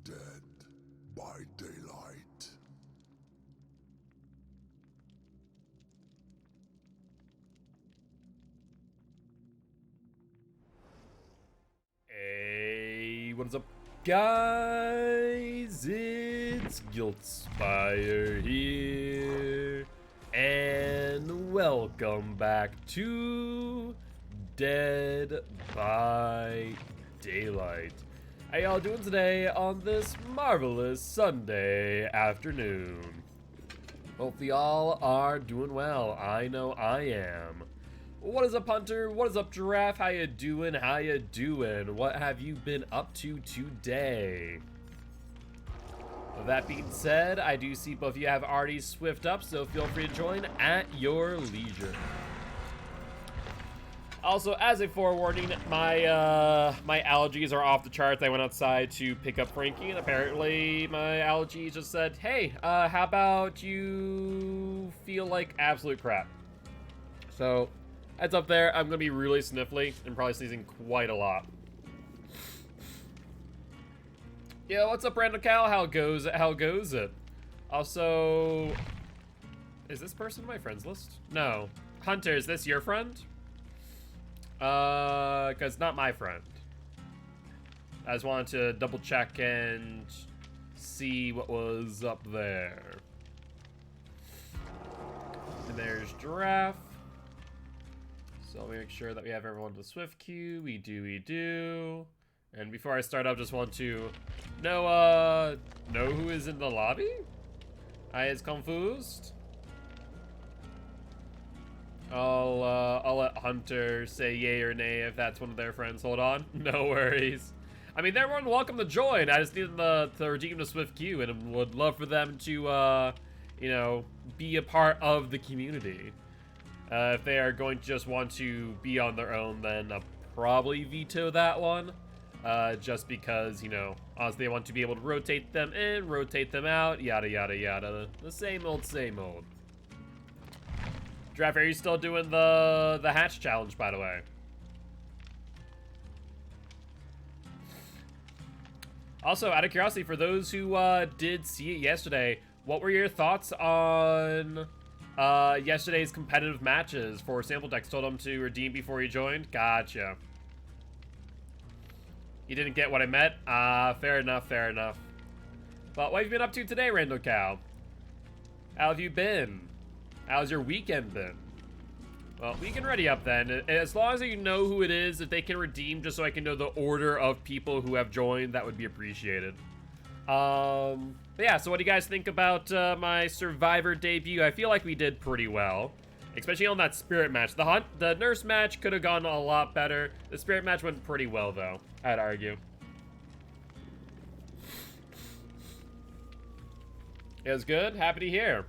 Dead by daylight. Hey, what is up, guys? It's Gilty here, and welcome back to Dead by Daylight. How y'all doing today on this marvelous Sunday afternoon? Hopefully y'all are doing well. I know I am. What is up, Hunter? What is up, Giraffe? How you doing? How you doing? What have you been up to today? With that being said, I do see both of you have already swift up, so feel free to join at your leisure. Also, as a forewarning, my allergies are off the charts. I went outside to pick up Frankie, and apparently my allergies just said, hey, how about you feel like absolute crap? So, heads up there, I'm gonna be really sniffly and probably sneezing quite a lot. Yeah, what's up, Randall Cal? How goes it? Also, is this person on my friends list? No. Hunter, is this your friend? Cause not my friend. I just wanted to double check and see what was up there. And there's Giraffe. So let me make sure that we have everyone to the Swift queue. We do. And before I start up, just want to know who is in the lobby? I is confused. I'll let Hunter say yay or nay if that's one of their friends. Hold on. No worries. I mean, they're more than welcome to join. I just need them to redeem the Swift queue and would love for them to, you know, be a part of the community. If they are going to just want to be on their own, then I'll probably veto that one. Just because, you know, honestly, they want to be able to rotate them in, rotate them out, yada, yada, yada. The same old, same old. Draft, are you still doing the hatch challenge, by the way? Also, out of curiosity, for those who did see it yesterday, what were your thoughts on yesterday's competitive matches for sample decks? Told them to redeem before you joined? Gotcha. You didn't get what I meant? Fair enough, fair enough. But what have you been up to today, Randall Cow? How have you been? How's your weekend been? Well, we can ready up then. As long as you know who it is, if they can redeem, just so I can know the order of people who have joined, that would be appreciated. But yeah, so what do you guys think about my Survivor debut? I feel like we did pretty well, especially on that Spirit match. The Nurse match could have gone a lot better. The Spirit match went pretty well, though, I'd argue. It was good. Happy to hear.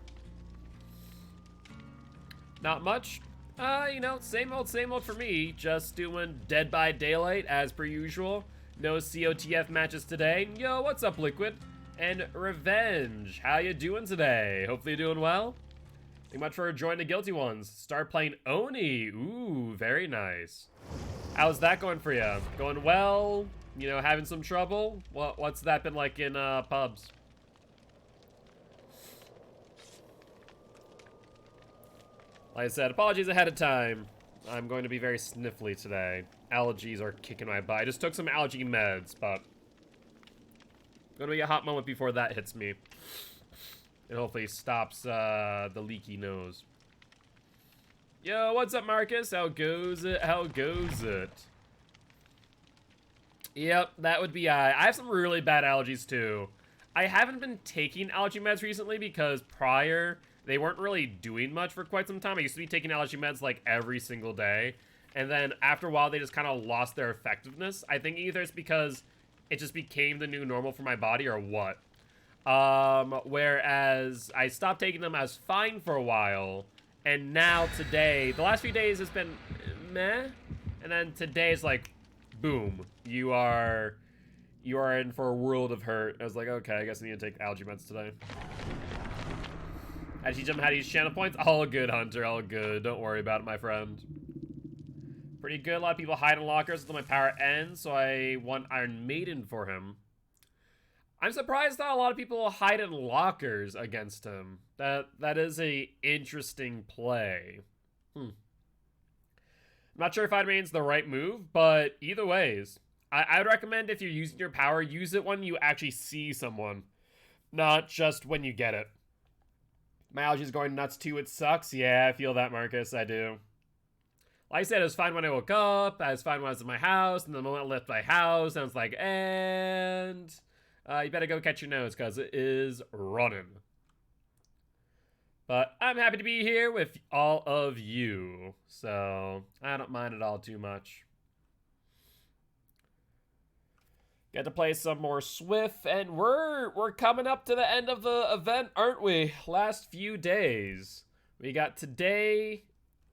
Not much. You know, same old for me. Just doing Dead by Daylight as per usual. No COTF matches today. Yo, what's up, Liquid? And Revenge, how you doing today? Hopefully you're doing well. Thank you much for joining the Guilty Ones. Start playing Oni. Ooh, very nice. How's that going for you? Going well? You know, having some trouble? What's that been like in pubs? Like I said, apologies ahead of time. I'm going to be very sniffly today. Allergies are kicking my butt. I just took some allergy meds, but gonna be a hot moment before that hits me. And hopefully stops the leaky nose. Yo, what's up, Marcus? How goes it? How goes it? Yep, that would be I have some really bad allergies too. I haven't been taking allergy meds recently because prior they weren't really doing much for quite some time. I used to be taking allergy meds like every single day. And then after a while, they just kind of lost their effectiveness. I think either it's because it just became the new normal for my body or what. Whereas I stopped taking them as fine for a while. And now today, the last few days has been meh. And then today is like, boom, you are in for a world of hurt. I was like, okay, I guess I need to take allergy meds today. How do you jump? How do you use channel points? All good, Hunter, all good. Don't worry about it, my friend. Pretty good. A lot of people hide in lockers until my power ends, so I want Iron Maiden for him. I'm surprised that a lot of people hide in lockers against him. That is a interesting play. I'm not sure if I'd remain's the right move, but either ways, I would recommend if you're using your power, use it when you actually see someone, not just when you get it. My allergies going nuts too. It sucks. Yeah, I feel that, Marcus. I do. Like I said, it was fine when I woke up. I was fine when I was in my house. And the moment I left my house, I was like, and you better go catch your nose because it is running. But I'm happy to be here with all of you. So I don't mind it all too much. Get to play some more Swift, and we're coming up to the end of the event, aren't we? Last few days. We got today,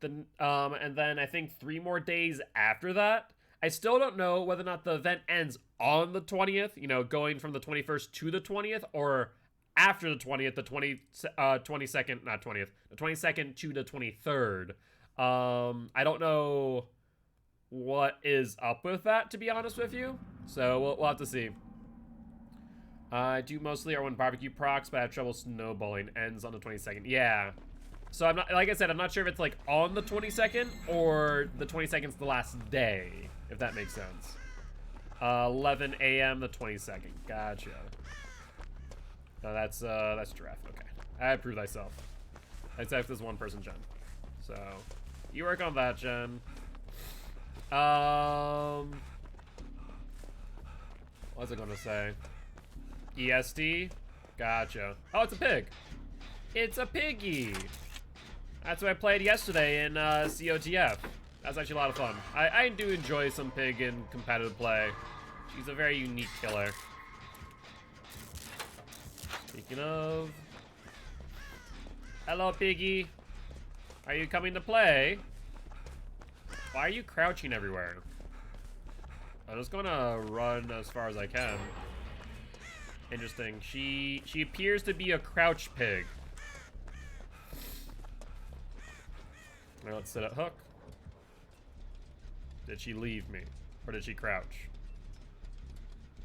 and then I think 3 more days after that. I still don't know whether or not the event ends on the 20th, you know, going from the 21st to the 20th, or after the 20th, the 22nd, not 20th, the 22nd to the 23rd. I don't know what is up with that, to be honest with you. So we'll have to see. I do mostly R1 barbecue procs, but I have trouble snowballing. Ends on the 22nd. Yeah. So I'm not, like I said, I'm not sure if it's like on the 22nd or the 22nd's the last day, if that makes sense. 11 a.m. the 22nd. Gotcha. No, that's giraffe. Okay. I approve thyself. Except this one person, Jen. So you work on that, Jen. What was I gonna say? ESD? Gotcha. Oh, it's a pig. It's a piggy. That's what I played yesterday in COTF. That's actually a lot of fun. I do enjoy some pig in competitive play. She's a very unique killer. Speaking of... Hello, piggy. Are you coming to play? Why are you crouching everywhere? I'm just gonna run as far as I can. Interesting. She appears to be a crouch pig. Alright, let's set up hook. Did she leave me? Or did she crouch?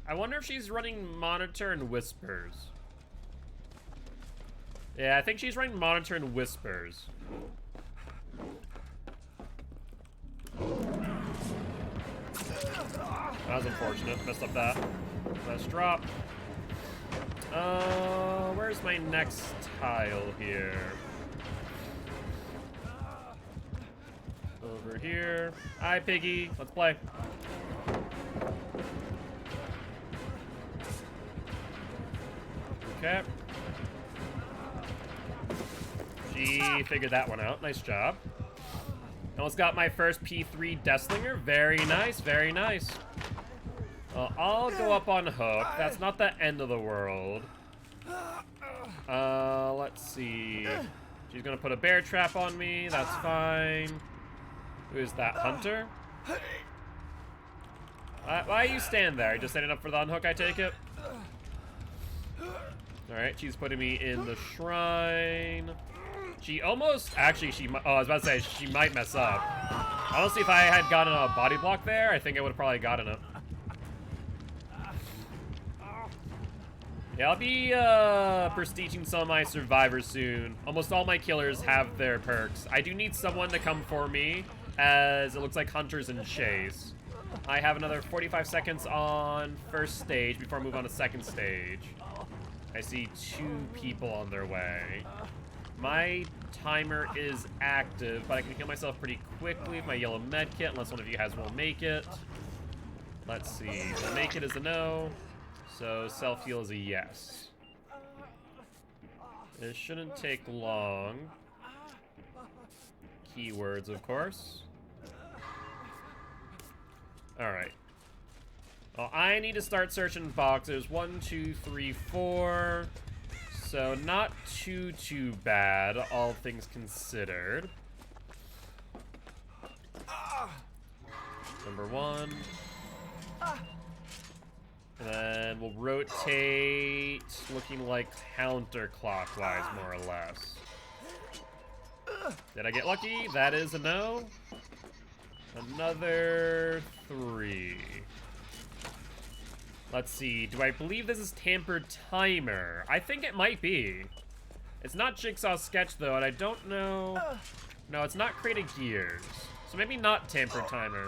I wonder if she's running monitor and whispers. Yeah, I think she's running monitor and whispers. That was unfortunate. Messed up that. Let's drop. Where's my next tile here? Over here. Hi, piggy. Let's play. Okay. She figured that one out. Nice job. Almost got my first P3 Deathslinger. Very nice, very nice. I'll go up on hook. That's not the end of the world. Let's see. She's gonna put a bear trap on me. That's fine. Who is that? Hunter? Why you stand there? Just standing up for the unhook, I take it? Alright, she's putting me in the shrine. She almost... Actually, oh, I was about to say, she might mess up. Honestly, if I had gotten a body block there, I think I would have probably gotten it. Yeah, I'll be prestiging some of my survivors soon. Almost all my killers have their perks. I do need someone to come for me, as it looks like Hunter's in chase. I have another 45 seconds on first stage before I move on to second stage. I see 2 people on their way. My timer is active, but I can heal myself pretty quickly with my yellow med kit, unless one of you guys will make it. Let's see. The make it is a no, so self-heal is a yes. It shouldn't take long. Keywords, of course. Alright. Well, I need to start searching boxes. 1, 2, 3, 4... So not too bad, all things considered. Number 1. And then we'll rotate, looking like counterclockwise, more or less. Did I get lucky? That is a no. Another 3. Let's see. Do I believe this is tampered timer? I think it might be. It's not Jigsaw sketch though, and I don't know. No, it's not created gears. So maybe not tampered timer.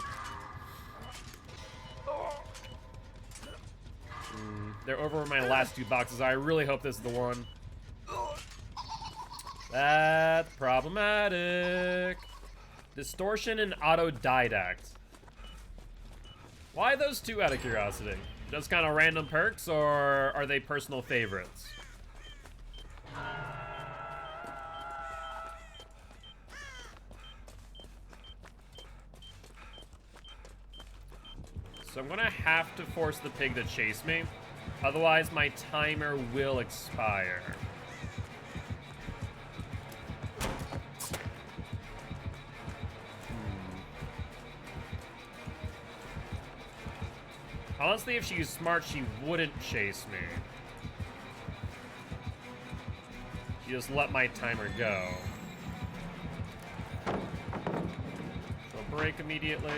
They're over my last 2 boxes. I really hope this is the one. That's problematic. Distortion and autodidact. Why those 2 out of curiosity? Just kind of random perks, or are they personal favorites? So I'm gonna have to force the pig to chase me. Otherwise, my timer will expire. Honestly, if she's smart, she wouldn't chase me. She just let my timer go. She'll break immediately.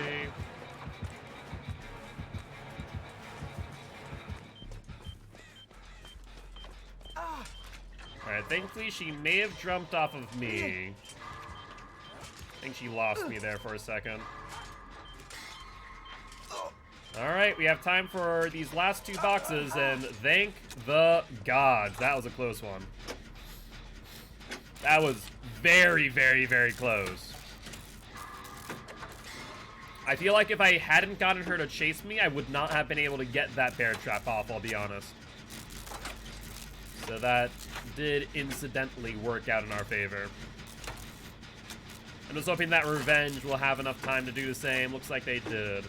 Alright, thankfully she may have jumped off of me. I think she lost me there for a second. Alright, we have time for these last 2 boxes, and thank the gods. That was a close one. That was very, very, very close. I feel like if I hadn't gotten her to chase me, I would not have been able to get that bear trap off, I'll be honest. So that did incidentally work out in our favor. I'm just hoping that Revenge will have enough time to do the same. Looks like they did.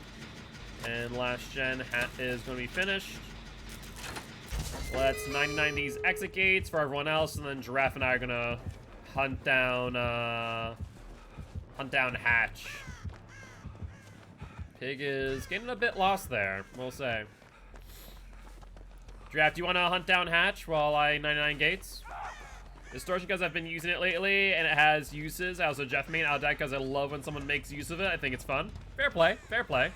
And last gen hat is going to be finished. Let's 99 these exit gates for everyone else, and then Giraffe and I are going to hunt down Hatch. Pig is getting a bit lost there, we'll say. Giraffe, do you want to hunt down Hatch while I 99 gates? Distortion because I've been using it lately, and it has uses. I also Jeff main out deck because I love when someone makes use of it. I think it's fun. Fair play, fair play.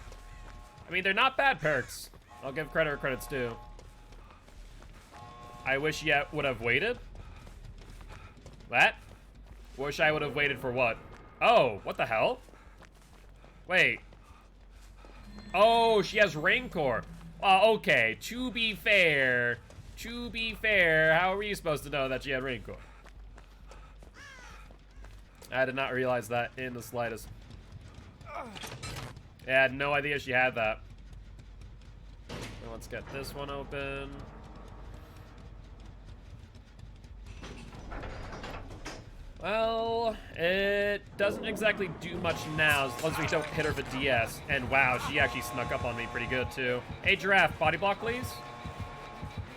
I mean, they're not bad perks. I'll give credit where credit's due. I wish you would have waited. What? Wish I would have waited for what? Oh, what the hell? Wait. Oh, she has Rancor. Okay, to be fair, how are you supposed to know that she had Rancor? I did not realize that in the slightest. Yeah, I had no idea she had that. Now let's get this one open. Well, it doesn't exactly do much now as long as we don't hit her with DS. And wow, she actually snuck up on me pretty good too. Hey, Giraffe, body block, please.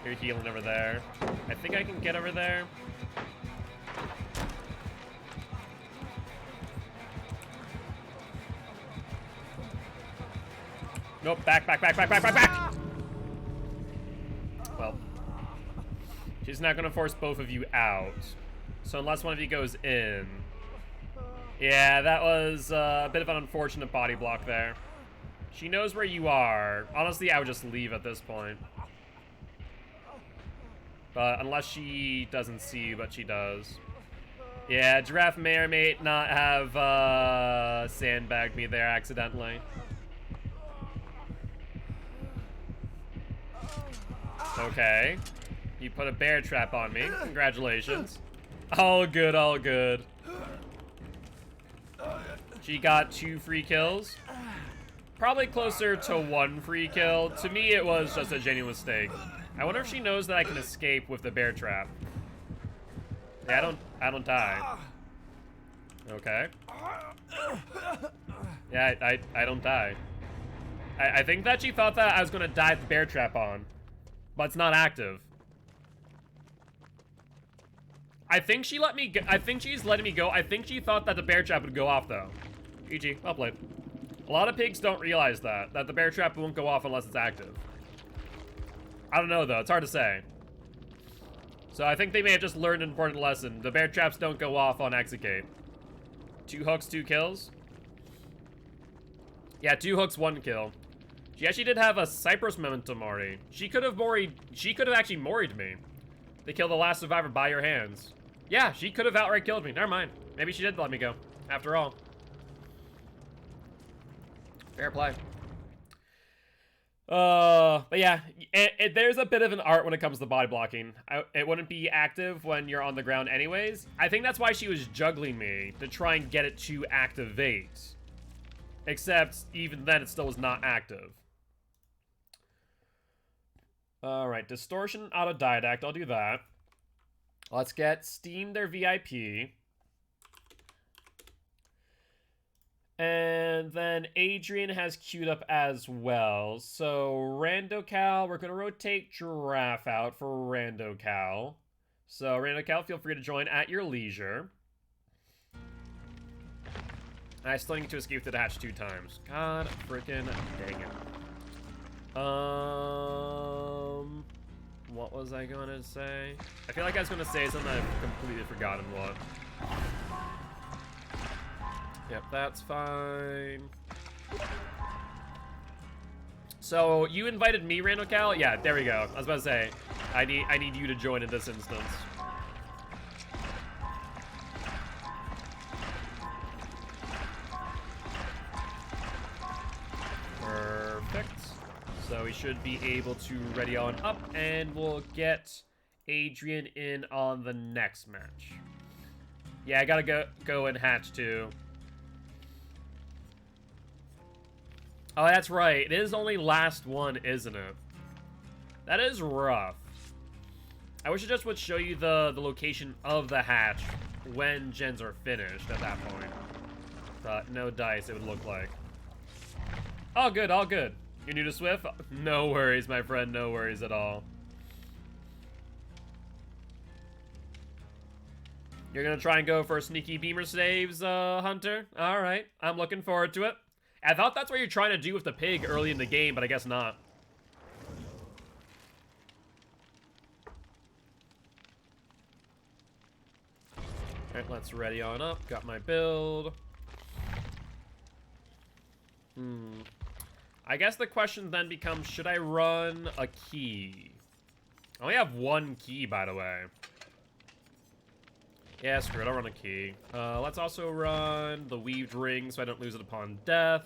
You're healing over there. I think I can get over there. Nope, back. Well, she's not gonna force both of you out. So unless one of you goes in. Yeah, that was a bit of an unfortunate body block there. She knows where you are. Honestly, I would just leave at this point. But unless she doesn't see you, but she does. Yeah, Giraffe may or may not have sandbagged me there accidentally. Okay. You put a bear trap on me. Congratulations. All good, all good. She got 2 free kills. Probably closer to 1 free kill. To me, it was just a genuine mistake. I wonder if she knows that I can escape with the bear trap. Yeah, I don't die. Okay. Yeah, I don't die. I think that she thought that I was gonna die with the bear trap on. But it's not active. I think she let me go. I think she's letting me go. I think she thought that the bear trap would go off, though. GG, well played. A lot of pigs don't realize that the bear trap won't go off unless it's active. I don't know, though. It's hard to say. So I think they may have just learned an important lesson. The bear traps don't go off on exit gate. 2 hooks, 2 kills. Yeah, 2 hooks, 1 kill. She actually did have a Cypress Memento Mori. She could have actually moried me. They killed the last survivor by your hands. Yeah, she could have outright killed me. Never mind. Maybe she did let me go. After all. Fair play. But yeah, there's a bit of an art when it comes to body blocking. It wouldn't be active when you're on the ground anyways. I think that's why she was juggling me, to try and get it to activate. Except, even then, it still was not active. Alright, Distortion, Autodidact, I'll do that. Let's get Steam their VIP. And then Adrian has queued up as well. So Randocal, we're going to rotate Giraffe out for Randocal. So Randocal, feel free to join at your leisure. I still need to escape through the hatch 2 times. God freaking dang it. What was I going to say? I feel like I was going to say something I've completely forgotten what. Yep, that's fine. So, you invited me, Randocal? Yeah, there we go. I was about to say, I need you to join in this instance. Perfect. So we should be able to ready on up, and we'll get Adrian in on the next match. Yeah, I gotta go and hatch too. Oh, that's right. It is only last one, isn't it? That is rough. I wish it just would show you the location of the hatch when gens are finished at that point. But no dice, it would look like. All good, all good. You're new to Swift? No worries, my friend. No worries at all. You're gonna try and go for sneaky beamer saves, Hunter? Alright, I'm looking forward to it. I thought that's what you're trying to do with the pig early in the game, but I guess not. Alright, let's ready on up. Got my build. I guess the question then becomes, should I run a key? I only have one key, by the way. Yeah, screw it, I'll run a key. Let's also run the weaved ring so I don't lose it upon death.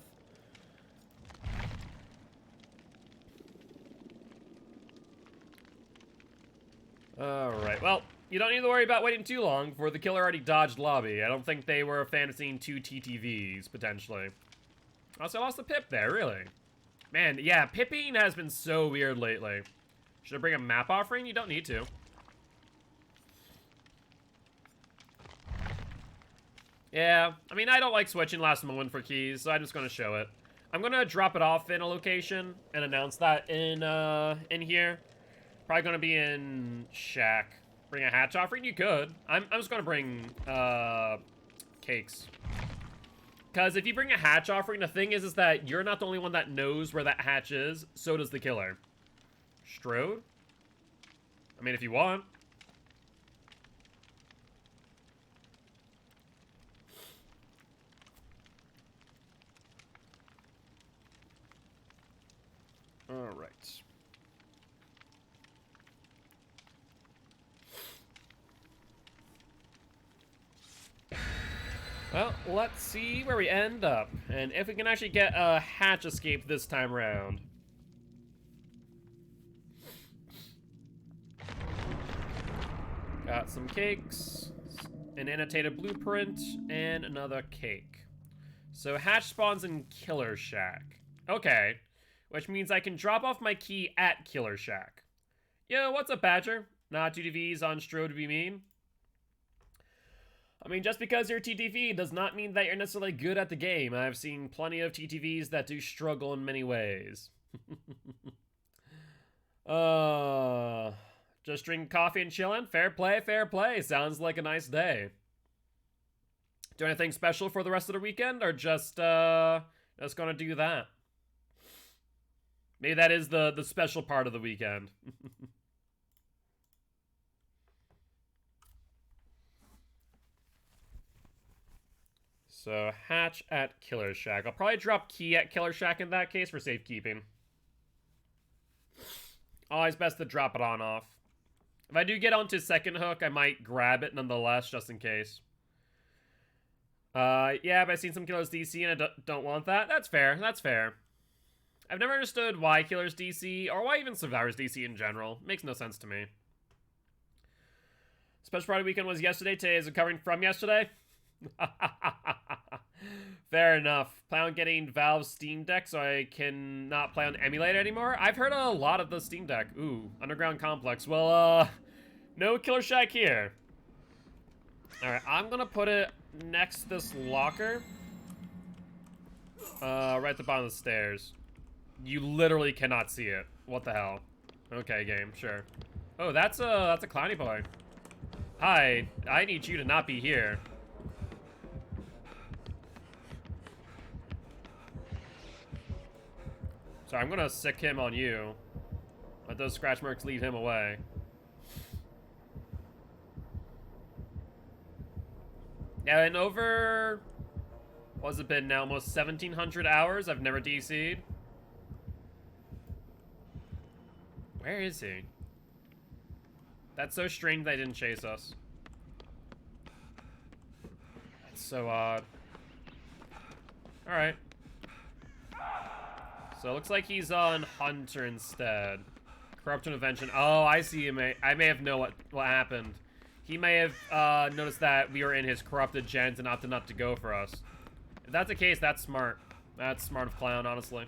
Alright, well, you don't need to worry about waiting too long for the killer already dodged lobby. I don't think they were a fan of seeing 2 TTVs, potentially. Also, I lost the pip there, really. Man, yeah, pipping has been so weird lately. Should I bring a map offering? You don't need to. Yeah, I mean, I don't like switching last moment for keys, so I'm just going to show it. I'm going to drop it off in a location and announce that in here. Probably going to be in Shack. Bring a hatch offering? You could. I'm just going to bring cakes. Because if you bring a hatch offering, the thing is that you're not the only one that knows where that hatch is. So does the killer. Strode? I mean, if you want. Alright. Well, let's see where we end up, and if we can actually get a hatch escape this time around. Got some cakes, an annotated blueprint, and another cake. So hatch spawns in Killer Shack. Okay, which means I can drop off my key at Killer Shack. Yo, what's up, Badger? Not 2DVs on Strode to be mean. I mean, just because you're TTV does not mean that you're necessarily good at the game. I've seen plenty of TTVs that do struggle in many ways. Just drinking coffee and chilling? Fair play, fair play. Sounds like a nice day. Do anything special for the rest of the weekend, or just gonna do that? Maybe that is the special part of the weekend. So, hatch at Killer Shack. I'll probably drop key at Killer Shack in that case for safekeeping. Always best to drop it on off. If I do get onto second hook, I might grab it nonetheless, just in case. Yeah, but I've seen some killers DC and I don't want that. That's fair, that's fair. I've never understood why killers DC, or why even survivors DC in general. Makes no sense to me. Special Party Weekend was yesterday, today is recovering from yesterday. Fair enough. Plan on getting Valve's Steam Deck so I can not play on emulator anymore? I've heard a lot of the Steam Deck. Ooh, Underground Complex. Well, no Killer Shack here. Alright, I'm gonna put it next to this locker. Right at the bottom of the stairs. You literally cannot see it. What the hell? Okay, game, sure. Oh, that's a clowny boy. Hi, I need you to not be here. So I'm gonna sick him on you. Let those scratch marks lead him away. Yeah, and over, what's it been now, almost 1,700 hours, I've never DC'd. Where is he? That's so strange they didn't chase us. That's so odd. Alright. So it looks like he's on Hunter instead. Corrupt Intervention. Oh, I see him. I may have known what happened. He may have noticed that we were in his corrupted gens and opted not to go for us. If that's the case, that's smart. That's smart of Clown, honestly.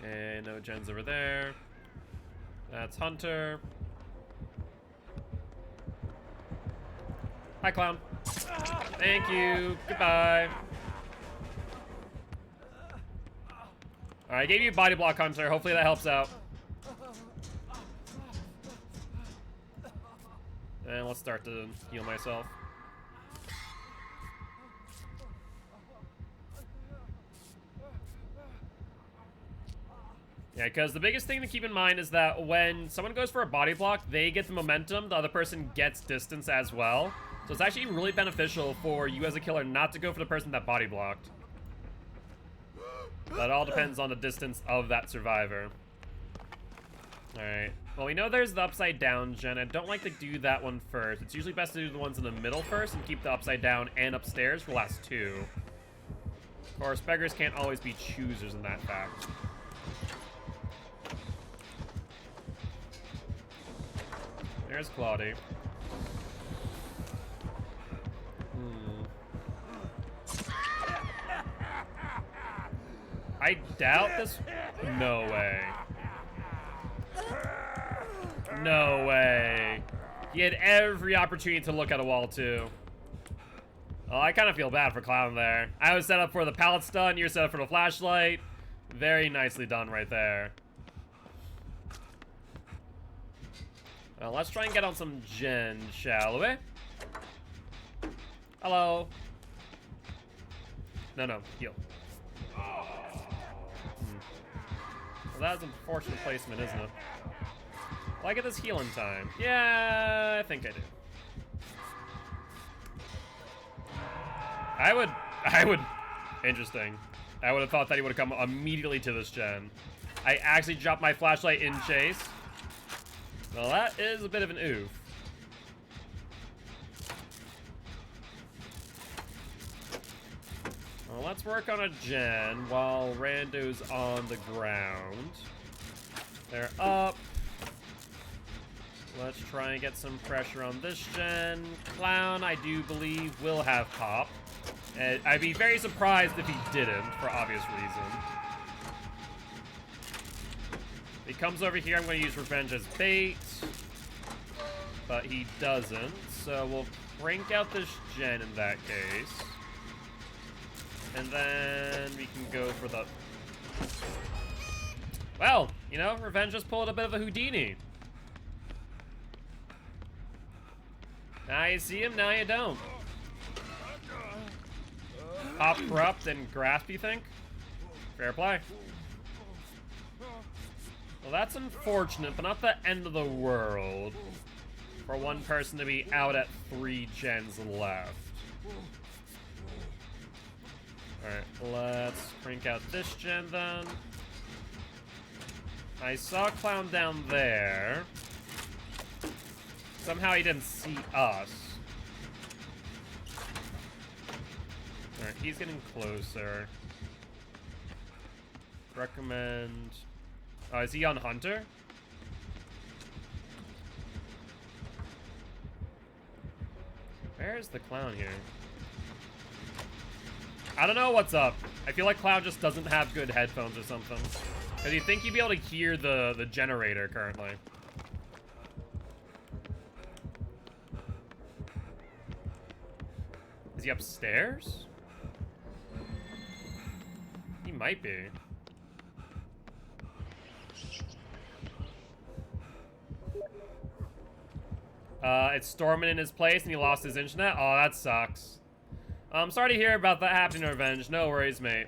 And no gens over there. That's Hunter. Hi, Clown. Thank you. Goodbye. Alright, I gave you body block, Hunter. Hopefully that helps out. And let's start to heal myself. Yeah, because the biggest thing to keep in mind is that when someone goes for a body block, they get the momentum, the other person gets distance as well. So it's actually really beneficial for you as a killer not to go for the person that body blocked. That all depends on the distance of that survivor. Alright. Well, we know there's the upside down gen. I don't like to do that one first. It's usually best to do the ones in the middle first and keep the upside down and upstairs for the last two. Of course, beggars can't always be choosers in that fact. There's Claudie. I doubt this. No way. No way. He had every opportunity to look at a wall, too. Oh, I kind of feel bad for Clown there. I was set up for the pallet stun. You're set up for the flashlight. Very nicely done right there. Well, let's try and get on some gen, shall we? Hello. No, heal. Well, that's an unfortunate placement, isn't it? Well, I get this healing time. Yeah, I think I do. I would, interesting. I would have thought that he would have come immediately to this gen. I actually dropped my flashlight in chase. Well, that is a bit of an oof. Well, let's work on a gen while Rando's on the ground. They're up. Let's try and get some pressure on this gen. Clown, I do believe, will have pop. And I'd be very surprised if he didn't, for obvious reason. If he comes over here, I'm going to use Revenge as bait. But he doesn't, so we'll crank out this gen in that case. And then we can go for the... Well, you know, Revenge just pulled a bit of a Houdini. Now you see him, now you don't. Pop, corrupt, and grasp, you think? Fair play. Well, that's unfortunate, but not the end of the world. For one person to be out at 3 gens left. Alright, let's crank out this gen then. I saw a clown down there. Somehow he didn't see us. Alright, he's getting closer. Recommend... Oh, is he on Hunter? Where is the clown here? I don't know what's up. I feel like Clown just doesn't have good headphones or something. Because you think you'd be able to hear the generator currently. Is he upstairs? He might be. It's storming in his place and he lost his internet? Oh, that sucks. I'm sorry to hear about that happening, Revenge. No worries, mate.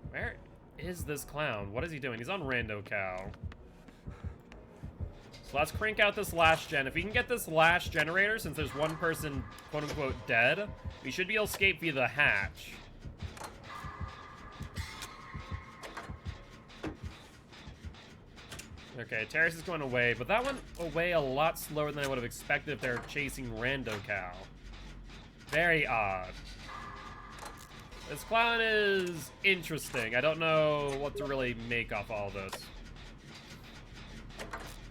Where is this clown? What is he doing? He's on Rando Cow. So let's crank out this last gen. If we can get this last generator, since there's one person, quote-unquote, dead, we should be able to escape via the hatch. Okay, Terrace is going away, but that went away a lot slower than I would have expected if they were chasing Rando Cow. Very odd. This clown is interesting. I don't know what to really make off all this.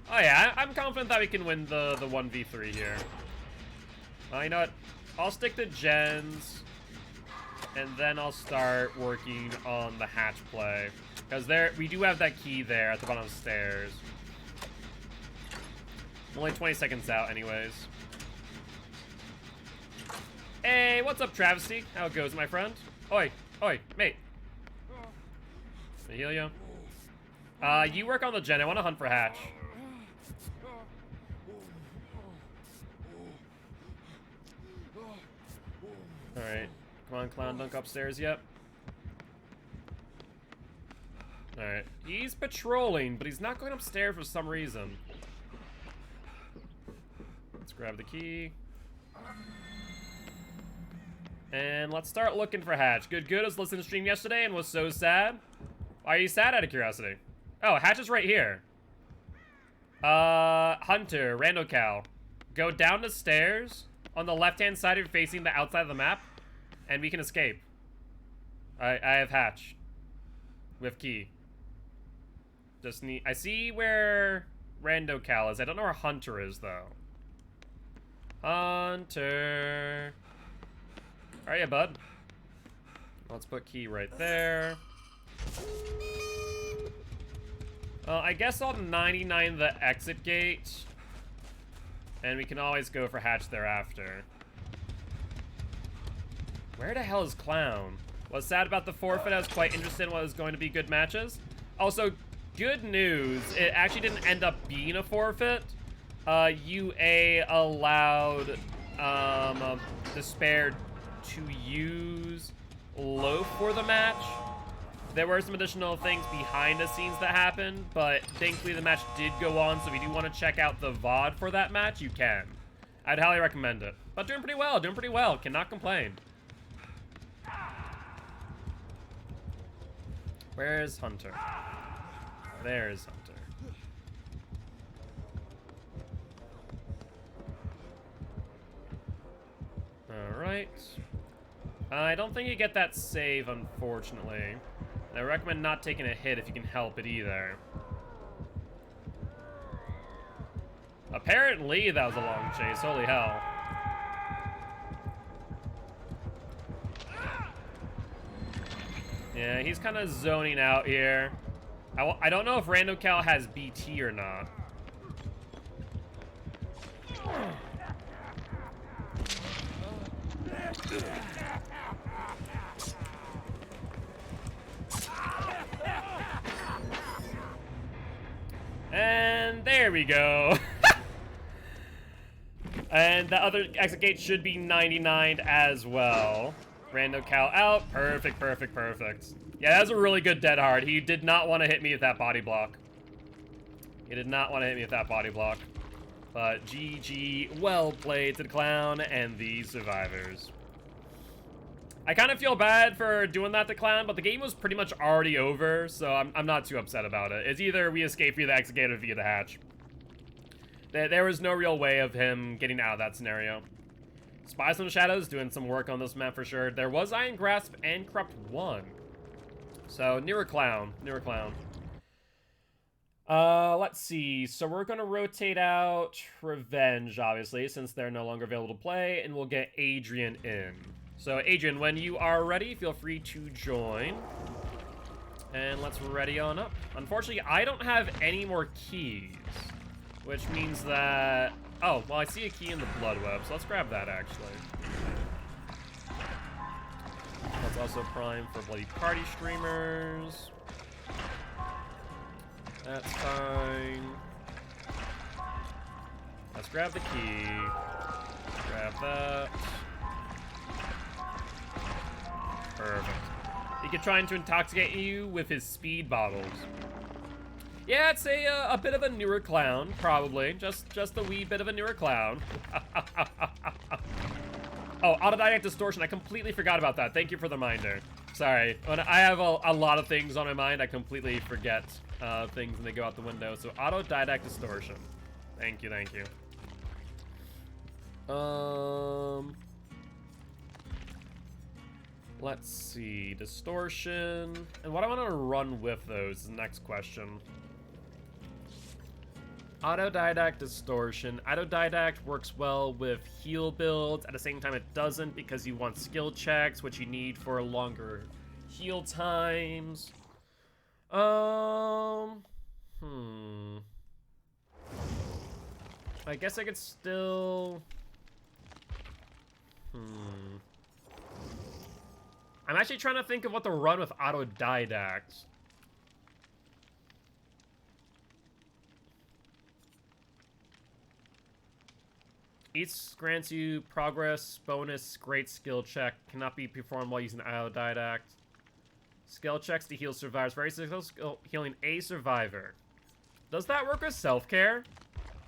Oh yeah, I'm confident that we can win the 1v3 here. You know what? I'll stick to gens, and then I'll start working on the hatch play. Because we do have that key there at the bottom of the stairs. I'm only 20 seconds out anyways. Hey, what's up, Travesty? How it goes, my friend? Oi, oi, mate. Let me heal you. You work on the gen. I want to hunt for hatch. Alright. Come on, clown, dunk upstairs yet. Alright. He's patrolling, but he's not going upstairs for some reason. Let's grab the key. And let's start looking for Hatch. Good was listening to stream yesterday and was so sad. Why are you sad, out of curiosity? Oh, Hatch is right here. Hunter, Rando Cow. Go down the stairs on the left-hand side if you're facing the outside of the map, and we can escape. I have Hatch. We have key. Just need... I see where Rando Cow is. I don't know where Hunter is, though. Hunter. Alright, yeah, bud. Let's put key right there. Well, I guess I'll 99 the exit gate. And we can always go for Hatch thereafter. Where the hell is Clown? What's sad about the forfeit, I was quite interested in what was going to be good matches. Also, good news, it actually didn't end up being a forfeit. UA allowed Despair to use Loaf for the match. There were some additional things behind the scenes that happened, but thankfully the match did go on, so if you do want to check out the VOD for that match, you can. I'd highly recommend it. But doing pretty well, cannot complain. Where's Hunter? There's Hunter. Alright. I don't think you get that save, unfortunately. And I recommend not taking a hit if you can help it either. Apparently that was a long chase, holy hell. Yeah, he's kind of zoning out here. I don't know if Rando Cal has BT or not. And there we go. And the other exit gate should be 99 as well. Rando Cal out. Perfect. Yeah, that was a really good dead hard. He did not want to hit me with that body block. But GG, well played to the Clown and the survivors. I kind of feel bad for doing that to Clown, but the game was pretty much already over, so I'm not too upset about it. It's either we escape via the exit gate or via the hatch. There was no real way of him getting out of that scenario. Spies from the Shadows doing some work on this map for sure. There was Iron Grasp and Corrupt 1. So, newer Clown. Newer Clown. Let's see. So we're going to rotate out Revenge, obviously, since they're no longer available to play, and we'll get Adrian in. So, Adrian, when you are ready, feel free to join. And let's ready on up. Unfortunately, I don't have any more keys, which means that... Oh, well, I see a key in the Blood Web, so let's grab that, actually. Let's also prime for Bloody Party Streamers. That's fine. Let's grab the key. Grab that. Perfect. He could try to intoxicate you with his speed bottles. Yeah, it's a bit of a newer Clown, probably. Just a wee bit of a newer Clown. Oh, autodidact distortion. I completely forgot about that. Thank you for the reminder. Sorry. When I have a lot of things on my mind, I completely forget things and they go out the window. So autodidact distortion. Thank you, thank you. Let's see. Distortion. And what I want to run with those is the next question. Autodidact distortion. Autodidact works well with heal builds. At the same time, it doesn't because you want skill checks, which you need for longer heal times. I guess I could still... I'm actually trying to think of what to run with autodidact. Each grants you progress, bonus, great skill check. Cannot be performed while using autodidact. Skill checks to heal survivors. Very successful healing a survivor. Does that work with self-care?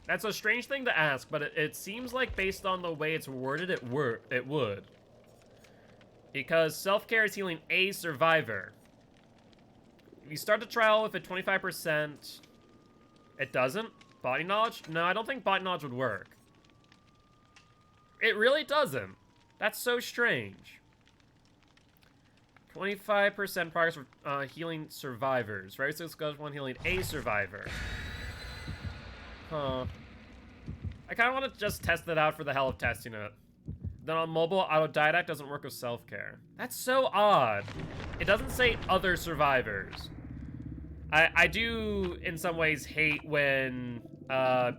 That's a strange thing to ask, but it seems like based on the way it's worded, it would. Because self-care is healing a survivor. If you start the trial with a 25%, it doesn't? Body knowledge? No, I don't think body knowledge would work. It really doesn't. That's so strange. 25% progress for healing survivors. Right? So it's got one healing a survivor. Huh. I kind of want to just test it out for the hell of testing it. Then on mobile, autodidact doesn't work with self-care. That's so odd. It doesn't say other survivors. I do, in some ways, hate when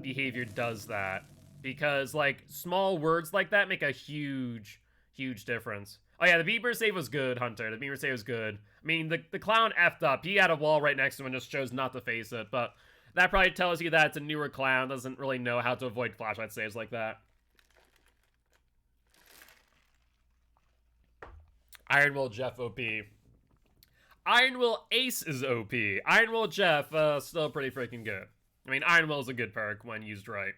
behavior does that. Because, like, small words like that make a huge, huge difference. Oh, yeah, the beamer save was good, Hunter. The beamer save was good. I mean, the Clown effed up. He had a wall right next to him and just chose not to face it. But that probably tells you that it's a newer Clown. Doesn't really know how to avoid flashlight saves like that. Iron Will Jeff OP. Iron Will Ace is OP. Iron Will Jeff, still pretty freaking good. I mean, Iron Will is a good perk when used right.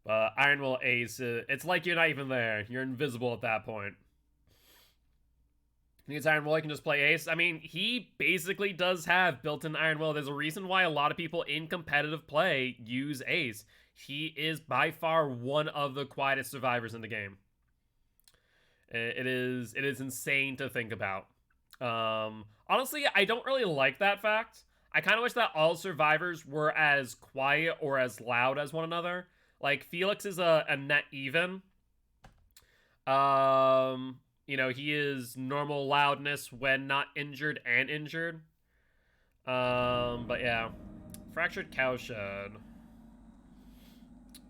Iron Will Ace, it's like you're not even there. You're invisible at that point. Needs Iron Will, you can just play Ace. I mean, he basically does have built-in Iron Will. There's a reason why a lot of people in competitive play use Ace. He is by far one of the quietest survivors in the game. It is insane to think about. Honestly, I don't really like that fact. I kind of wish that all survivors were as quiet or as loud as one another. Like, Felix is a net even. You know, he is normal loudness when not injured and injured. But yeah. Fractured Cowshed.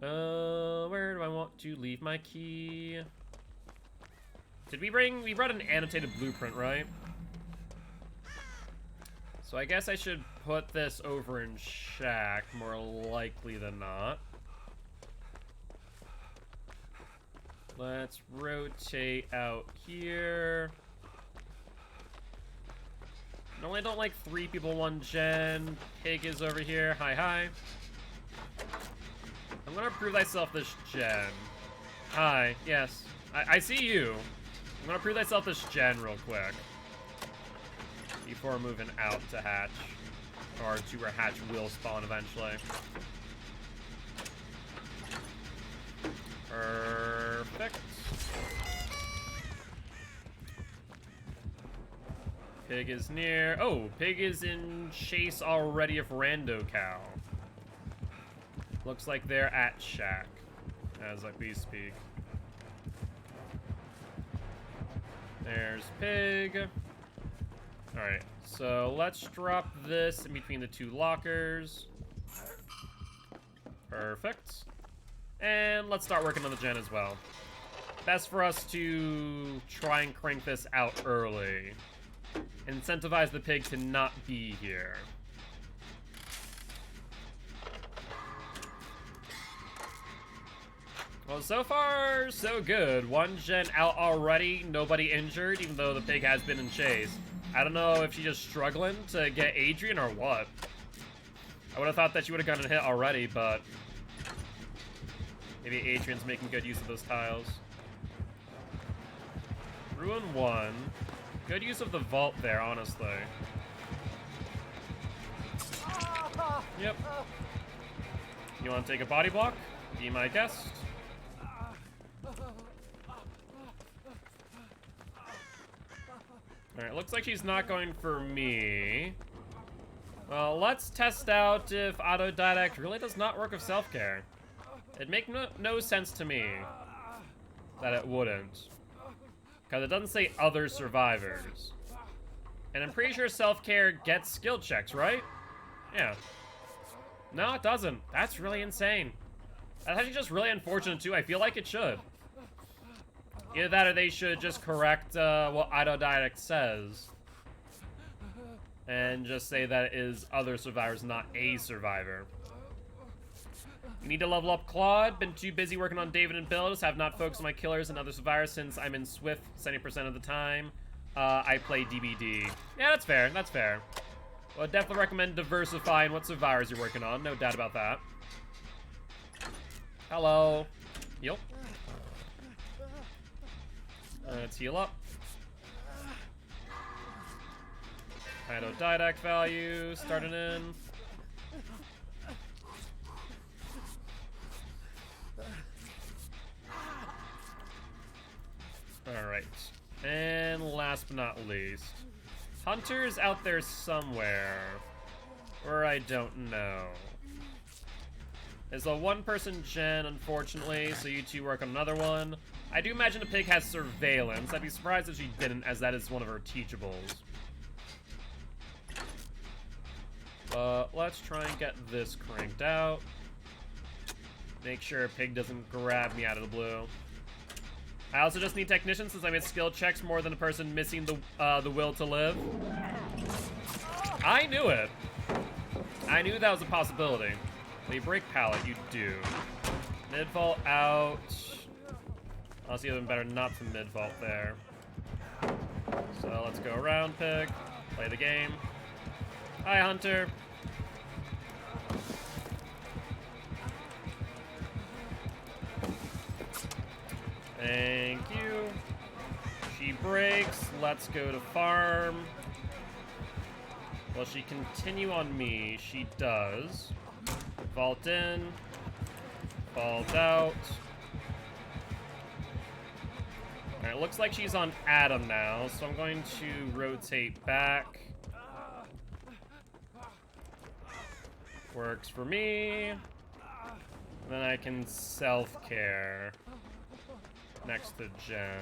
Where do I want to leave my key? Did we brought an annotated blueprint, right? So I guess I should put this over in Shack, more likely than not. Let's rotate out here. No, I don't like 3 people, 1 gen. Pig is over here. Hi, hi. I'm gonna prove thyself this gen. Hi, yes. I see you. I'm gonna prove thyself this gen real quick. Before moving out to hatch. Or to where hatch will spawn eventually. Perfect. Pig is near. Oh, pig is in chase already of Rando Cow. Looks like they're at shack as we speak. There's pig. Alright, so let's drop this in between the two lockers. Perfect. And let's start working on the gen as well. Best for us to try and crank this out early. Incentivize the pig to not be here. Well, so far, so good. One gen out already, nobody injured, even though the pig has been in chase. I don't know if she's just struggling to get Adrian or what. I would have thought that she would have gotten a hit already, but maybe Adrian's making good use of those tiles. Ruin 1. Good use of the vault there, honestly. Yep. You want to take a body block? Be my guest. Alright, looks like she's not going for me. Well, let's test out if autodidact really does not work with self-care. It'd make no sense to me that it wouldn't. Because it doesn't say other survivors. And I'm pretty sure self-care gets skill checks, right? Yeah. No, it doesn't. That's really insane. That's actually just really unfortunate, too. I feel like it should. Either that or they should just correct what autodidact says. And just say that it is other survivors, not a survivor. You need to level up Claude. Been too busy working on David and builds. Have not focused on my killers and other survivors since I'm in Swift 70% of the time. I play DBD. Yeah, that's fair. That's fair. Well, definitely recommend diversifying what survivors you're working on. No doubt about that. Hello. Heal. Let's heal up. Autodidact value starting in. Alright. And last but not least, Hunter's out there somewhere. Or I don't know. It's a one-person gen, unfortunately, so you two work on another one. I do imagine the pig has surveillance. I'd be surprised if she didn't, as that is one of her teachables. But let's try and get this cranked out. Make sure a pig doesn't grab me out of the blue. I also just need technicians since I made skill checks more than a person missing the will to live. I knew it. I knew that was a possibility. When you break pallet, you do. Mid vault out. Honestly, even better not to mid vault there. So let's go around, pig. Play the game. Hi, Hunter. Thank you. She breaks. Let's go to farm. Will she continue on me? She does. Vault in. Vault out. Alright, looks like she's on Adam now, so I'm going to rotate back. Works for me. Then I can self-care next to Jen.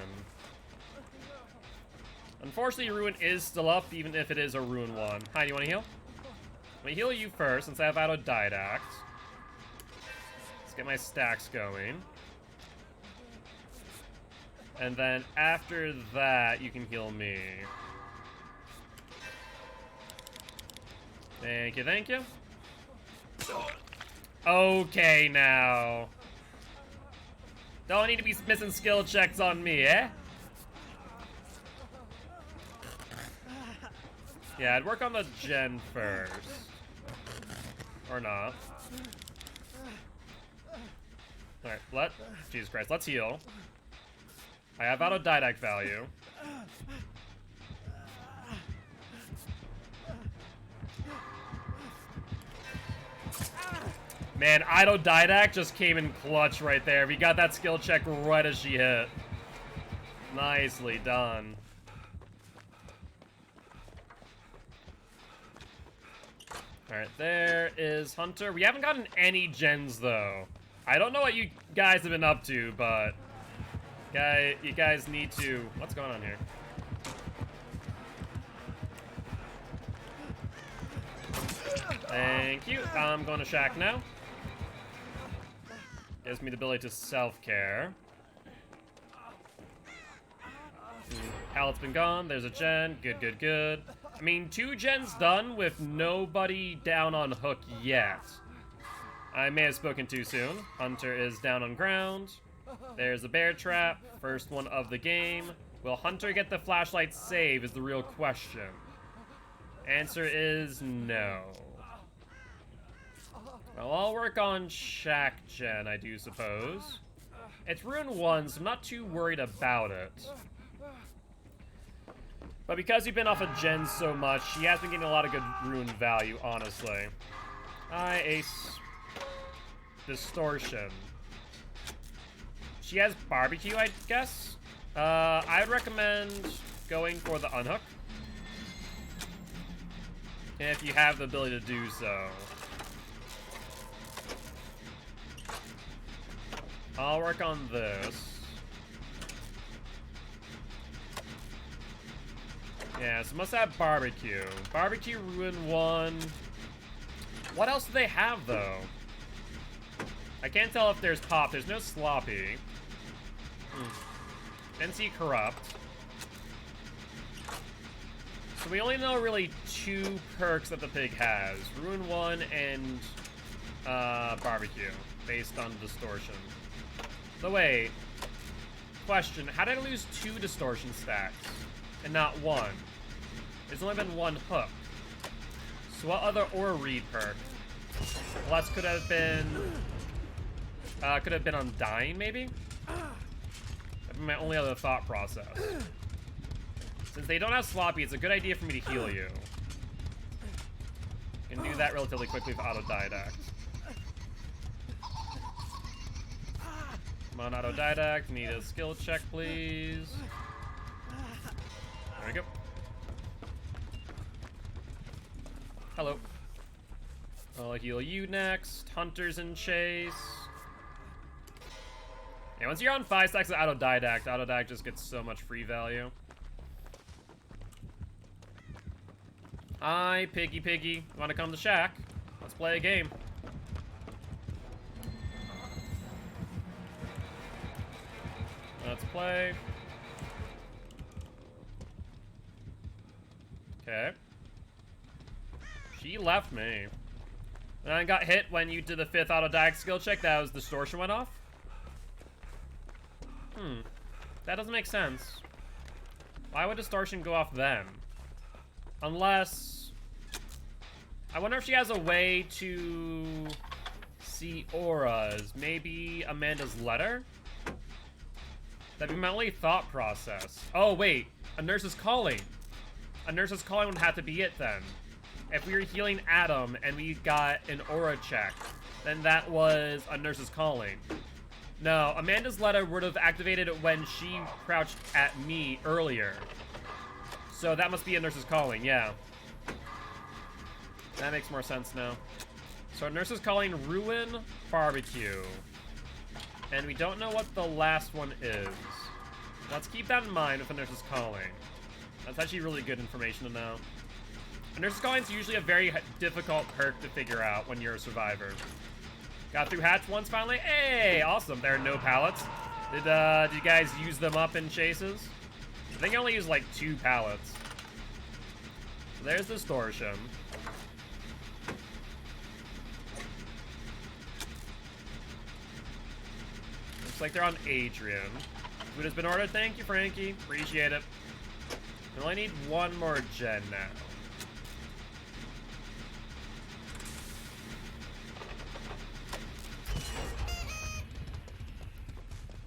Unfortunately, Ruin is still up, even if it is a Ruin 1. Hi, do you want to heal? Let me heal you first, since I have autodidact. Let's get my stacks going. And then after that, you can heal me. Thank you, thank you. Okay, now. Don't need to be missing skill checks on me, eh? Yeah, I'd work on the gen first. Or not. Alright, Jesus Christ, let's heal. I have autodidact value. Man, autodidact just came in clutch right there. We got that skill check right as she hit. Nicely done. Alright, there is Hunter. We haven't gotten any gens, though. I don't know what you guys have been up to, but... you guys need to... What's going on here? Thank you. I'm going to Shack now. Gives me the ability to self-care. Pallet's been gone. There's a gen. Good, good, good. I mean, 2 gens done with nobody down on hook yet. I may have spoken too soon. Hunter is down on ground. There's a bear trap. First one of the game. Will Hunter get the flashlight save is the real question. Answer is no. Well, I'll work on Shack gen, I do suppose. It's Rune 1, so I'm not too worried about it. But because you've been off of gen so much, she has been getting a lot of good rune value, honestly. Hi, Ace. Distortion. She has barbecue, I guess? I'd recommend going for the unhook. If you have the ability to do so. I'll work on this. Yeah, so must have barbecue. Barbecue, Ruin 1. What else do they have, though? I can't tell if there's pop. There's no sloppy. NC corrupt. So we only know really 2 perks that the pig has. Ruin 1 and barbecue, based on distortion. So wait. Question, how did I lose 2 distortion stacks and not 1? There's only been 1 hook. So what other aura read perk? Plus could have been Undying, maybe? That'd be my only other thought process. Since they don't have sloppy, it's a good idea for me to heal you. I can do that relatively quickly with autodidact. Come on, autodidact. Need a skill check, please. There we go. Hello. I'll heal you next. Hunter's in chase. Yeah, once you're on 5 stacks of autodidact just gets so much free value. Hi, Piggy. Wanna come to Shack? Let's play a game. Let's play. Okay. She left me. And I got hit when you did the 5th autodidact skill check. That was distortion went off. That doesn't make sense. Why would distortion go off then? Unless... I wonder if she has a way to see auras. Maybe Amanda's letter? That'd be my only thought process. Oh, wait. A nurse is calling. A nurse is calling would have to be it then. If we were healing Adam and we got an aura check, then that was a nurse's calling. No, Amanda's letter would have activated when she crouched at me earlier. So that must be a nurse's calling, yeah. That makes more sense now. So a nurse's calling, Ruin, Barbecue. And we don't know what the last one is. Let's keep that in mind if a nurse is calling. That's actually really good information to know. A nurse's calling is usually a very difficult perk to figure out when you're a survivor. Got through hatch once finally. Hey, awesome. There are no pallets. Did you guys use them up in chases? I think I only used like 2 pallets. So there's distortion. Looks like they're on Adrian. Food has been ordered. Thank you, Frankie. Appreciate it. I only need 1 more gen now.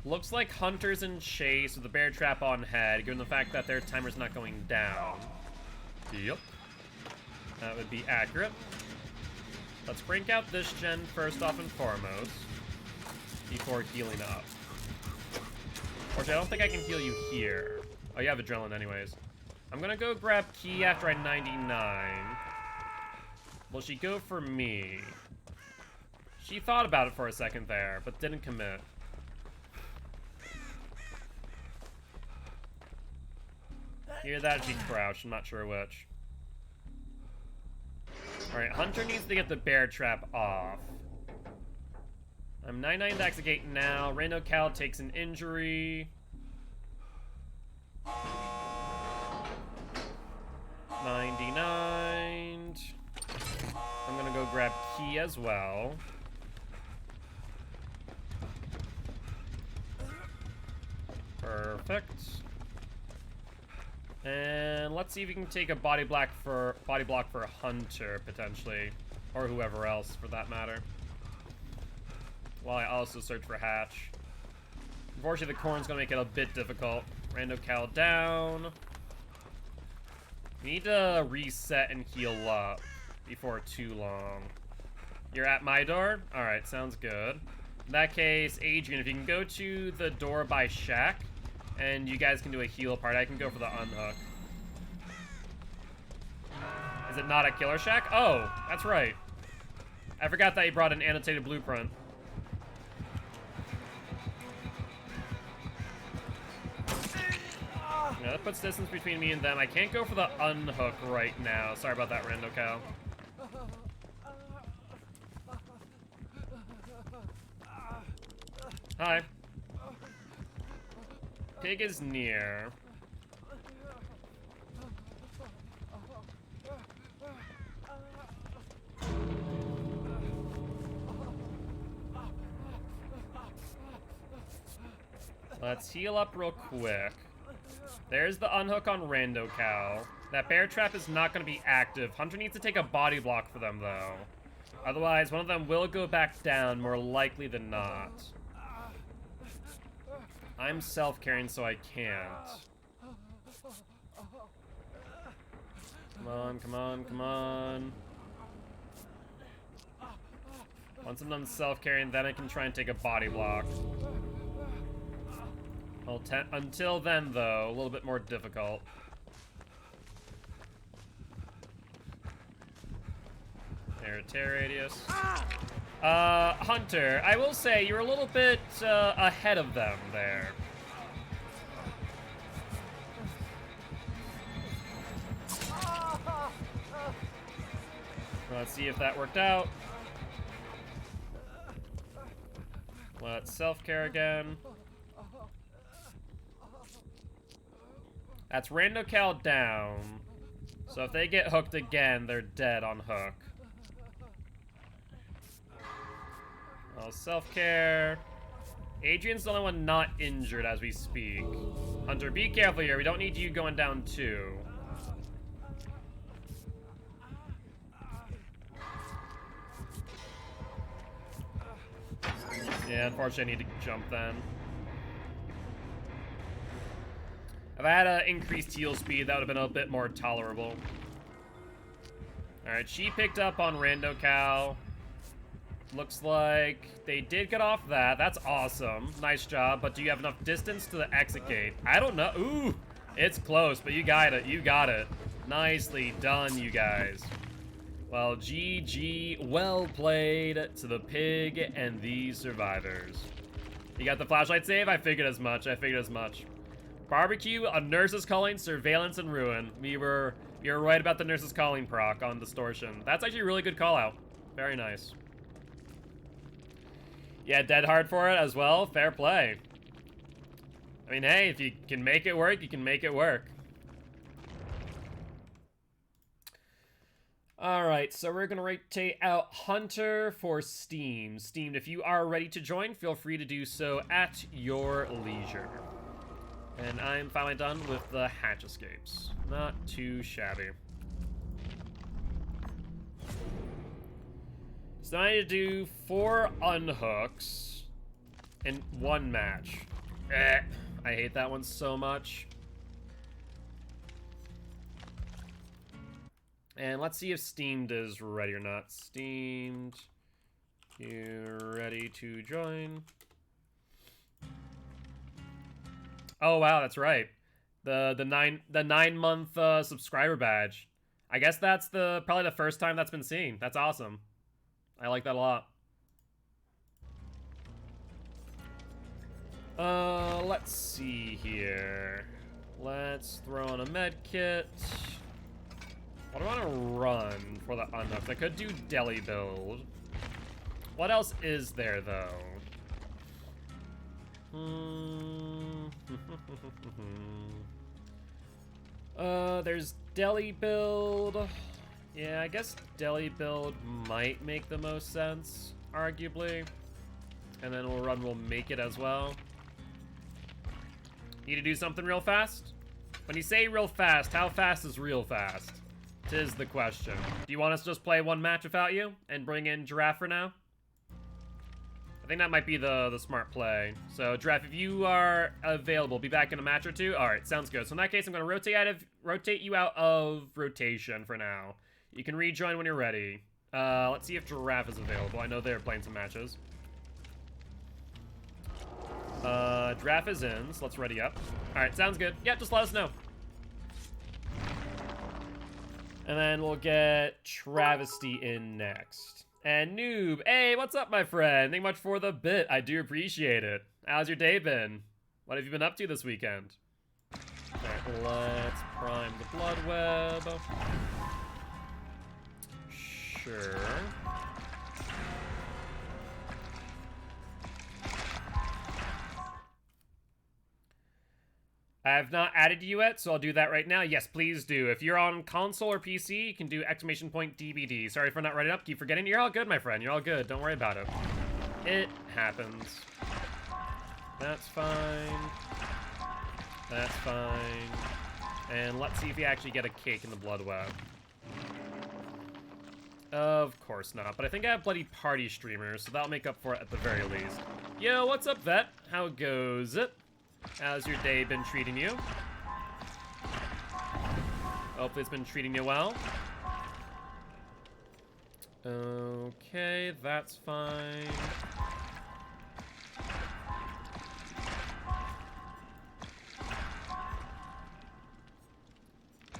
Looks like Hunter's in chase with the bear trap on head, given the fact that their timer's not going down. Yep. That would be accurate. Let's crank out this gen first off and foremost, before healing up. Which I don't think I can heal you here. Oh, you have adrenaline anyways. I'm gonna go grab Key after I 99. Will she go for me? She thought about it for a second there, but didn't commit. Either that or she crouched, I'm not sure which. Alright, Hunter needs to get the bear trap off. I'm 99 to execute now. Rando Cal takes an injury. 99. I'm gonna go grab Key as well. Perfect. And let's see if we can take a body block for Hunter potentially, or whoever else for that matter. While I also search for Hatch. Unfortunately, the corn's gonna make it a bit difficult. Rando Cal down. We need to reset and heal up before too long. You're at my door? Alright, sounds good. In that case, Adrian, if you can go to the door by Shack, and you guys can do a heal part, I can go for the unhook. Is it not a Killer Shack? Oh, that's right. I forgot that you brought an annotated blueprint. Yeah, that puts distance between me and them. I can't go for the unhook right now. Sorry about that, Rando Cow. Hi. Pig is near. Let's heal up real quick. There's the unhook on Rando Cow. That bear trap is not going to be active. Hunter needs to take a body block for them, though. Otherwise, one of them will go back down, more likely than not. I'm self-carrying, so I can't. Come on, come on, come on. Once I'm done self-carrying, then I can try and take a body block. Well, until then, though, a little bit more difficult. There, tear radius. Hunter, I will say you're a little bit ahead of them there. Let's see if that worked out. Let's self-care again. That's Rando Cal down. So if they get hooked again, they're dead on hook. Well, self-care. Adrian's the only one not injured as we speak. Hunter, be careful here. We don't need you going down too. Yeah, unfortunately I need to jump then. If I had increased heal speed, that would have been a bit more tolerable. Alright, she picked up on Rando Cow. Looks like they did get off that. That's awesome. Nice job. But do you have enough distance to the exit gate? I don't know. Ooh, it's close, but you got it. You got it. Nicely done, you guys. Well, GG. Well played to the pig and the survivors. You got the flashlight save? I figured as much. I figured as much. Barbecue, a nurse's calling, surveillance, and ruin. You're right about the nurse's calling proc on distortion. That's actually a really good call out. Very nice. Yeah, dead hard for it as well. Fair play. I mean, hey, if you can make it work, you can make it work. Alright, so we're going to rotate out Hunter for Steam. Steamed, if you are ready to join, feel free to do so at your leisure. And I'm finally done with the hatch escapes. Not too shabby. So I need to do 4 unhooks in 1 match. I hate that one so much. And let's see if Steamed is ready or not. Steamed, you ready to join? Oh wow, that's right. The 9-month subscriber badge. I guess that's probably the first time that's been seen. That's awesome. I like that a lot. Let's see here. Let's throw on a med kit. What do I want to run for the unknowns? I could do deli build. What else is there though? There's deli build. Yeah, I guess deli build might make the most sense, arguably. And then we'll make it as well. Need to do something real fast? When you say real fast, how fast is real fast? 'Tis the question. Do you want us to just play one match without you and bring in Giraffe for now? I think that might be the smart play. So, Giraffe, if you are available, be back in a match or two. All right, sounds good. So in that case, I'm going to rotate you out of rotation for now. You can rejoin when you're ready. Let's see if Giraffe is available. I know they're playing some matches. Giraffe is in, so let's ready up. All right, sounds good. Yeah, just let us know. And then we'll get Travesty in next. And Noob, hey, what's up, my friend? Thank you much for the bit. I do appreciate it. How's your day been? What have you been up to this weekend? Alright, let's prime the blood web. Sure. I have not added you yet, so I'll do that right now. Yes, please do. If you're on console or PC, you can do !DBD. Sorry for not writing up. Keep forgetting. You're all good, my friend. You're all good. Don't worry about it. It happens. That's fine. That's fine. And let's see if we actually get a cake in the blood web. Of course not, but I think I have bloody party streamers, so that'll make up for it at the very least. Yo, what's up, vet? How goes it? How's your day been treating you? Hopefully it's been treating you well. Okay, that's fine.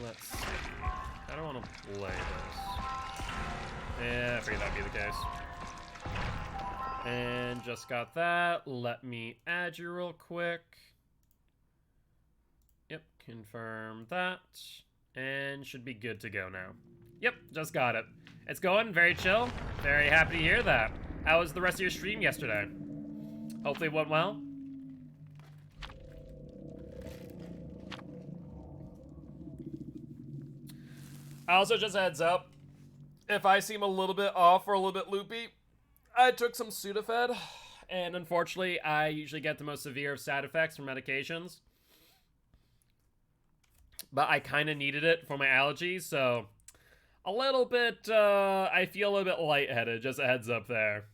Let's see. I don't want to play this. Yeah, I figured that'd be the case. And just got that. Let me add you real quick. Yep, confirm that. And should be good to go now. Yep, just got it. It's going very chill. Very happy to hear that. How was the rest of your stream yesterday? Hopefully it went well. Also, just a heads up, if I seem a little bit off or a little bit loopy, I took some Sudafed, and unfortunately, I usually get the most severe of side effects from medications. But I kind of needed it for my allergies, so a little bit, I feel a little bit lightheaded, just a heads up there.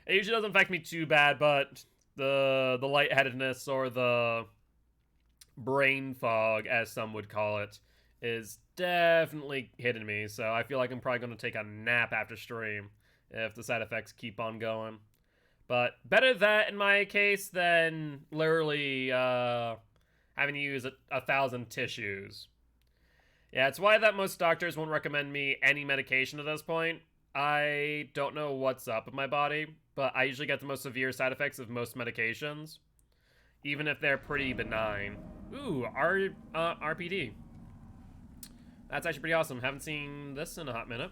It usually doesn't affect me too bad, but the lightheadedness or the brain fog, as some would call it, is definitely hitting me, so I feel like I'm probably going to take a nap after stream if the side effects keep on going. But better that in my case than literally having to use 1,000 tissues. Yeah, it's why that most doctors won't recommend me any medication at this point. I don't know what's up with my body, but I usually get the most severe side effects of most medications, even if they're pretty benign. Ooh, RPD. That's actually pretty awesome. Haven't seen this in a hot minute.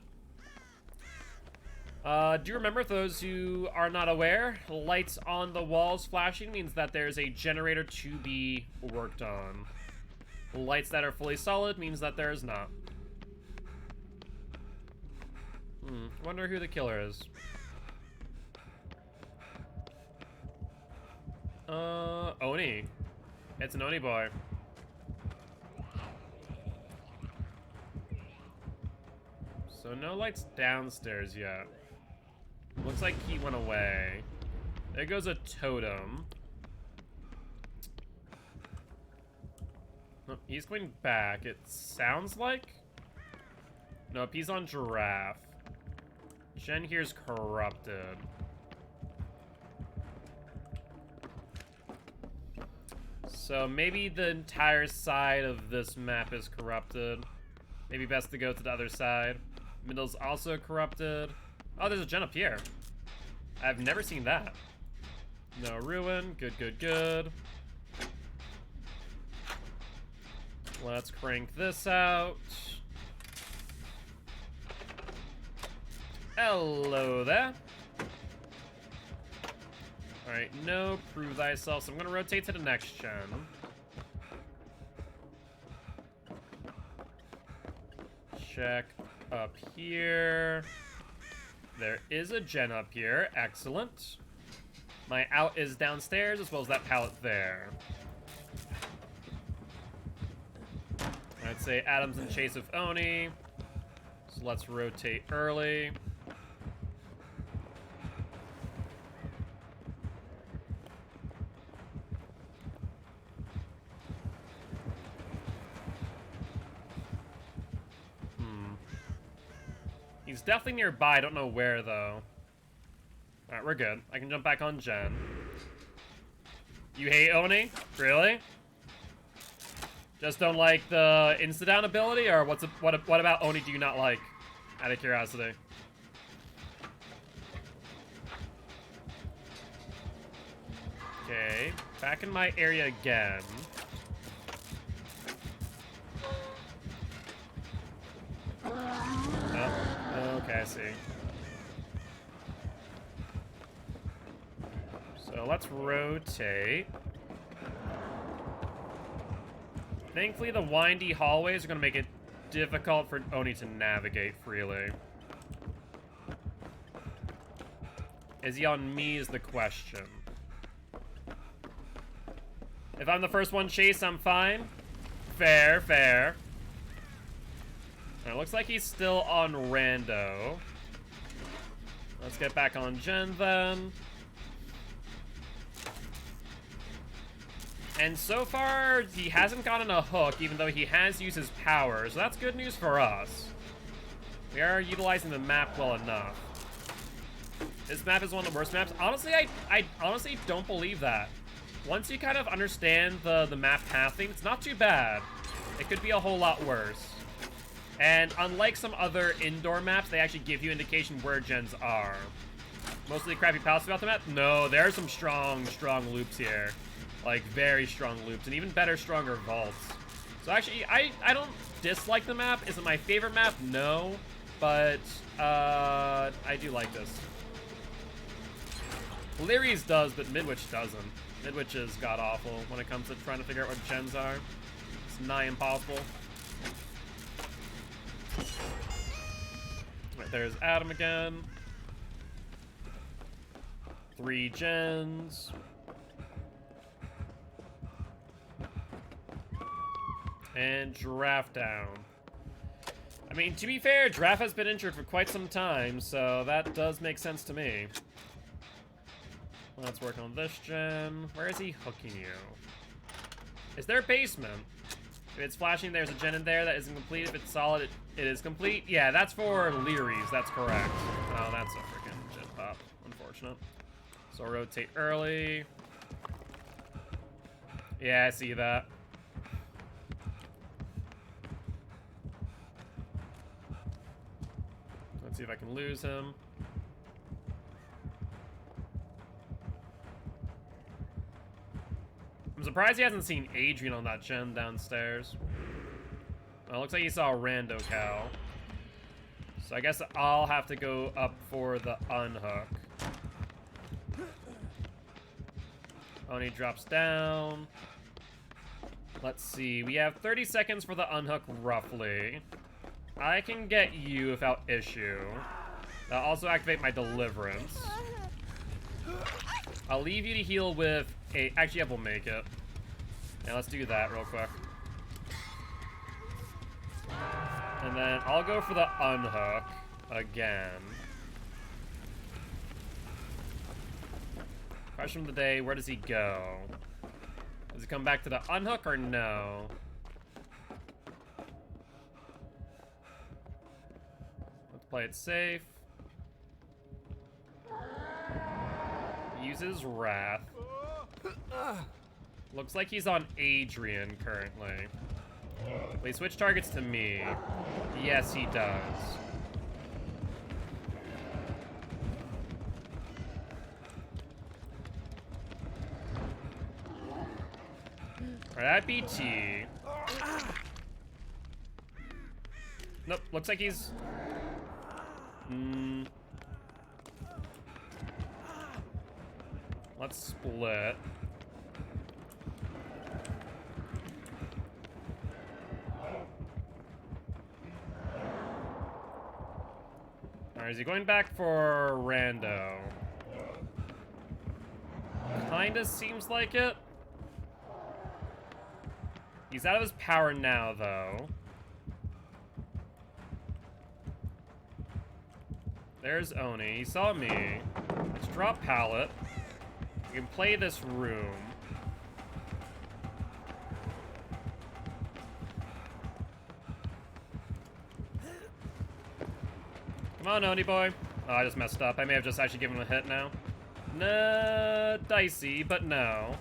Do you remember, for those who are not aware, lights on the walls flashing means that there's a generator to be worked on. Lights that are fully solid means that there is not. Wonder who the killer is. Oni. It's an Oni boy. So no lights downstairs yet. Looks like he went away. There goes a totem. Oh, he's going back, it sounds like? Nope, he's on Giraffe. Jen here's corrupted. So maybe the entire side of this map is corrupted. Maybe best to go to the other side. Middle's also corrupted. Oh, there's a gen up here. I've never seen that. No ruin. Good, good, good. Let's crank this out. Hello there. Alright, no, prove thyself. So I'm gonna rotate to the next gen. Check up here. There is a gen up here. Excellent. My out is downstairs as well as that pallet there. I'd say Adam's in chase of Oni. So let's rotate early. He's definitely nearby. I don't know where, though. Alright, we're good. I can jump back on Jen. You hate Oni? Really? Just don't like the insta-down ability? Or what about Oni do you not like? Out of curiosity. Okay. Back in my area again. Oh, okay, I see. So let's rotate. Thankfully, the windy hallways are going to make it difficult for Oni to navigate freely. Is he on me is the question. If I'm the first one chased, I'm fine. Fair, fair. It looks like he's still on Rando. Let's get back on Jen then. And so far, he hasn't gotten a hook, even though he has used his power, so that's good news for us. We are utilizing the map well enough. This map is one of the worst maps. Honestly, I honestly don't believe that. Once you kind of understand the map pathing, it's not too bad. It could be a whole lot worse. And unlike some other indoor maps, they actually give you indication where gens are. Mostly crappy palace about the map? No, there are some strong loops here. Like, very strong loops, and even better, stronger vaults. So actually, I don't dislike the map. Is it my favorite map? No. But, I do like this. Leary's does, but Midwich doesn't. Midwich is god-awful when it comes to trying to figure out what gens are. It's nigh impossible. Right, there's Adam again. 3 gens. And Giraffe down. I mean, to be fair, Giraffe has been injured for quite some time, so that does make sense to me. Let's work on this gen. Where is he hooking you? Is there a basement? If it's flashing, there's a gen in there that isn't complete. If it's solid, it is complete. Yeah, that's for Leary's. That's correct. Oh, that's a freaking gen pop. Unfortunate. So rotate early. Yeah, I see that. Let's see if I can lose him. I'm surprised he hasn't seen Adrian on that gen downstairs. Well, it looks like he saw a rando cow. So I guess I'll have to go up for the unhook. Oni drops down. Let's see. We have 30 seconds for the unhook, roughly. I can get you without issue. I'll also activate my deliverance. I'll leave you to heal with a... Actually, we'll make it. Yeah, let's do that real quick. And then I'll go for the unhook again. Question of the day, where does he go? Does he come back to the unhook or no? play it safe. Uses Wrath. Looks like he's on Adrian currently. Wait, switch targets to me. Yes, he does. Alright, that BT. Nope, looks like he's... Let's split. Alright, is he going back for Rando? Kinda seems like it. He's out of his power now, though. There's Oni. He saw me. Let's drop pallet. We can play this room. Come on, Oni boy. Oh, I just messed up. I may have just actually given him a hit now. Nah, dicey, but no.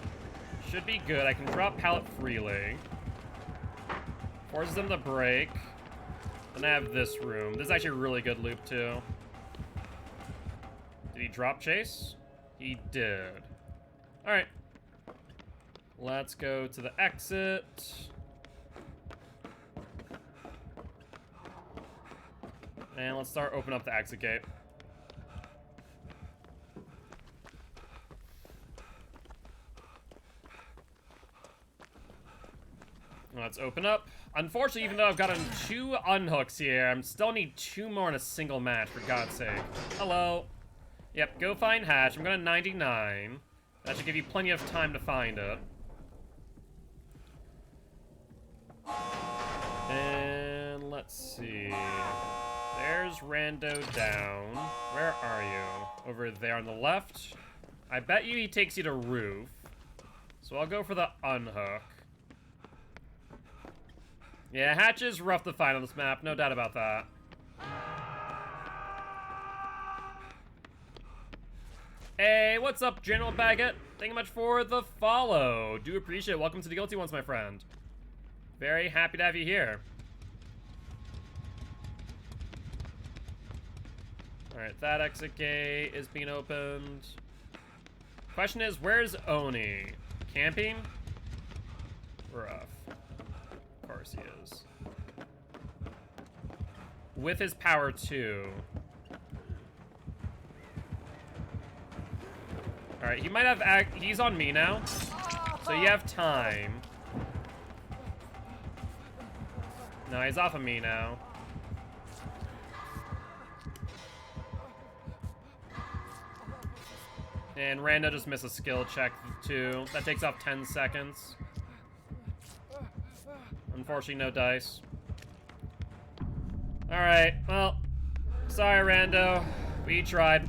Should be good. I can drop pallet freely. Forces them to break. Then I have this room. This is actually a really good loop, too. Did he drop chase? He did. Alright. Let's go to the exit. And let's start opening up the exit gate. Let's open up. Unfortunately, even though I've gotten 2 unhooks here, I still need 2 more in a single match, for God's sake. Hello. Yep, go find Hatch. I'm going to 99. That should give you plenty of time to find it. And let's see. There's Rando down. Where are you? Over there on the left. I bet you he takes you to roof. So I'll go for the unhook. Yeah, Hatch is rough to find on this map, no doubt about that. Hey, what's up, General Baguette? Thank you much for the follow. Do appreciate it. Welcome to the Guilty Ones, my friend. Very happy to have you here. Alright, that exit gate is being opened. Question is, where's Oni? Camping? Rough. Of course he is. With his power, too. Alright, he might have he's on me now. So you have time. No, he's off of me now. And Rando just missed a skill check, too. That takes off 10 seconds. Unfortunately, no dice. Alright, well, sorry, Rando. We tried.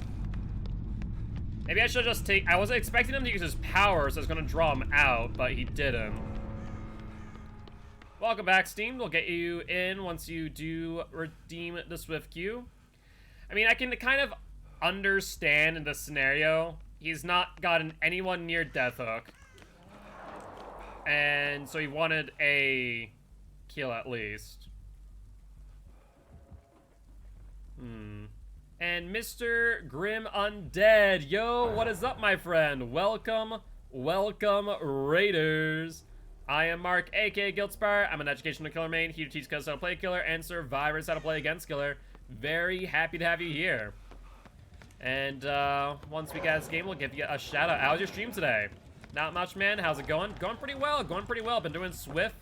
Maybe I should just take... I wasn't expecting him to use his power, so I was going to draw him out, but he didn't. Welcome back, Steam. We'll get you in once you do redeem the Swift Queue. I mean, I can kind of understand in this scenario. He's not gotten anyone near Death Hook. And so he wanted a kill at least. And Mr. Grim Undead. Yo, what is up, my friend? Welcome, welcome, Raiders. I am Mark, aka Guildspire. I'm an educational killer main, here to teach us how to play killer and survivors how to play against killer. Very happy to have you here. And once we get this game, we'll give you a shout out. How's your stream today? Not much, man. How's it going? Going pretty well. Going pretty well. Been doing Swift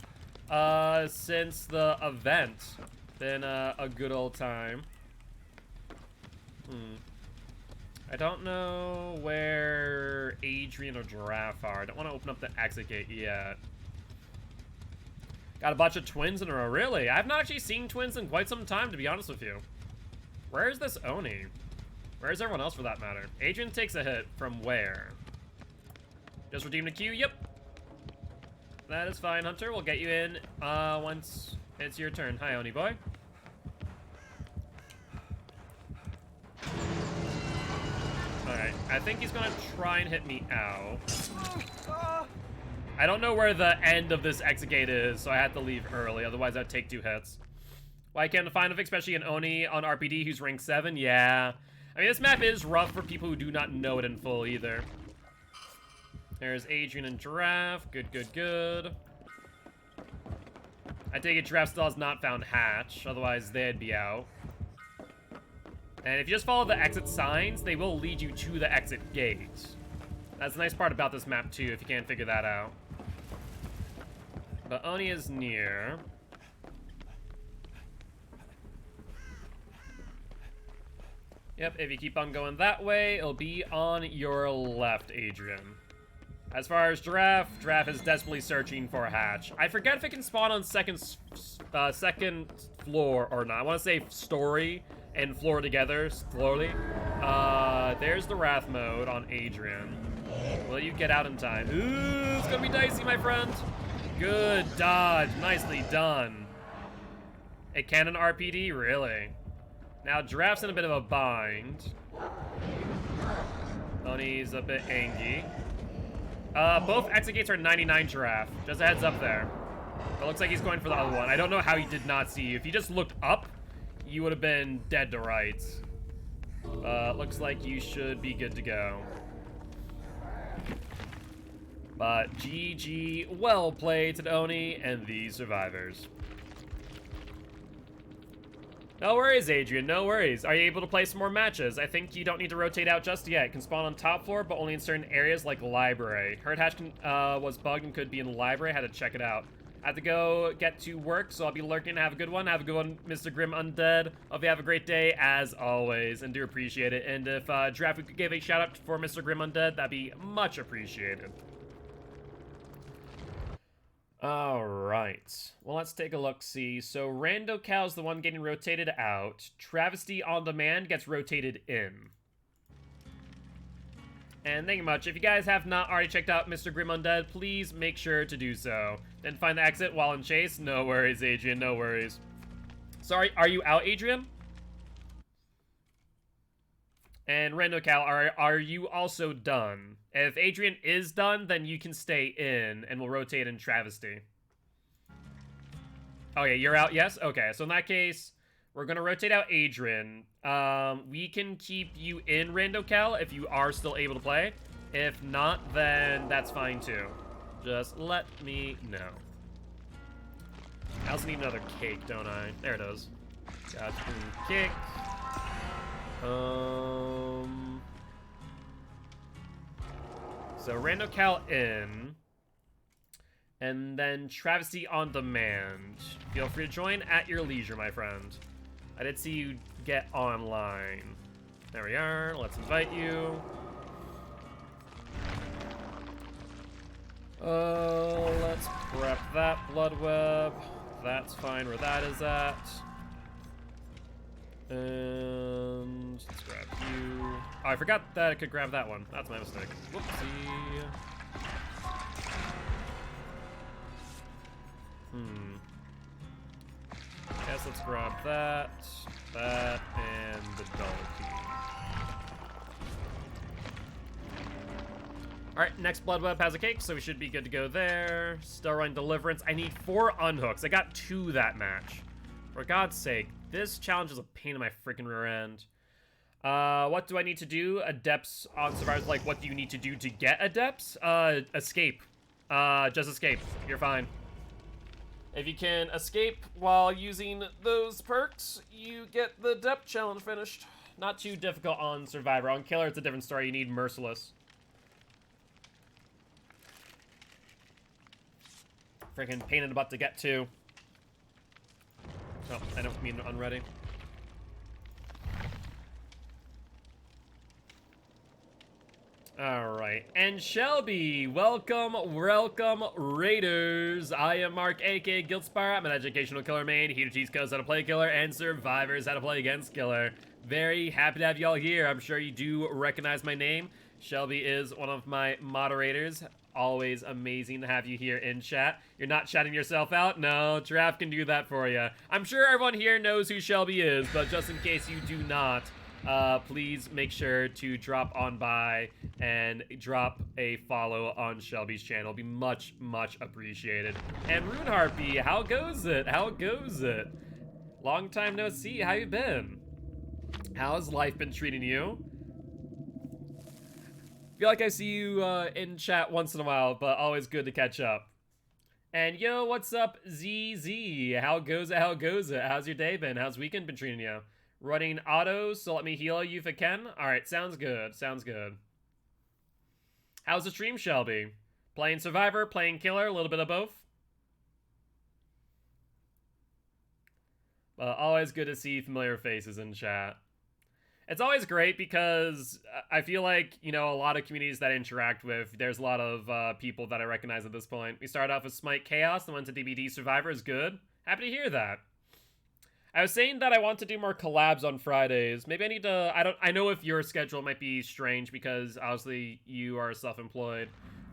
since the event. Been a good old time. I don't know where Adrian or Giraffe are. I don't want to open up the exit gate yet. Got a bunch of twins in a row. Really? I've not actually seen twins in quite some time, to be honest with you. Where's this Oni? Where's everyone else, for that matter? Adrian takes a hit from where? Just redeem the queue? Yep. That is fine, Hunter. We'll get you in once it's your turn. Hi, Oni boy. I think he's gonna try and hit me out. I don't know where the end of this exit gate is, so I had to leave early, otherwise I'd take 2 hits. Why can't I find him, especially an Oni on RPD who's rank 7? Yeah. I mean, this map is rough for people who do not know it in full either. There's Adrian and Giraffe. Good, good, good. I take it Giraffe still has not found Hatch, otherwise they'd be out. And if you just follow the exit signs, they will lead you to the exit gate. That's the nice part about this map too, if you can't figure that out. But Oni is near. Yep, if you keep on going that way, it'll be on your left, Adrian. As far as Giraffe is desperately searching for a hatch. I forget if it can spawn on second floor or not. I want to say story and floor together, slowly. There's the Wrath mode on Adrian. Will you get out in time? Ooh, it's gonna be dicey, my friend. Good dodge, nicely done. A cannon RPD, really? Now, Giraffe's in a bit of a bind. Oni's a bit angry. Both exit gates are 99 Giraffe. Just a heads up there. It looks like he's going for the other one. I don't know how he did not see you. If he just looked up, you would have been dead to rights. Looks like you should be good to go. But GG, well played to Oni and the survivors. No worries, Adrian, no worries. Are you able to play some more matches? I think you don't need to rotate out just yet. It can spawn on top floor, but only in certain areas like library. Heard Hatch was bugged and could be in the library. Had to check it out. I have to go get to work, so I'll be lurking. Have a good one. Have a good one, Mr. Grim Undead. Hope you have a great day, as always, and do appreciate it. And if Giraffe could give a shout out for Mr. Grim Undead, that'd be much appreciated. Alright, well, let's take a look-see. So, Rando Cal's the one getting rotated out. Travesty On Demand gets rotated in. And thank you much. If you guys have not already checked out Mr. Grim Undead, please make sure to do so. Then find the exit while in chase. No worries, Adrian, no worries. Sorry, are you out, Adrian? And Rando Cal, are you also done? If Adrian is done, then you can stay in, and we'll rotate in Travesty. Okay, you're out, yes? Okay, so in that case, we're gonna rotate out Adrian. We can keep you in Rando Cal if you are still able to play. If not, then that's fine too. Just let me know. I also need another cake, don't I? There it is. Got the cake. So Rando Cal in, and then Travesty On Demand. Feel free to join at your leisure, my friend. I did see you get online. There we are. Let's invite you. Let's prep that blood web. That's fine where that is at. And let's grab you. Oh, I forgot that I could grab that one. That's my mistake. Whoopsie. Guess let's grab that, and the donkey. Alright, next blood web has a cake, so we should be good to go there. Still running Deliverance. I need 4 unhooks. I got 2 that match. For God's sake, this challenge is a pain in my freaking rear end. What do I need to do? Adepts on survivors, like, what do you need to do to get adepts? Escape. Just escape. You're fine. If you can escape while using those perks, you get the adept challenge finished. Not too difficult on Survivor. On Killer, it's a different story. You need Merciless. Freaking pain in the butt to get to. Oh, I don't mean unready. Alright, and Shelby, welcome, Raiders. I am Mark, aka Guildspire. I'm an educational killer main, here to teach codes how to play killer, and survivors how to play against killer. Very happy to have y'all here. I'm sure you do recognize my name. Shelby is one of my moderators. Always amazing to have you here in chat. You're not chatting yourself out? No, Giraffe can do that for you. I'm sure everyone here knows who Shelby is, but just in case you do not, please make sure to drop on by and drop a follow on Shelby's channel. It'll be much, much appreciated. And Rune Harpy, how goes it? How goes it? Long time no see. How you been? How's life been treating you? Feel like I see you in chat once in a while, but always good to catch up. And yo, what's up, ZZ? How goes it? How goes it? How's your day been? How's weekend been treating you? Running autos, so let me heal you if I can. All right, sounds good. Sounds good. How's the stream, Shelby? Playing Survivor, playing Killer, a little bit of both. Always good to see familiar faces in chat. It's always great because I feel like, you know, a lot of communities that I interact with, there's a lot of people that I recognize at this point. We started off with Smite Chaos, and went to DBD Survivor is good. Happy to hear that. I was saying that I want to do more collabs on Fridays. Maybe I need to, I know if your schedule might be strange because obviously you are self-employed.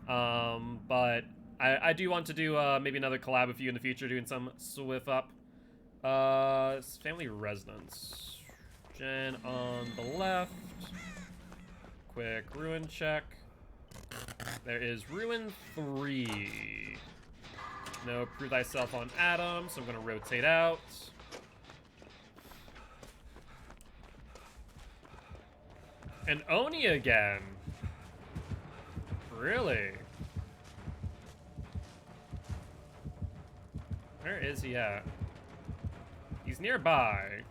But I do want to do maybe another collab with you in the future, doing some Swift up. Family Residence. Jen on the left. Quick ruin check. There is ruin 3. No, prove thyself on Adam, so I'm gonna rotate out. And Oni again. Really? Where is he at? He's nearby.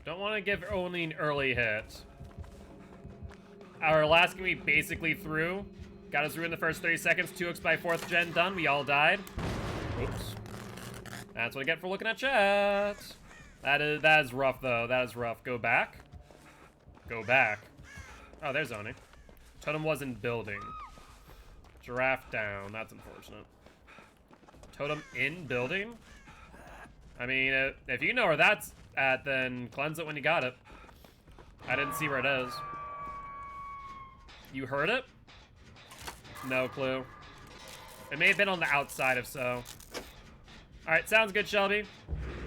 Don't want to give Oni an early hit. Our last game we basically threw. Got us ruined the first 30 seconds. 2x by 4th gen done. We all died. Oops. That's what I get for looking at chat. That is rough though. That is rough. Go back. Go back. Oh, there's Oni. Totem wasn't building. Giraffe down. That's unfortunate. Totem in building? I mean, if you know where that's at, then cleanse it when you got it. I didn't see where it is. You heard it? No clue. It may have been on the outside if so. Alright, sounds good, Shelby.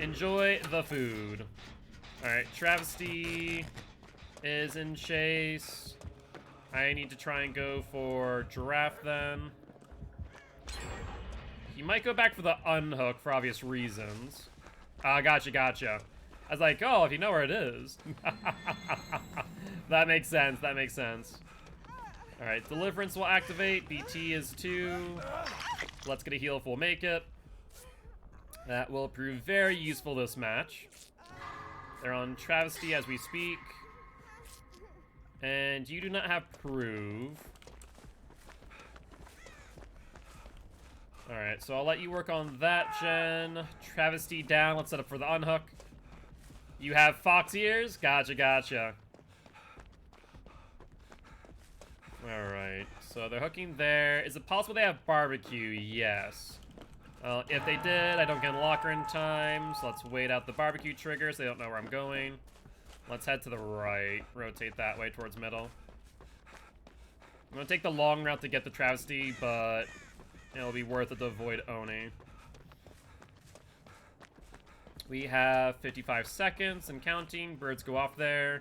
Enjoy the food. Alright, Travesty is in chase. I need to try and go for Giraffe then. He might go back for the unhook for obvious reasons. Gotcha, gotcha. I was like, oh, if you know where it is. That makes sense, that makes sense. Alright, Deliverance will activate. BT is 2. Let's get a heal if we'll make it. That will prove very useful this match. They're on Travesty as we speak. And you do not have Prove. Alright, so I'll let you work on that, Jen. Travesty down. Let's set up for the unhook. You have fox ears? Gotcha, gotcha. Alright, so they're hooking there. Is it possible they have barbecue? Yes. If they did, I don't get a locker in time, so let's wait out the barbecue trigger so they don't know where I'm going. Let's head to the right. Rotate that way towards middle. I'm gonna take the long route to get the Travesty, but it'll be worth it to avoid Oni. We have 55 seconds and counting. Birds go off there.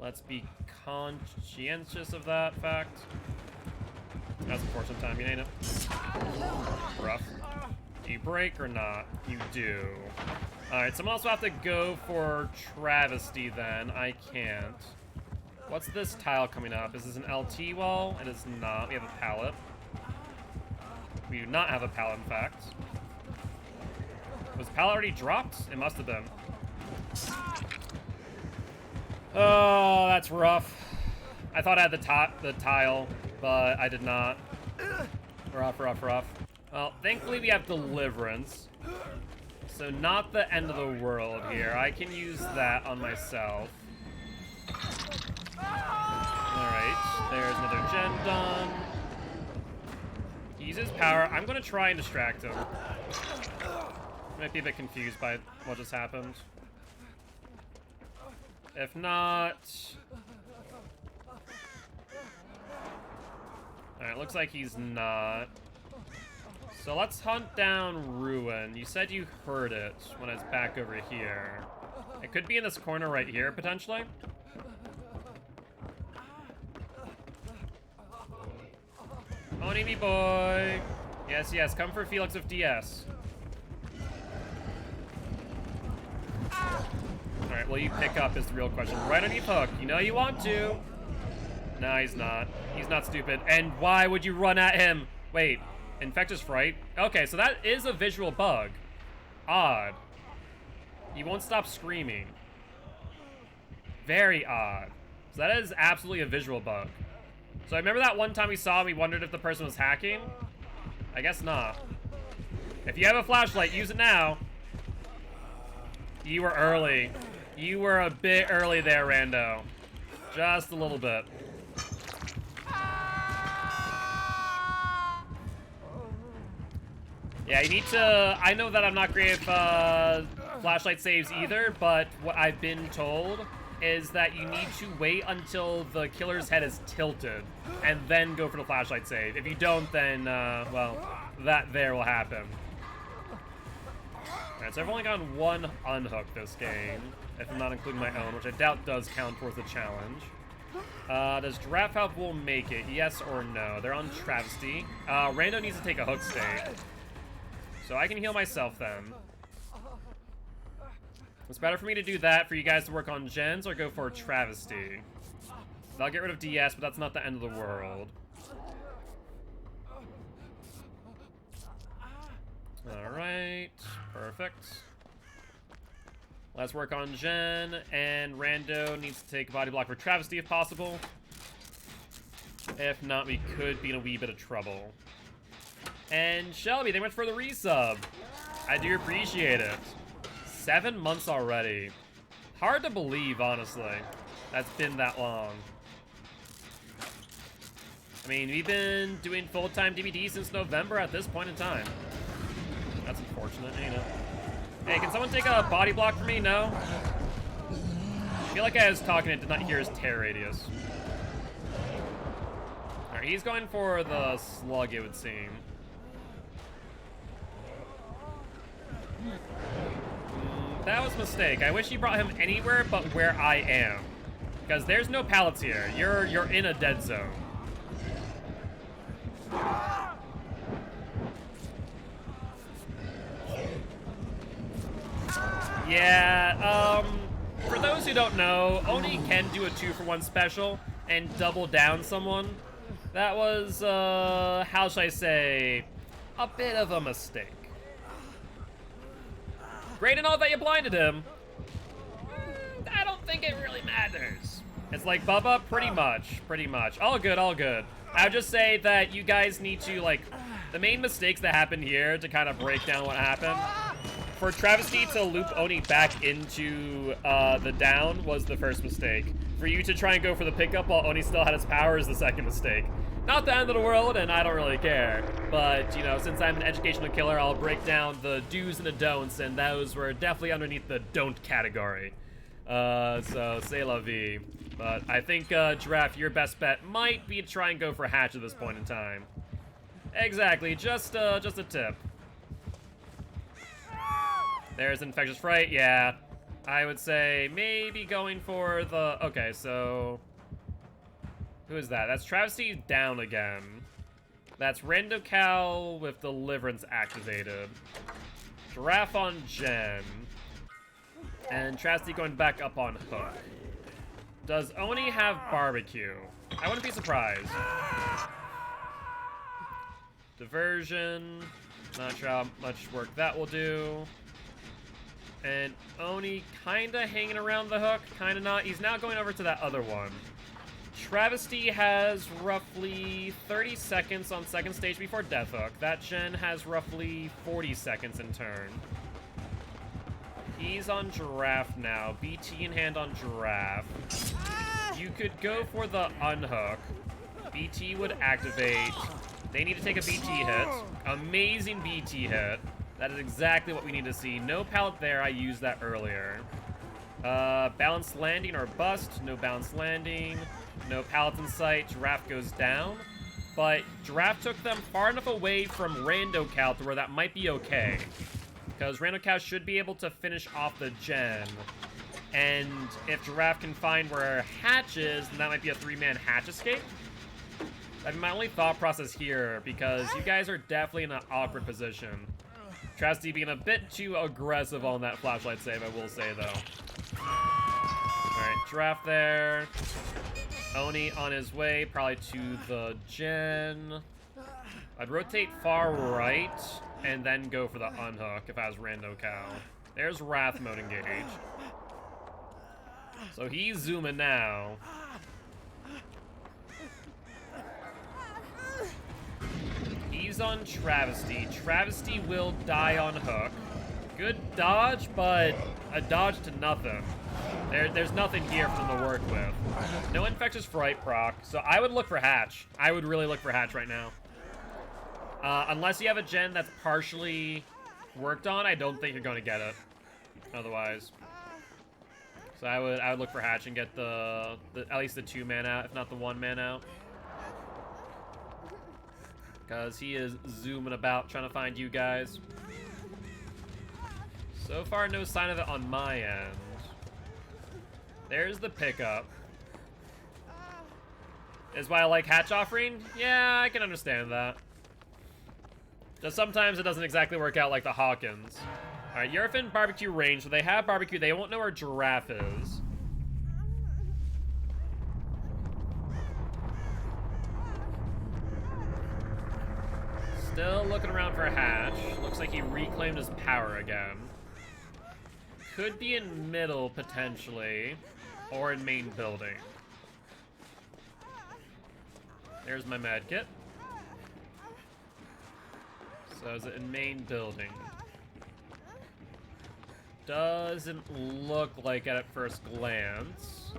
Let's be conscientious of that fact. That's unfortunate timing, ain't it? Rough. Do you break or not? You do. Alright, someone else will have to go for Travesty then. I can't. What's this tile coming up? Is this an LT wall? It is not. We have a pallet. We do not have a pallet, in fact. Was the pallet already dropped? It must have been. Oh, that's rough. I thought I had the tile, but I did not. Rough, rough, rough. Well, thankfully we have Deliverance. So not the end of the world here. I can use that on myself. Alright, there's another gen done. He uses power. I'm going to try and distract him. Might be a bit confused by what just happened. If not... Alright, looks like he's not. So let's hunt down Ruin. You said you heard it when it's back over here. It could be in this corner right here, potentially. Oni me boy. Yes, yes, come for Felix of DS. Alright, will you pick up is the real question. Right underneath hook. You know you want to. No, he's not. He's not stupid. And why would you run at him? Wait, infectious fright? Okay, so that is a visual bug. Odd. You won't stop screaming. Very odd. So that is absolutely a visual bug. So I remember that one time we saw him, we wondered if the person was hacking. I guess not. If you have a flashlight, use it now. You were early. You were a bit early there, Rando. Just a little bit. Yeah, you need to... I know that I'm not great at flashlight saves either, but what I've been told is that you need to wait until the killer's head is tilted and then go for the flashlight save. If you don't, then, well, that there will happen. Alright, so I've only gotten one unhook this game, if I'm not including my own, which I doubt does count towards the challenge. Does Giraffe Help will make it, yes or no? They're on Travesty. Rando needs to take a hook state. So I can heal myself then. It's better for me to do that, for you guys to work on gens, or go for Travesty. I'll get rid of DS, but that's not the end of the world. Alright, perfect. Let's work on Gen, and Rando needs to take a body block for Travesty if possible. If not, we could be in a wee bit of trouble. And Shelby, thank you much for the resub. I do appreciate it. 7 months already. Hard to believe, honestly. That's been that long. I mean, we've been doing full-time DVD since November at this point in time. That's unfortunate, you know. Hey, can someone take a body block for me? No? I feel like I was talking and did not hear his tear radius. Alright, he's going for the slug, it would seem. That was a mistake. I wish you brought him anywhere but where I am. Because there's no pallets here. You're in a dead zone. Yeah, for those who don't know, Oni can do a 2-for-1 special and double down someone. That was, how should I say, a bit of a mistake. Great and all that you blinded him. I don't think it really matters. It's like, Bubba, pretty much. All good, all good. I would just say that you guys need to, like, the main mistakes that happened here to kind of break down what happened. For Travesty to loop Oni back into the down was the first mistake. For you to try and go for the pickup while Oni still had his power is the second mistake. Not the end of the world, and I don't really care. But, you know, since I'm an educational killer, I'll break down the do's and the don'ts, and those were definitely underneath the don't category. So, c'est la vie. But I think, Giraffe, your best bet might be to try and go for Hatch at this point in time. Exactly, just a tip. There's Infectious Fright, yeah. I would say maybe going for the... Okay, so... Who is that? That's Travesty down again. That's Rando Cal with Deliverance activated. Giraffe on Gen. And Travesty going back up on Hook. Does Oni have Barbecue? I wouldn't be surprised. Diversion. Not sure how much work that will do. And Oni kinda hanging around the hook, kinda not. He's now going over to that other one. Travesty has roughly 30 seconds on second stage before Death Hook. That Gen has roughly 40 seconds in turn. He's on Giraffe now. BT in hand on Giraffe. You could go for the unhook. BT would activate. They need to take a BT hit. Amazing BT hit. That is exactly what we need to see. No pallet there. I used that earlier. Balanced landing or bust. No balanced landing. No pallets in sight. Giraffe goes down. but Giraffe took them far enough away from Rando Cow to where that might be okay. Because Rando Cow should be able to finish off the gen. And if Giraffe can find where Hatch is, then that might be a 3-man Hatch escape. That'd be my only thought process here, because you guys are definitely in an awkward position. Trusty being a bit too aggressive on that flashlight save, I will say, though. Alright, Giraffe there. Oni on his way, probably to the gen. I'd rotate far right, and then go for the unhook if I was Rando Cow. There's Wrath mode engage. So he's zooming now. He's on Travesty. Travesty will die on hook. Good dodge, but a dodge to nothing. There's nothing here for them to work with. No Infectious Fright proc, so I would look for Hatch. I would really look for Hatch right now. Unless you have a gen that's partially worked on, I don't think you're going to get it. Otherwise. So I would look for Hatch and get the at least the 2-man out, if not the 1-man out. Because he is zooming about trying to find you guys. So far, no sign of it on my end. There's the pickup. Is why I like Hatch offering? Yeah, I can understand that. Just sometimes it doesn't exactly work out like the Hawkins. Alright, you're within barbecue range, so they have barbecue. They won't know where Giraffe is. Still looking around for Hatch. Looks like he reclaimed his power again. Could be in middle, potentially. Or in main building. There's my med kit. So is it in main building? Doesn't look like it at first glance.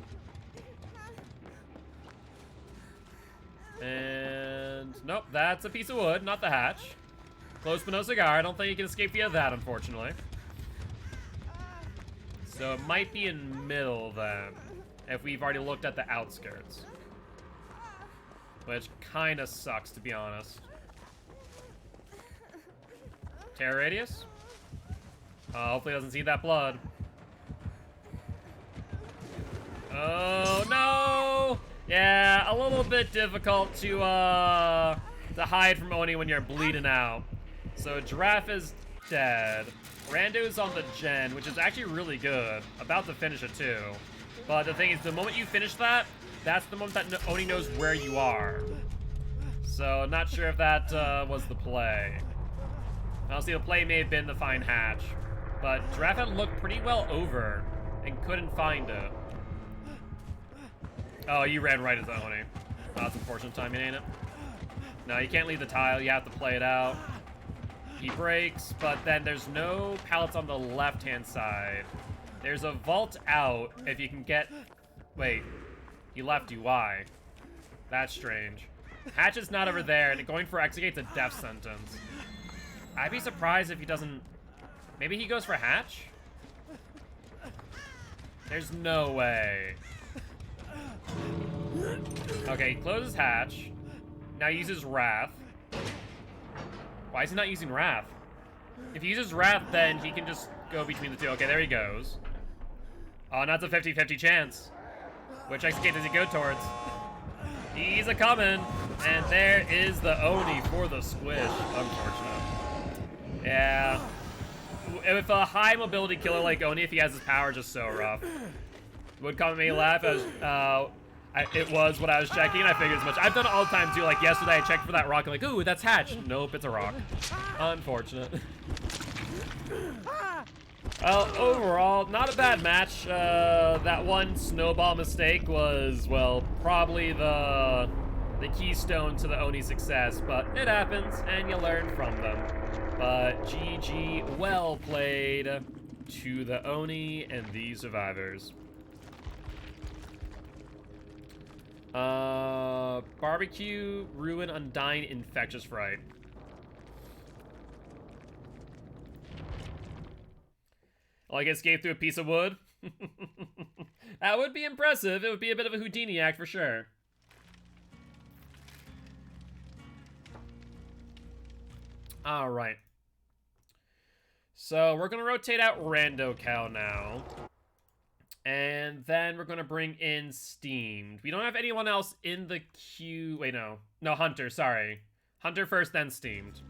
And nope, that's a piece of wood, not the hatch. Close but no cigar. I don't think you can escape via that, unfortunately. So it might be in middle then, if we've already looked at the outskirts. Which kind of sucks, to be honest. Terror radius? Hopefully it doesn't see that blood. Oh, no! Yeah, a little bit difficult to hide from Oni when you're bleeding out. So Giraffe is dead. Rando's on the gen, which is actually really good. About to finish it too. But the thing is, the moment you finish that, that's the moment that Oni knows where you are. So not sure if that was the play. Honestly, the play may have been to find Hatch. But Giraffe had looked pretty well over and couldn't find it. Oh, you ran right as Oni. Oh, that's unfortunate timing, ain't it? No, you can't leave the tile. You have to play it out. He breaks, but then there's no pallets on the left-hand side. There's a vault out if you can get... Wait. He left you. Why? That's strange. Hatch is not over there, and going for Exegate's a death sentence. I'd be surprised if he doesn't... Maybe he goes for Hatch? There's no way. Okay, he closes Hatch. Now he uses Wrath. Why is he not using Wrath? If he uses Wrath, then he can just go between the two. Okay, there he goes. Oh, and that's a 50-50 chance. Which Exegate does he go towards? He's a-coming. And there is the Oni for the squish. Unfortunate. Yeah. With a high mobility killer like Oni, if he has his power, just so rough. Would come me laugh as it was what I was checking. I figured as much. I've done it all the time too. Like yesterday, I checked for that rock. I'm like, ooh, that's Hatch. Nope, it's a rock. Unfortunate. Well, overall, not a bad match. That one snowball mistake was, well, probably the keystone to the Oni success, but it happens, and you learn from them. But GG, well played to the Oni and the survivors. Barbecue, Ruin, Undying, Infectious Fright. Well, I guess escape through a piece of wood. That would be impressive. It would be a bit of a Houdini act for sure. All right. So we're gonna rotate out Rando Cow now. And then we're gonna bring in Steamed. We don't have anyone else in the queue. Wait, no. No, Hunter, sorry. Hunter first, then Steamed.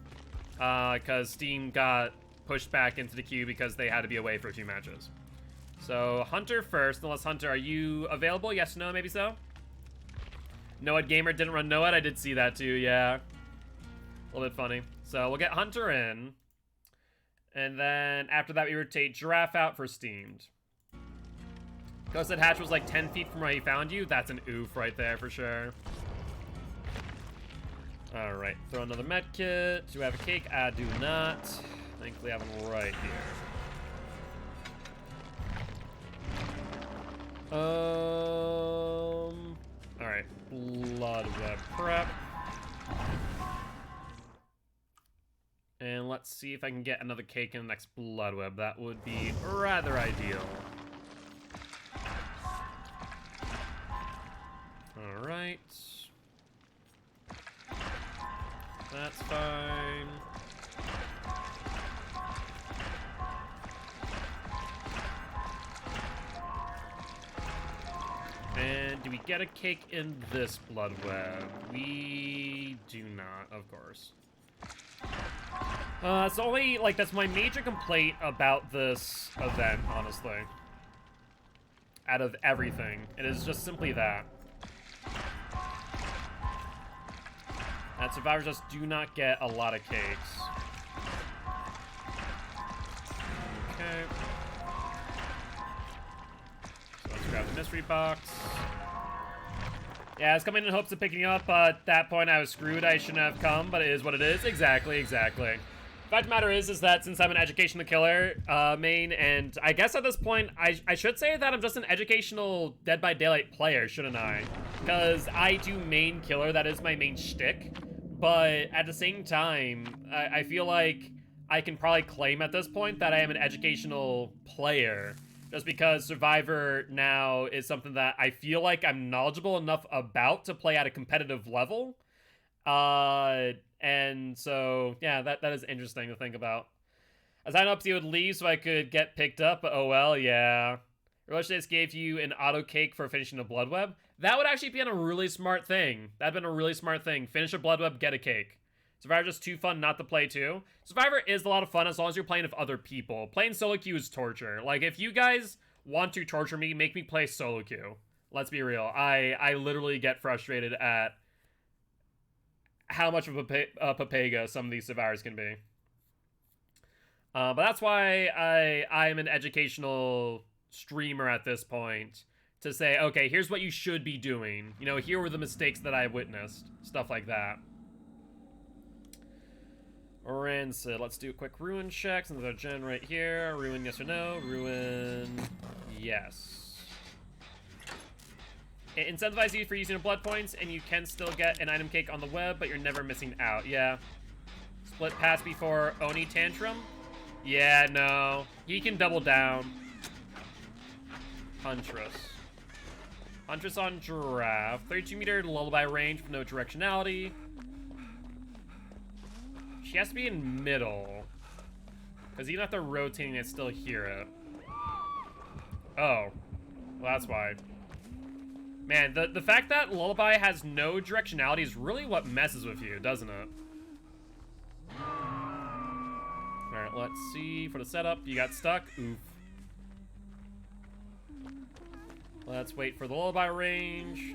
Because Steam got pushed back into the queue because they had to be away for 2 matches. So, Hunter first, unless Hunter, are you available? Yes, no, maybe so? Noed Gamer didn't run Noed, I did see that too, yeah. A little bit funny. So, we'll get Hunter in. And then, after that, we rotate Giraffe out for Steamed. Ghosted Hatch was like 10 feet from where he found you. That's an oof right there for sure. Alright, throw another med kit. Do I have a cake? I do not. Thankfully, I have one right here. Alright, blood web prep. And let's see if I can get another cake in the next blood web. That would be rather ideal. Alright. That's fine. And do we get a cake in this blood web? We do not, of course. It's only, like, that's my major complaint about this event, honestly. Out of everything. It is just simply that. That survivors just do not get a lot of cakes. Okay. So let's grab the mystery box. Yeah, I was coming in hopes of picking up, but at that point I was screwed. I shouldn't have come, but it is what it is. Exactly, exactly. Fact of the matter is that since I'm an educational killer main, and I guess at this point, I should say that I'm just an educational Dead by Daylight player, shouldn't I? Because I do main killer, that is my main shtick. But at the same time, I feel like I can probably claim at this point that I am an educational player. Just because Survivor now is something that I feel like I'm knowledgeable enough about to play at a competitive level. And so, yeah, that is interesting to think about. I signed up so you would leave so I could get picked up, but oh well, yeah. Roche gave you an auto cake for finishing a blood web. That would actually be a really smart thing. That'd been a really smart thing. Finish a blood web, get a cake. Survivor just too fun not to play too. Survivor is a lot of fun as long as you're playing with other people. Playing solo queue is torture. Like, if you guys want to torture me, make me play solo queue. Let's be real. I literally get frustrated at how much of a papega some of these survivors can be. But that's why I'm an educational streamer at this point. To say, okay, here's what you should be doing. You know, here were the mistakes that I witnessed. Stuff like that. Rancid. Let's do a quick ruin check. Since there's a gen right here. Ruin, yes or no? Ruin, yes. It incentivizes you for using your blood points, and you can still get an item cake on the web, but you're never missing out. Yeah. Split pass before Oni Tantrum? Yeah, no. He can double down. Huntress. Huntress on Giraffe. 32 meter lullaby range with no directionality. She has to be in middle. Because even after rotating, it still hear it. Oh. Well, that's why. Man, the fact that lullaby has no directionality is really what messes with you, doesn't it? Alright, let's see. For the setup, you got stuck. Oof. Let's wait for the lullaby range.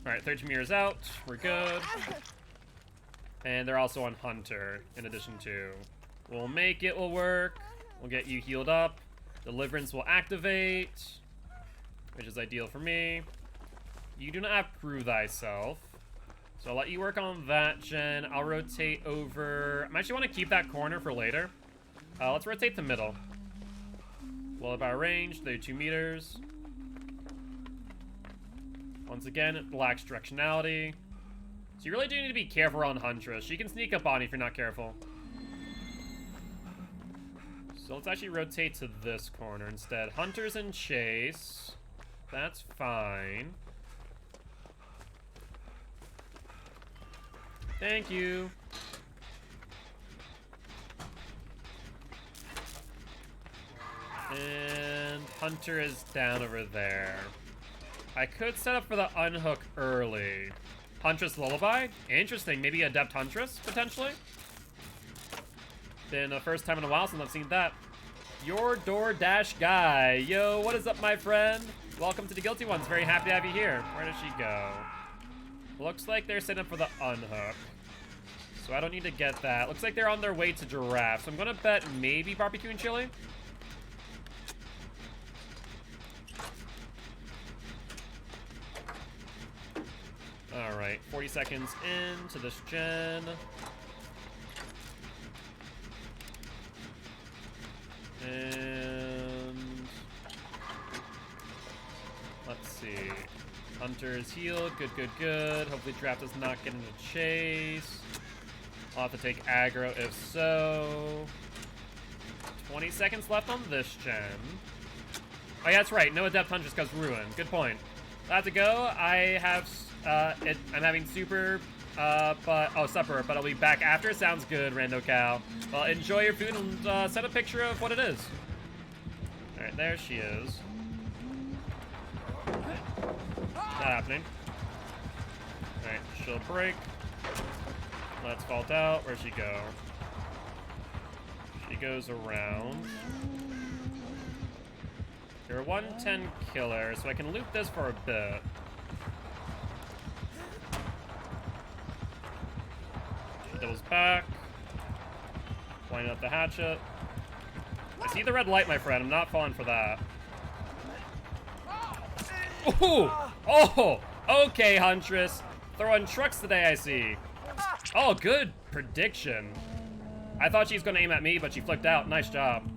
Alright, 13 meters out. We're good. And they're also on Hunter, in addition to. We'll make it, will work. We'll get you healed up. Deliverance will activate, which is ideal for me. You do not have Prove Thyself. So I'll let you work on that, Jen. I'll rotate over. I actually want to keep that corner for later. Let's rotate the middle. Lullaby range, 32 meters. Once again, it lacks directionality. So you really do need to be careful on Huntress. She can sneak up on you if you're not careful. So let's actually rotate to this corner instead. Hunter's in chase. That's fine. Thank you. And Hunter is down over there. I could set up for the unhook early. Huntress Lullaby? Interesting. Maybe Adept Huntress, potentially? Been the first time in a while since I've seen that. Your DoorDash guy. Yo, what is up, my friend? Welcome to the Guilty Ones. Very happy to have you here. Where does she go? Looks like they're setting up for the unhook. So I don't need to get that. Looks like they're on their way to Giraffe. So I'm gonna bet maybe barbecue and chili. Alright, 40 seconds into this gen. And let's see. Hunter is healed. Good, good, good. Hopefully Draft does not get into chase. I'll have to take aggro if so. 20 seconds left on this gen. Oh yeah, that's right. No Adept Huntress goes Ruin. Good point. I have to go. I have I'm having supper, supper, but I'll be back after. Sounds good, Rando Cow. Well, enjoy your food and send a picture of what it is. All right, there she is. Not happening. All right, she'll break. Let's vault out. Where'd she go? She goes around. You're a 110 killer, so I can loot this for a bit. She doubles back. Line up the hatchet. I see the red light, my friend. I'm not falling for that. Oh! Oh! Okay, Huntress. Throwing trucks today, I see. Oh, good prediction. I thought she was going to aim at me, but she flicked out. Nice job.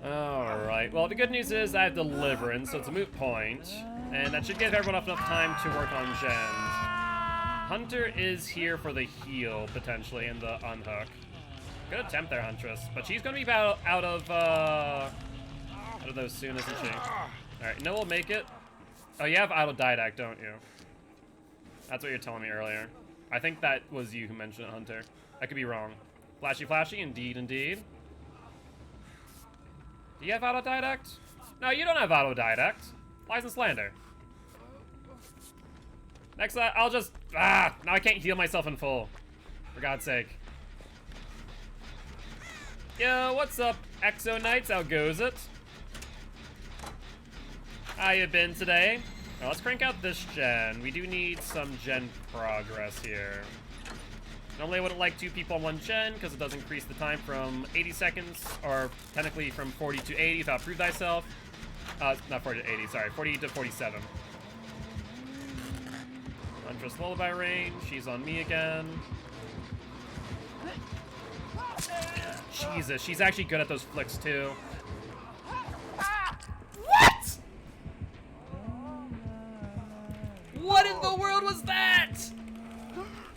Alright, well, the good news is I have Deliverance, so it's a moot point. And that should give everyone enough time to work on gens. Hunter is here for the heal, potentially, and the unhook. Good attempt there, Huntress. But she's going to be out of those soon, isn't she? Alright, no, we'll make it. Oh, you have Autodidact, don't you? That's what you're telling me earlier. I think that was you who mentioned it, Hunter. I could be wrong. Flashy, flashy, indeed, indeed. Do you have Autodidact? No, you don't have Autodidact. Lies and slander. Next, I'll just... now I can't heal myself in full. For God's sake. Yo, what's up, Exo Knights? How goes it? How you been today? Now, let's crank out this gen. We do need some gen progress here. Normally I wouldn't like 2 people on 1 gen because it does increase the time from 80 seconds, or technically from 40 to 80 without prove thyself. Not 40 to 80, sorry, 40 to 47. Huntress Lullaby range, she's on me again. Jesus, she's actually good at those flicks too. What? What in the world was that?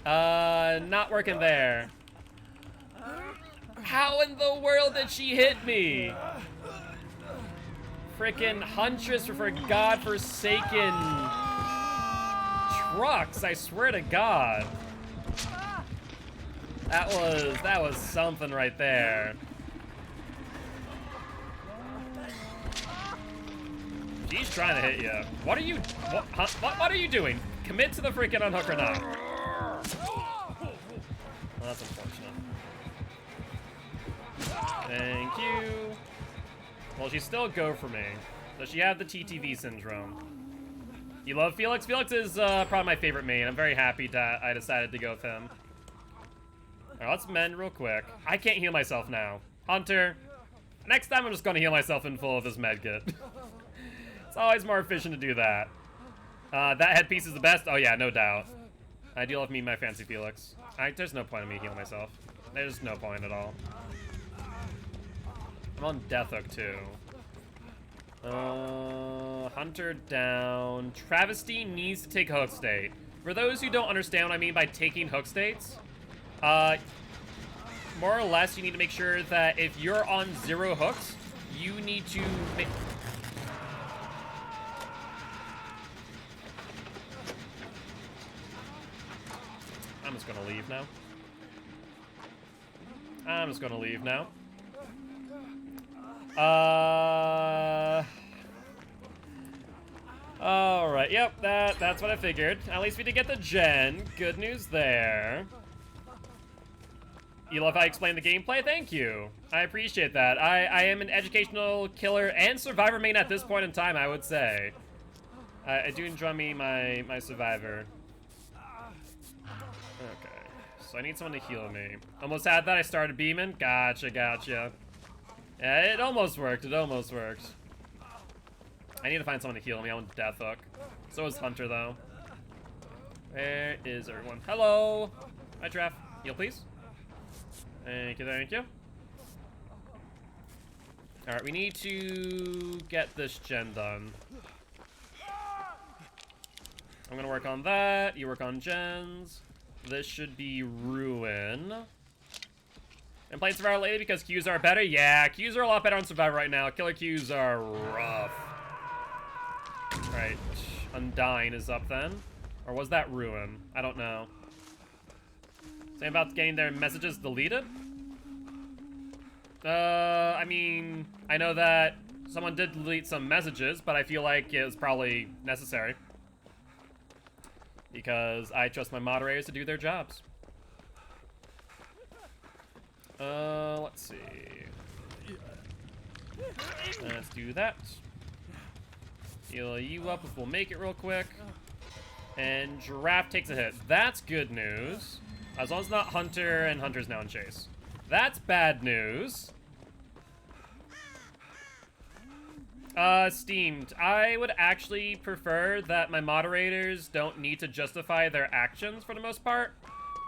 Not working there. How in the world did she hit me? Frickin' Huntress for godforsaken trucks, I swear to God. That was something right there. She's trying to hit you. What are you, what are you doing? Commit to the freaking unhook or not? Well, that's unfortunate. Thank you. Well, she still go for me. Does she have the TTV syndrome? You love Felix? Felix is probably my favorite main. I'm very happy that I decided to go with him. All right, let's mend real quick. I can't heal myself now. Hunter, next time I'm just gonna heal myself in full of this medkit. It's always more efficient to do that. That headpiece is the best? Oh yeah, no doubt. Ideal of me, my fancy Felix. There's no point in me healing myself. There's no point at all. I'm on Death Hook too. Hunter down. Travesty needs to take hook state. For those who don't understand what I mean by taking hook states, more or less you need to make sure that if you're on 0 hooks, You need to I'm just gonna leave now. I'm just gonna leave now. Alright, yep, that's what I figured. At least we did get the gen. Good news there. You love how I explained the gameplay? Thank you. I appreciate that. I am an educational killer and survivor main at this point in time, I would say. I do enjoy my survivor. Okay, so I need someone to heal me. Almost had that, I started beaming. Gotcha. Yeah, it almost worked, I need to find someone to heal me. I want Death Hook. So is Hunter, though. Where is everyone? Hello! Hi, Treff. Heal, please. Thank you. Alright, we need to get this gen done. I'm gonna work on that. You work on gens. This should be Ruin. And playing Survivor lately because Qs are better? Yeah, Qs are a lot better on Survivor right now. Killer Qs are rough. Right, Undying is up then. Or was that Ruin? I don't know. Saying about getting their messages deleted? I mean, I know that someone did delete some messages, but I feel like it was probably necessary. Because I trust my moderators to do their jobs. Let's see. Let's do that. Heal you up if we'll make it real quick. And Giraffe takes a hit. That's good news. As long as it's not Hunter, and Hunter's now in chase. That's bad news. Steamed. I would actually prefer that my moderators don't need to justify their actions for the most part.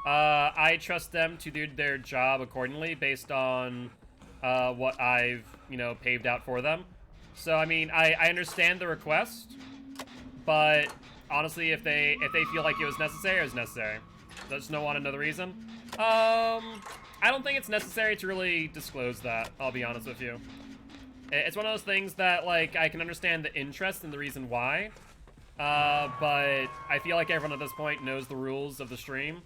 I trust them to do their job accordingly based on what I've, paved out for them. So, I mean, I understand the request, but honestly, if they feel like it was necessary, it was necessary. There's no want another reason. I don't think it's necessary to really disclose that, I'll be honest with you. It's one of those things that, like, I can understand the interest and the reason why, but I feel like everyone at this point knows the rules of the stream,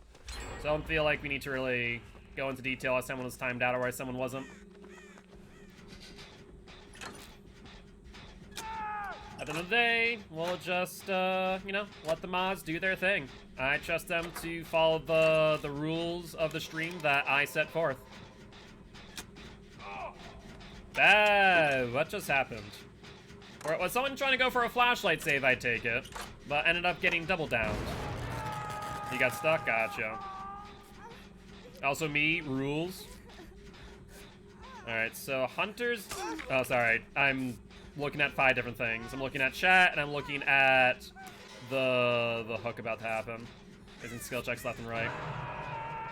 so I don't feel like we need to really go into detail as someone was timed out or why someone wasn't. At the end of the day, we'll just, let the mods do their thing. I trust them to follow the rules of the stream that I set forth. What just happened? Or was someone trying to go for a flashlight save, I take it, but ended up getting double downed. You got stuck? Gotcha. Also me, rules. Alright, so Hunter's... Oh, sorry. I'm looking at 5 different things. I'm looking at chat, and I'm looking at the hook about to happen. There's in skill checks left and right.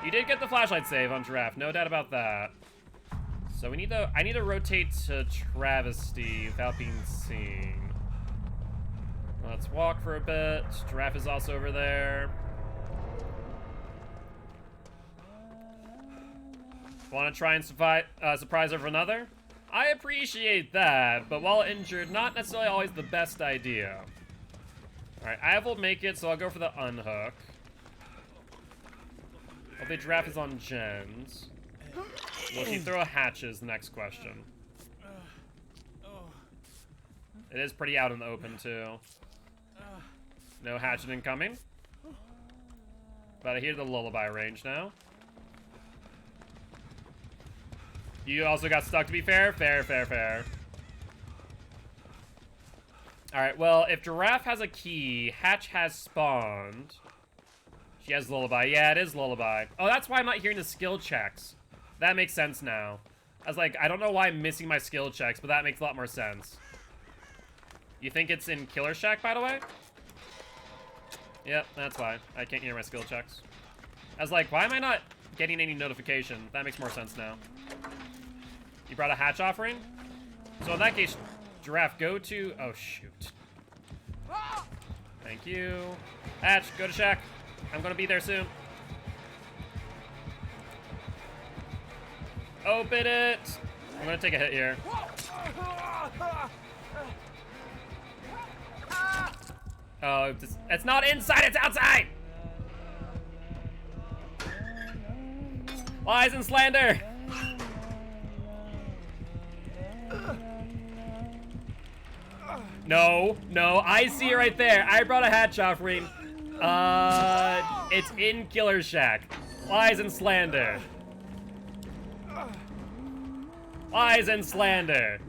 You did get the flashlight save on Giraffe, no doubt about that. So we need to... I need to rotate to Travesty without being seen. Let's walk for a bit. Giraffe is also over there. Want to try and surprise over another? I appreciate that, but while injured, not necessarily always the best idea. Alright, I will make it, so I'll go for the unhook. Hopefully Giraffe is on gens. Will she throw hatches? Next question. It is pretty out in the open, too. No hatchet incoming. But I hear the lullaby range now. You also got stuck, to be fair. Fair. Alright, well, if Giraffe has a key, Hatch has spawned. She has lullaby. Yeah, it is lullaby. Oh, that's why I'm not hearing the skill checks. That makes sense now. I was like, I don't know why I'm missing my skill checks, but that makes a lot more sense. You think it's in Killer Shack, by the way? Yep, that's why. I can't hear my skill checks. I was like, why am I not getting any notification? That makes more sense now. You brought a hatch offering? So in that case, Giraffe, go to... Oh, shoot. Thank you. Hatch, go to Shack. I'm gonna be there soon. Open it! I'm gonna take a hit here. Oh, it's not inside, it's outside! Lies and slander! No, no, I see it right there. I brought a hatch offering. It's in Killer Shack. Lies and slander. Lies and slander.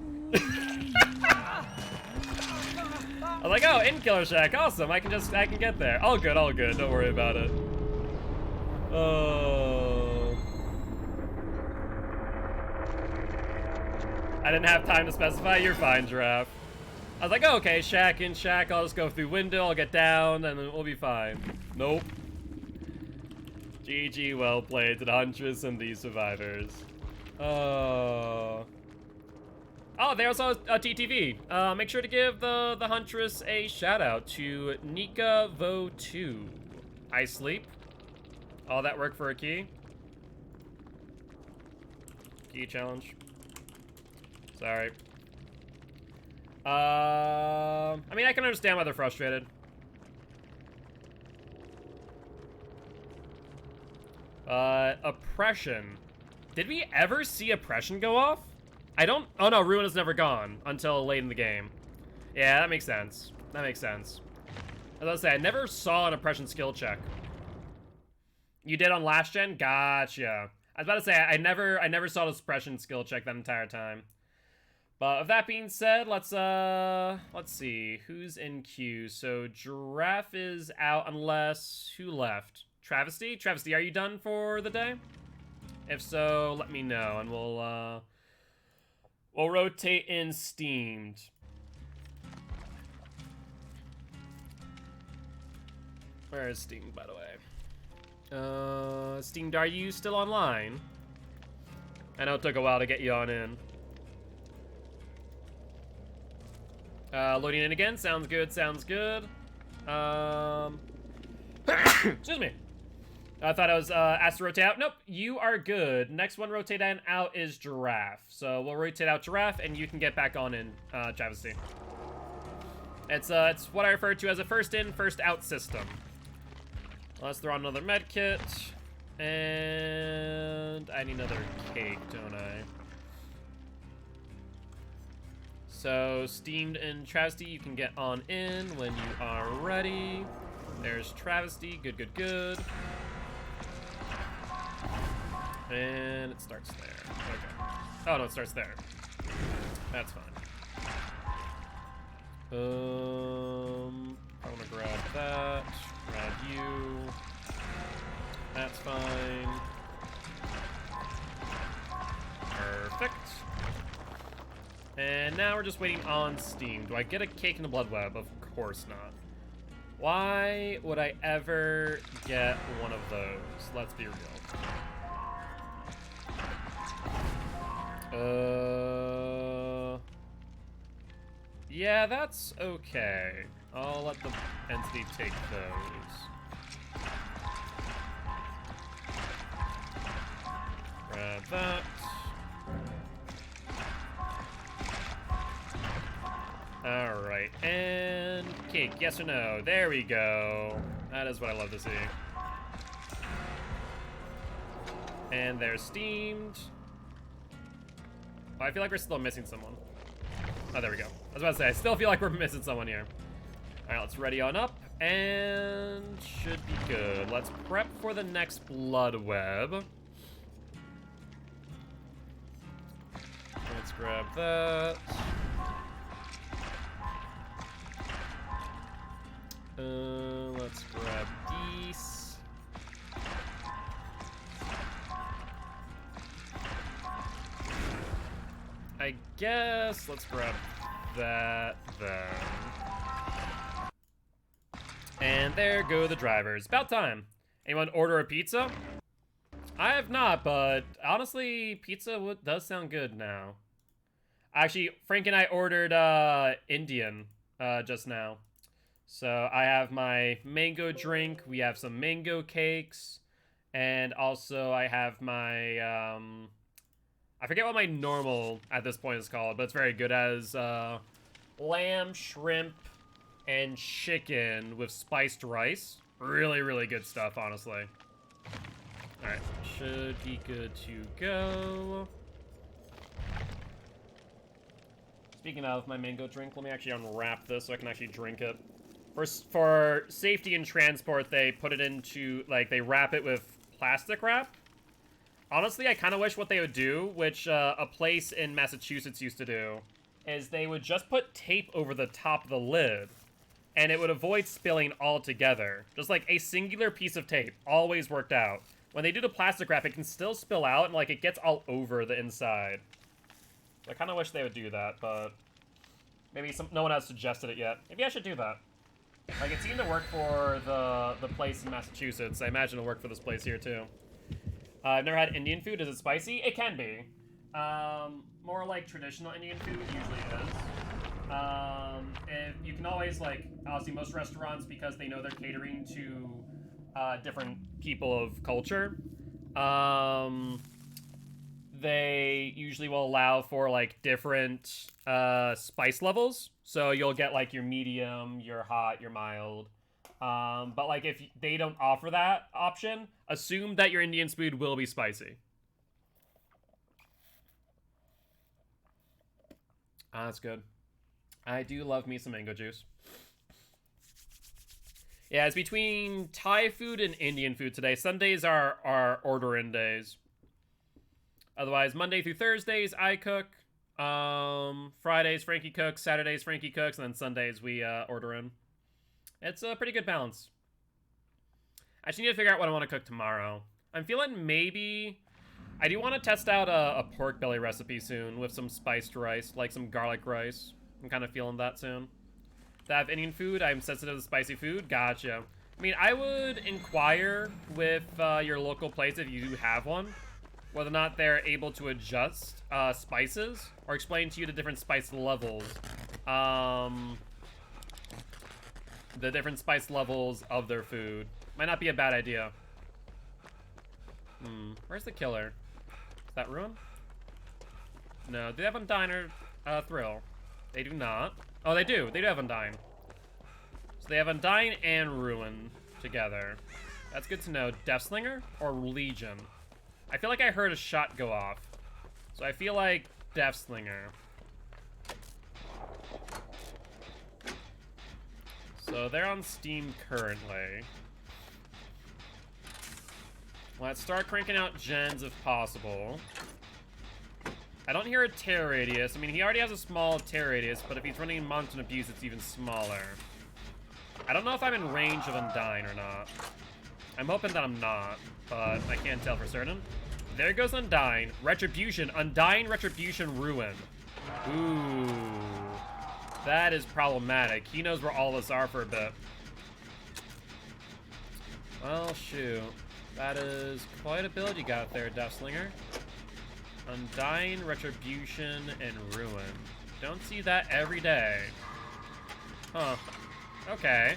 I was like, oh, in Killer Shack, awesome. I can get there. All good, don't worry about it. Oh. I didn't have time to specify, you're fine, Giraffe. I was like, oh, okay, Shack in Shack, I'll just go through window, I'll get down, and then we'll be fine. Nope. GG, well played to the Huntress and the survivors. Oh, there's also a TTV. Make sure to give the Huntress a shout out to Nika Vo 2. I sleep. All that work for a key. Key challenge. Sorry. I mean, I can understand why they're frustrated. Oppression. Did we ever see Oppression go off? Oh no, Ruin is never gone until late in the game. Yeah, that makes sense. That makes sense. As I was say, I never saw an Oppression skill check. You did on last gen? Gotcha. I was about to say, I never saw the Suppression skill check that entire time. But with that being said, let's see. Who's in queue? So Giraffe is out unless, who left? Travesty? Travesty, are you done for the day? If so, let me know and we'll rotate in Steamed. Where is Steamed, by the way? Steamed, are you still online? I know it took a while to get you on in. Loading in again. Sounds good, sounds good. Excuse me. I thought I was asked to rotate out. Nope, you are good. Next one rotate in out is Giraffe. So we'll rotate out Giraffe and you can get back on in, Travesty. It's what I refer to as a first in, first out system. Let's throw on another med kit. And I need another cake, don't I? So, Steamed and Travesty, you can get on in when you are ready. There's Travesty, good, good, good. And it starts there, okay. Oh no, it starts there. That's fine. I wanna grab that, grab you. That's fine. Perfect. And now we're just waiting on Steam. Do I get a cake and a blood web? Of course not. Why would I ever get one of those? Let's be real. Yeah, that's okay. I'll let the entity take those. Grab that. Alright, and cake, yes or no? There we go. That is what I love to see. And they're Steamed. Oh, I feel like we're still missing someone. Oh, there we go. I was about to say, I still feel like we're missing someone here. Alright, let's ready on up, and should be good. Let's prep for the next blood web. Let's grab that. Let's grab these. I guess let's grab that then. And there go the drivers. About time. Anyone order a pizza? I have not, but honestly, pizza does sound good now. Actually, Frank and I ordered Indian just now. So I have my mango drink, we have some mango cakes, and also I have my I forget what my normal at this point is called, but it's very good as lamb, shrimp, and chicken with spiced rice. Really, really good stuff, honestly. Alright, should be good to go. Speaking of my mango drink, let me actually unwrap this so I can actually drink it. For safety and transport, they put it into, like, they wrap it with plastic wrap. Honestly, I kind of wish what they would do, which a place in Massachusetts used to do, is they would just put tape over the top of the lid, and it would avoid spilling altogether. Just like a singular piece of tape always worked out. When they do the plastic wrap, it can still spill out, and like it gets all over the inside. So I kind of wish they would do that, but maybe no one has suggested it yet. Maybe I should do that. Like, it seemed to work for the place in Massachusetts. I imagine it'll work for this place here, too. I've never had Indian food. Is it spicy? It can be. More like traditional Indian food usually is. And you can always, like, obviously most restaurants, because they know they're catering to different people of culture, they usually will allow for, like, different spice levels. So you'll get, like, your medium, your hot, your mild. But, like, if they don't offer that option, assume that your Indian food will be spicy. That's good. I do love me some mango juice. Yeah, it's between Thai food and Indian food today. Sundays are our order-in days. Otherwise, Monday through Thursdays, I cook. Fridays, Frankie cooks. Saturdays, Frankie cooks. And then Sundays, we order in. It's a pretty good balance. I just need to figure out what I want to cook tomorrow. I'm feeling maybe... I do want to test out a pork belly recipe soon with some spiced rice, like some garlic rice. I'm kind of feeling that soon. To have Indian food, I'm sensitive to spicy food. Gotcha. I mean, I would inquire with your local place if you do have one, whether or not they're able to adjust spices or explain to you the different spice levels. The different spice levels of their food. Might not be a bad idea. Where's the killer? Is that Ruin? No. Do they have Undyne or Thrill? They do not. Oh, they do. They do have Undyne. So they have Undyne and Ruin together. That's good to know. Deathslinger or Legion? I feel like I heard a shot go off. So I feel like Deathslinger. So they're on Steam currently. Let's start cranking out gens if possible. I don't hear a tear radius. I mean, he already has a small tear radius, but if he's running Mountain Abuse, it's even smaller. I don't know if I'm in range of Undyne or not. I'm hoping that I'm not, but I can't tell for certain. There goes Undyne. Retribution. Undyne, Retribution, Ruin. Ooh. That is problematic. He knows where all of us are for a bit. Well, shoot. That is quite a build you got there, Deathslinger. Undyne, Retribution, and Ruin. Don't see that every day. Huh. Okay.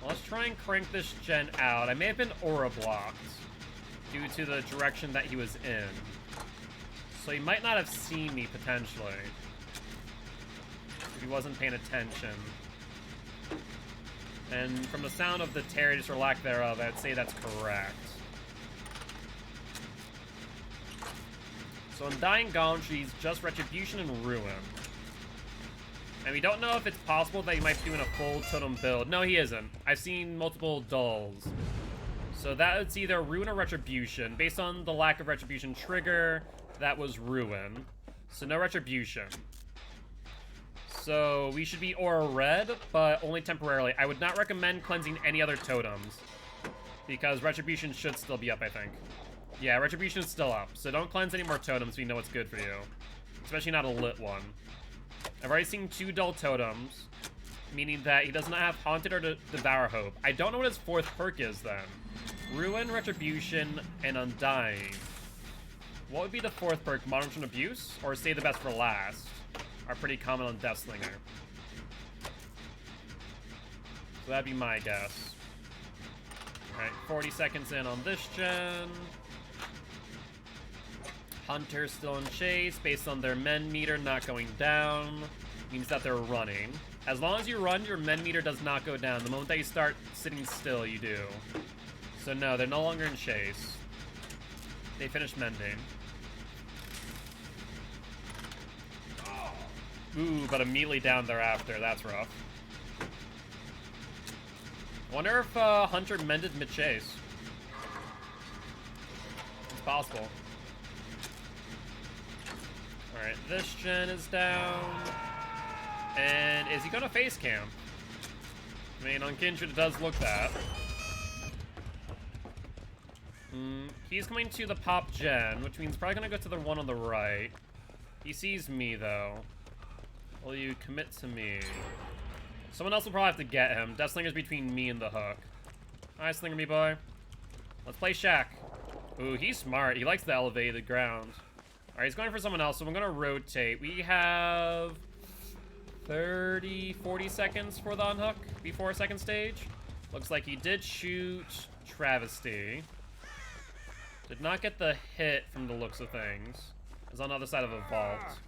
Well, let's try and crank this gen out. I may have been aura blocked due to the direction that he was in. So he might not have seen me, potentially. If he wasn't paying attention. And from the sound of the tears or lack thereof, I'd say that's correct. So Undyne Gauntry's just Retribution and Ruin. And we don't know if it's possible that he might be doing a full totem build. No, he isn't. I've seen multiple dulls. So that's either Ruin or Retribution. Based on the lack of Retribution trigger, that was Ruin. So no Retribution. So we should be Aura Red, but only temporarily. I would not recommend cleansing any other totems, because Retribution should still be up, I think. Yeah, Retribution is still up, so don't cleanse any more totems so you know what's good for you. Especially not a lit one. I've already seen 2 dull totems, meaning that he does not have Haunted or Devour Hope. I don't know what his 4th perk is, then. Ruin, Retribution, and Undyne. What would be the 4th perk? Monitoring Abuse? Or Save the Best for Last? Are pretty common on Deathslinger. So that'd be my guess. Alright, 40 seconds in on this gen. Hunter's still in chase based on their men meter not going down. Means that they're running. As long as you run, your men meter does not go down. The moment that you start sitting still, you do. So no, they're no longer in chase. They finished mending. Ooh, but immediately down thereafter. That's rough. I wonder if Hunter mended mid-chase. It's possible. Alright, this gen is down. And is he gonna face camp? I mean, on Kindred it does look that. He's coming to the pop gen, which means probably gonna go to the one on the right. He sees me, though. Will you commit to me? Someone else will probably have to get him. Death Slinger's between me and the hook. Alright, Slinger me, boy. Let's play Shaq. Ooh, he's smart. He likes the elevated ground. Alright, he's going for someone else, so I'm gonna rotate. We have 30, 40 seconds for the unhook before second stage. Looks like he did shoot Travesty. Did not get the hit from the looks of things. Is on the other side of a vault.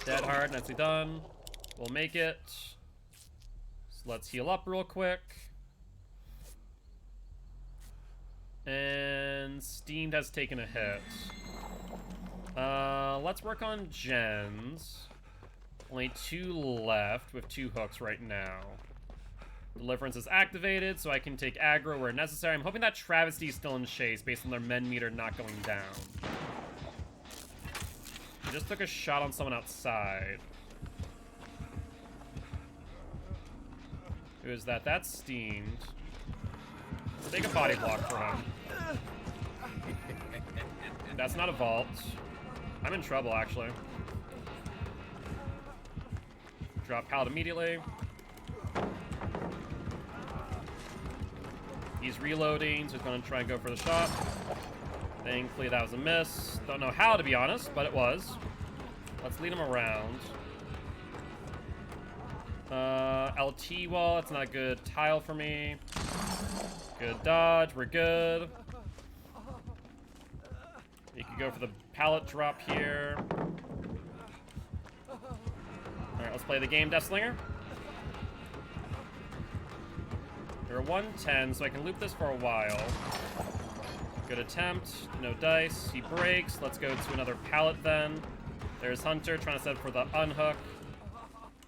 Dead hard, nicely done. We'll make it. So let's heal up real quick. And Steamed has taken a hit. Let's work on gens. Only 2 left with 2 hooks right now. Deliverance is activated, so I can take aggro where necessary. I'm hoping that Travesty is still in chase based on their men meter not going down. I just took a shot on someone outside. Who is that? That's Steamed. Let's take a body block for him. That's not a vault. I'm in trouble, actually. Drop pallet immediately. He's reloading, so he's going to try and go for the shot. Thankfully, that was a miss. Don't know how, to be honest, but it was. Let's lead him around. LT wall, that's not a good tile for me. Good dodge, we're good. You could go for the pallet drop here. Alright, let's play the game, Death Slinger. We're 110, so I can loop this for a while. Good attempt. No dice. He breaks. Let's go to another pallet then. There's Hunter trying to set up for the unhook.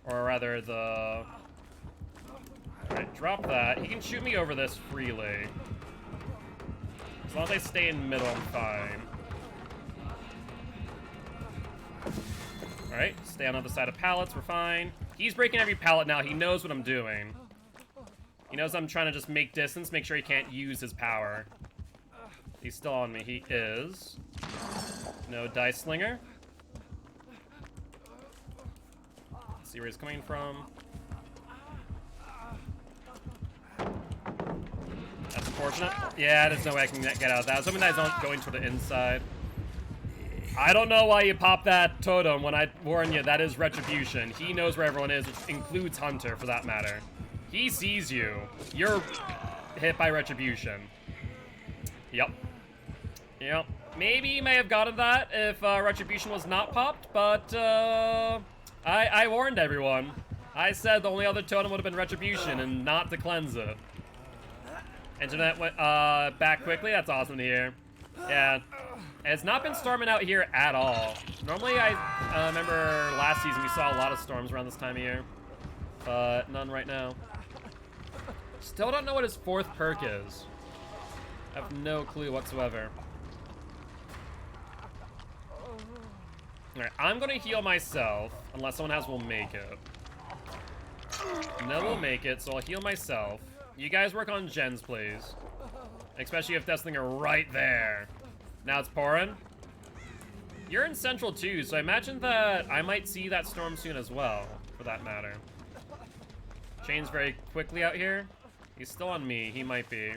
Or rather, the... Alright, drop that. He can shoot me over this freely. As long as I stay in middle, I'm fine. Alright, stay on the other side of pallets. We're fine. He's breaking every pallet now. He knows what I'm doing. He knows I'm trying to just make distance, make sure he can't use his power. He's still on me. He is. No dice slinger. Let's see where he's coming from. That's unfortunate. Yeah, there's no way I can get out of that. I was hoping that he's not going to the inside. I don't know why you pop that totem when I warn you. That is retribution. He knows where everyone is, which includes Hunter, for that matter. He sees you. You're hit by retribution. Yep. Yep. Maybe he may have gotten that if retribution was not popped, but I warned everyone. I said the only other totem would have been retribution and not to cleanse it. Internet went back quickly. That's awesome to hear. Yeah. It's not been storming out here at all. Normally, I remember last season we saw a lot of storms around this time of year, but none right now. Still don't know what his 4th perk is. I have no clue whatsoever. Alright, I'm gonna heal myself, unless someone else will make it. No, we'll make it, so I'll heal myself. You guys work on gens, please. Especially if Death Slinger right there. Now it's pouring. You're in Central too, so I imagine that I might see that storm soon as well, for that matter. Chain's very quickly out here. He's still on me. He might be.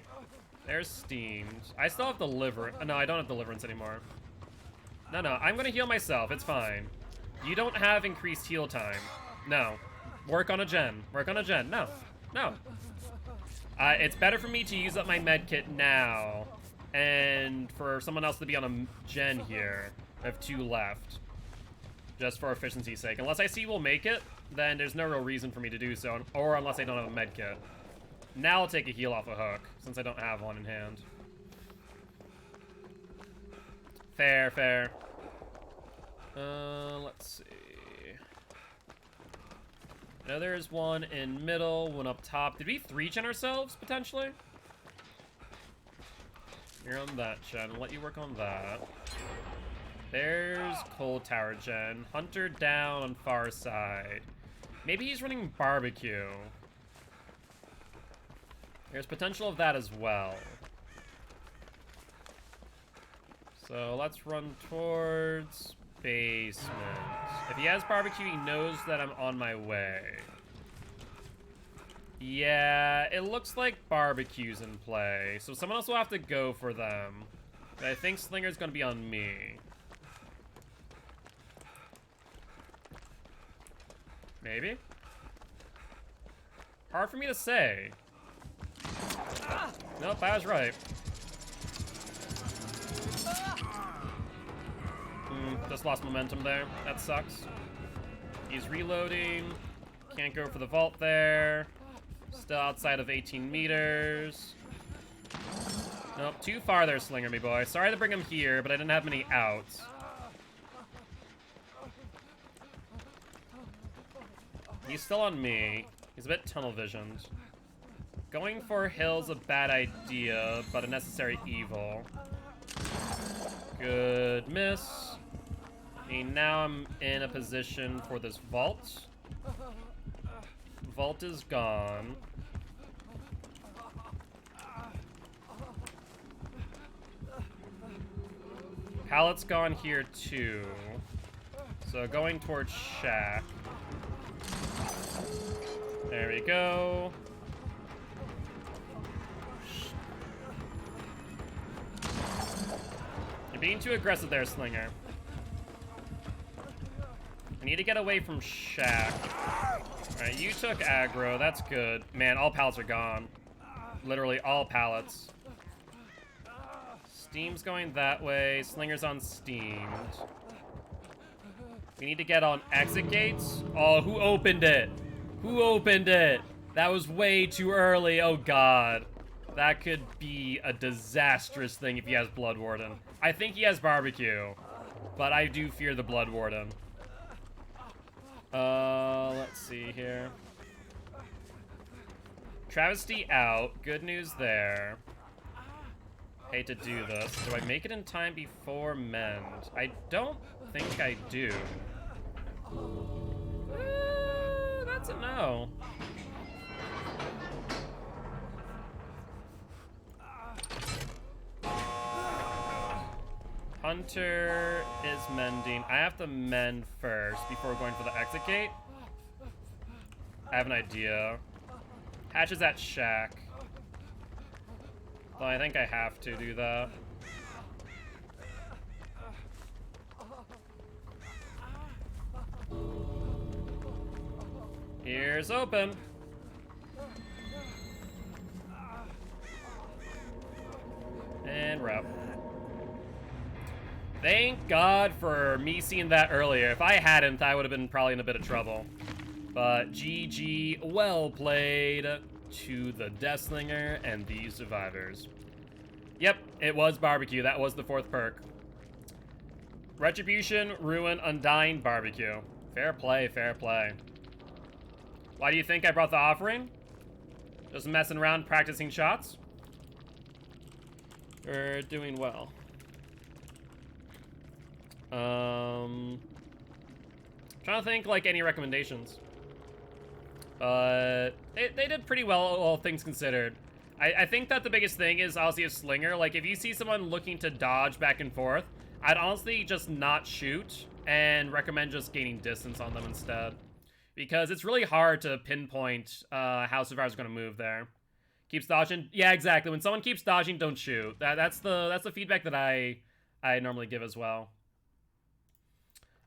There's Steamed. I still have Deliverance. No, I don't have Deliverance anymore. No, I'm gonna heal myself. It's fine. You don't have increased heal time. No. Work on a gen. Work on a gen. No. It's better for me to use up my med kit now and for someone else to be on a gen here. I have 2 left. Just for efficiency's sake. Unless I see we'll make it, then there's no real reason for me to do so. Or unless I don't have a med kit. Now I'll take a heal off a hook, since I don't have one in hand. Fair, fair. Let's see. I know there's one in middle, one up top. Did we 3-gen ourselves, potentially? You're on that gen. I'll let you work on that. There's Cold Tower gen. Hunter down on far side. Maybe he's running barbecue. There's potential of that as well. So let's run towards basement. If he has barbecue, he knows that I'm on my way. Yeah, it looks like barbecue's in play. So someone else will have to go for them. But I think Slinger's gonna be on me. Maybe? Hard for me to say. Nope, I was right. Just lost momentum there. That sucks. He's reloading. Can't go for the vault there. Still outside of 18 meters. Nope, too far there, Slinger, me boy. Sorry to bring him here, but I didn't have many outs. He's still on me. He's a bit tunnel visioned. Going for hill's a bad idea, but a necessary evil. Good miss. And now I'm in a position for this vault. Vault is gone. Pallet's gone here too. So going towards shack. There we go. You're being too aggressive there, Slinger. I need to get away from shack. Alright, you took aggro. That's good. Man, all pallets are gone. Literally all pallets. Steam's going that way. Slinger's on steamed. We need to get on exit gates. Oh, who opened it? Who opened it? That was way too early. Oh, God. That could be a disastrous thing if he has Blood Warden. I think he has barbecue, but I do fear the Blood Warden. Let's see here. Travesty out. Good news there. Hate to do this. Do I make it in time before mend? I don't think I do. That's a no. Hunter is mending. I have to mend first before going for the exit gate. I have an idea. Hatch is at shack. Well, I think I have to do that. Here's open. And we're out. Thank God for me seeing that earlier. If I hadn't, I would have been probably in a bit of trouble. But GG, well played to the Deathslinger and the survivors. Yep, it was barbecue. That was the 4th perk. Retribution, Ruin, Undying, Barbecue. Fair play, fair play. Why do you think I brought the offering? Just messing around, practicing shots? We're doing well. Trying to think, like, any recommendations. They did pretty well, all things considered. I think that the biggest thing is, honestly, a Slinger. Like, if you see someone looking to dodge back and forth, I'd honestly just not shoot and recommend just gaining distance on them instead. Because it's really hard to pinpoint how survivors are going to move there. Keeps dodging. Yeah, exactly. When someone keeps dodging, don't shoot. That's the feedback that I normally give as well.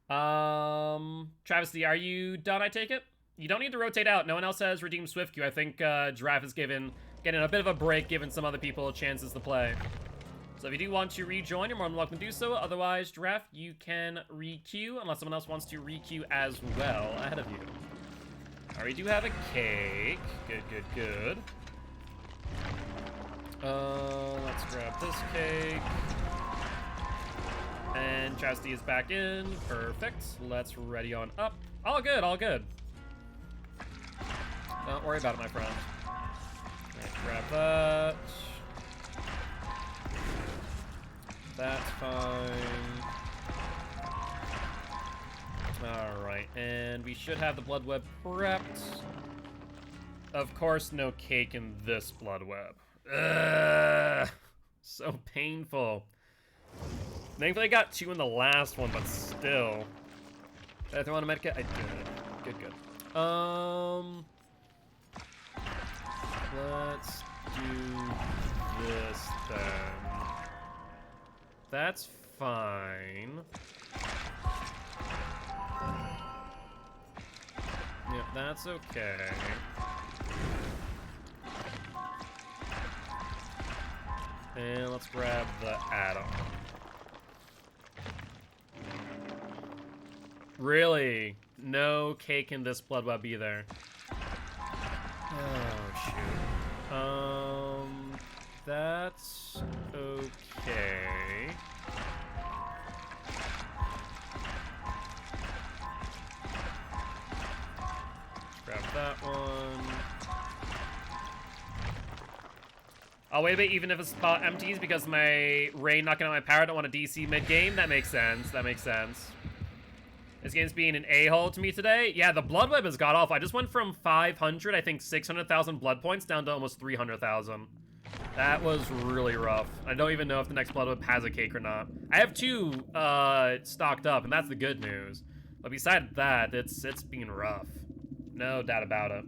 Travesty, are you done, I take it? You don't need to rotate out. No one else has redeemed Swift Queue. I think Giraffe is getting a bit of a break, giving some other people chances to play. So if you do want to rejoin, you're more than welcome to do so. Otherwise, Giraffe, you can re-queue unless someone else wants to re-queue as well ahead of you. Alright, we do have a cake. Good, good, good. Let's grab this cake. And Chastity is back in. Perfect. Let's ready on up. All good, all good. Don't worry about it, my friend. Alright, grab that. That's fine. Alright, and we should have the blood web prepped. Of course, no cake in this blood web. Ugh, so painful. Thankfully, I got 2 in the last one, but still. Did I throw on a medkit? I did. Good, good. Let's do this then. That's fine. Yep, that's okay. And let's grab the add-on. Really? No cake in this blood web either. Oh, shoot. That's okay. Grab that one. I'll wait a bit even if a spot empties because my rain knocking out my power. I don't want a DC mid-game. That makes sense. That makes sense. This game's being an a-hole to me today. Yeah, the blood web has got off. I just went from 500, I think 600,000 blood points down to almost 300,000. That was really rough. I don't even know if the next blood web has a cake or not. I have 2 stocked up, and that's the good news. But besides that, it's been rough. No doubt about it.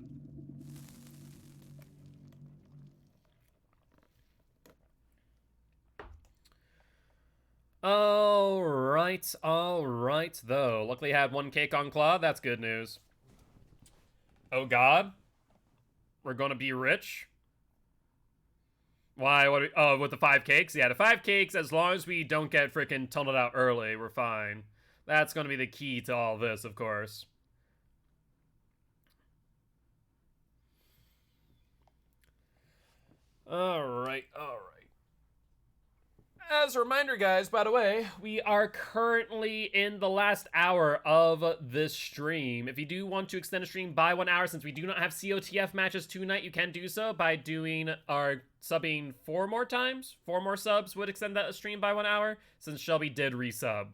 All right, though. Luckily I had 1 cake on Claw. That's good news. Oh, God. We're gonna be rich? Why? What? Oh, with the 5 cakes? Yeah, the 5 cakes, as long as we don't get freaking tunneled out early, we're fine. That's gonna be the key to all this, of course. Alright. As a reminder, guys, by the way, we are currently in the last hour of this stream. If you do want to extend the stream by 1 hour, since we do not have COTF matches tonight, you can do so by doing our subbing 4 more times. 4 more subs would extend that stream by 1 hour, since Shelby did resub.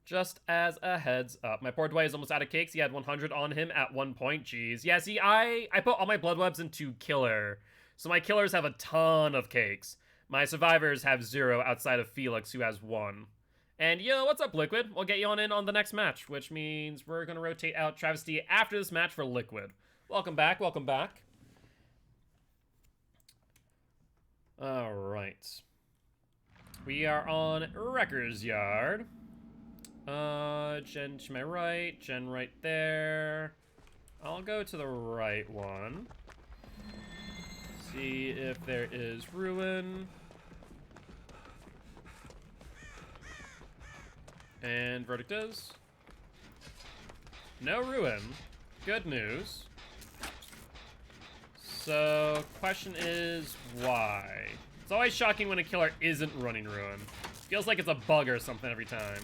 Just as a heads up. My poor Dwight is almost out of cakes. He had 100 on him at one point. Jeez. Yeah, see, I put all my blood webs into killer. So my killers have a ton of cakes. My survivors have 0 outside of Felix, who has 1. And yo, what's up, Liquid? We'll get you on in on the next match, which means we're going to rotate out Travesty after this match for Liquid. Welcome back, welcome back. All right. We are on Wrecker's Yard. Jen to my right, Jen right there. I'll go to the right one. See if there is Ruin. And verdict is no Ruin. Good news. So, question is why? It's always shocking when a killer isn't running Ruin. Feels like it's a bug or something every time.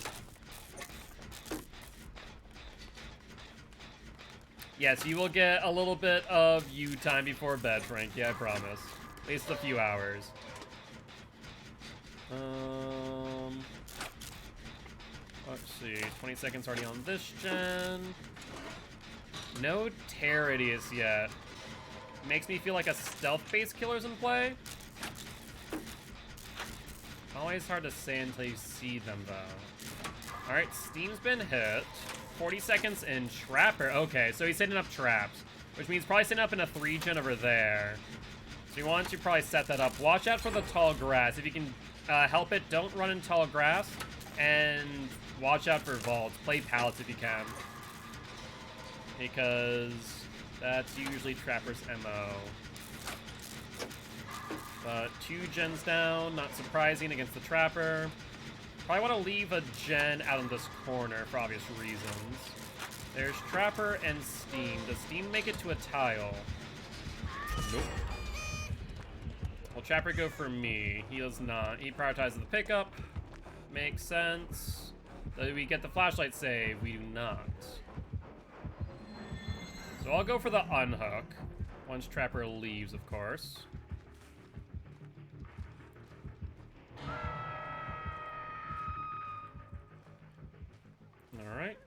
Yes, you will get a little bit of you time before bed, Frankie, I promise. At least a few hours. Let's see, 20 seconds already on this gen. No Terradius yet. Makes me feel like a stealth-based killer's in play. Always hard to say until you see them, though. Alright, Steam's been hit. 40 seconds in Trapper. Okay, so he's setting up traps, which means probably setting up in a 3-gen over there. So you want to probably set that up. Watch out for the tall grass. If you can help it, don't run in tall grass. And watch out for vaults. Play pallets if you can. Because that's usually Trapper's MO. But 2 gens down, not surprising against the Trapper. Probably want to leave a gen out in this corner for obvious reasons. There's Trapper and Steam. Does Steam make it to a tile? Nope. Will Trapper go for me? He does not. He prioritizes the pickup. Makes sense. Do we get the flashlight save? We do not. So I'll go for the unhook. Once Trapper leaves, of course. Alright.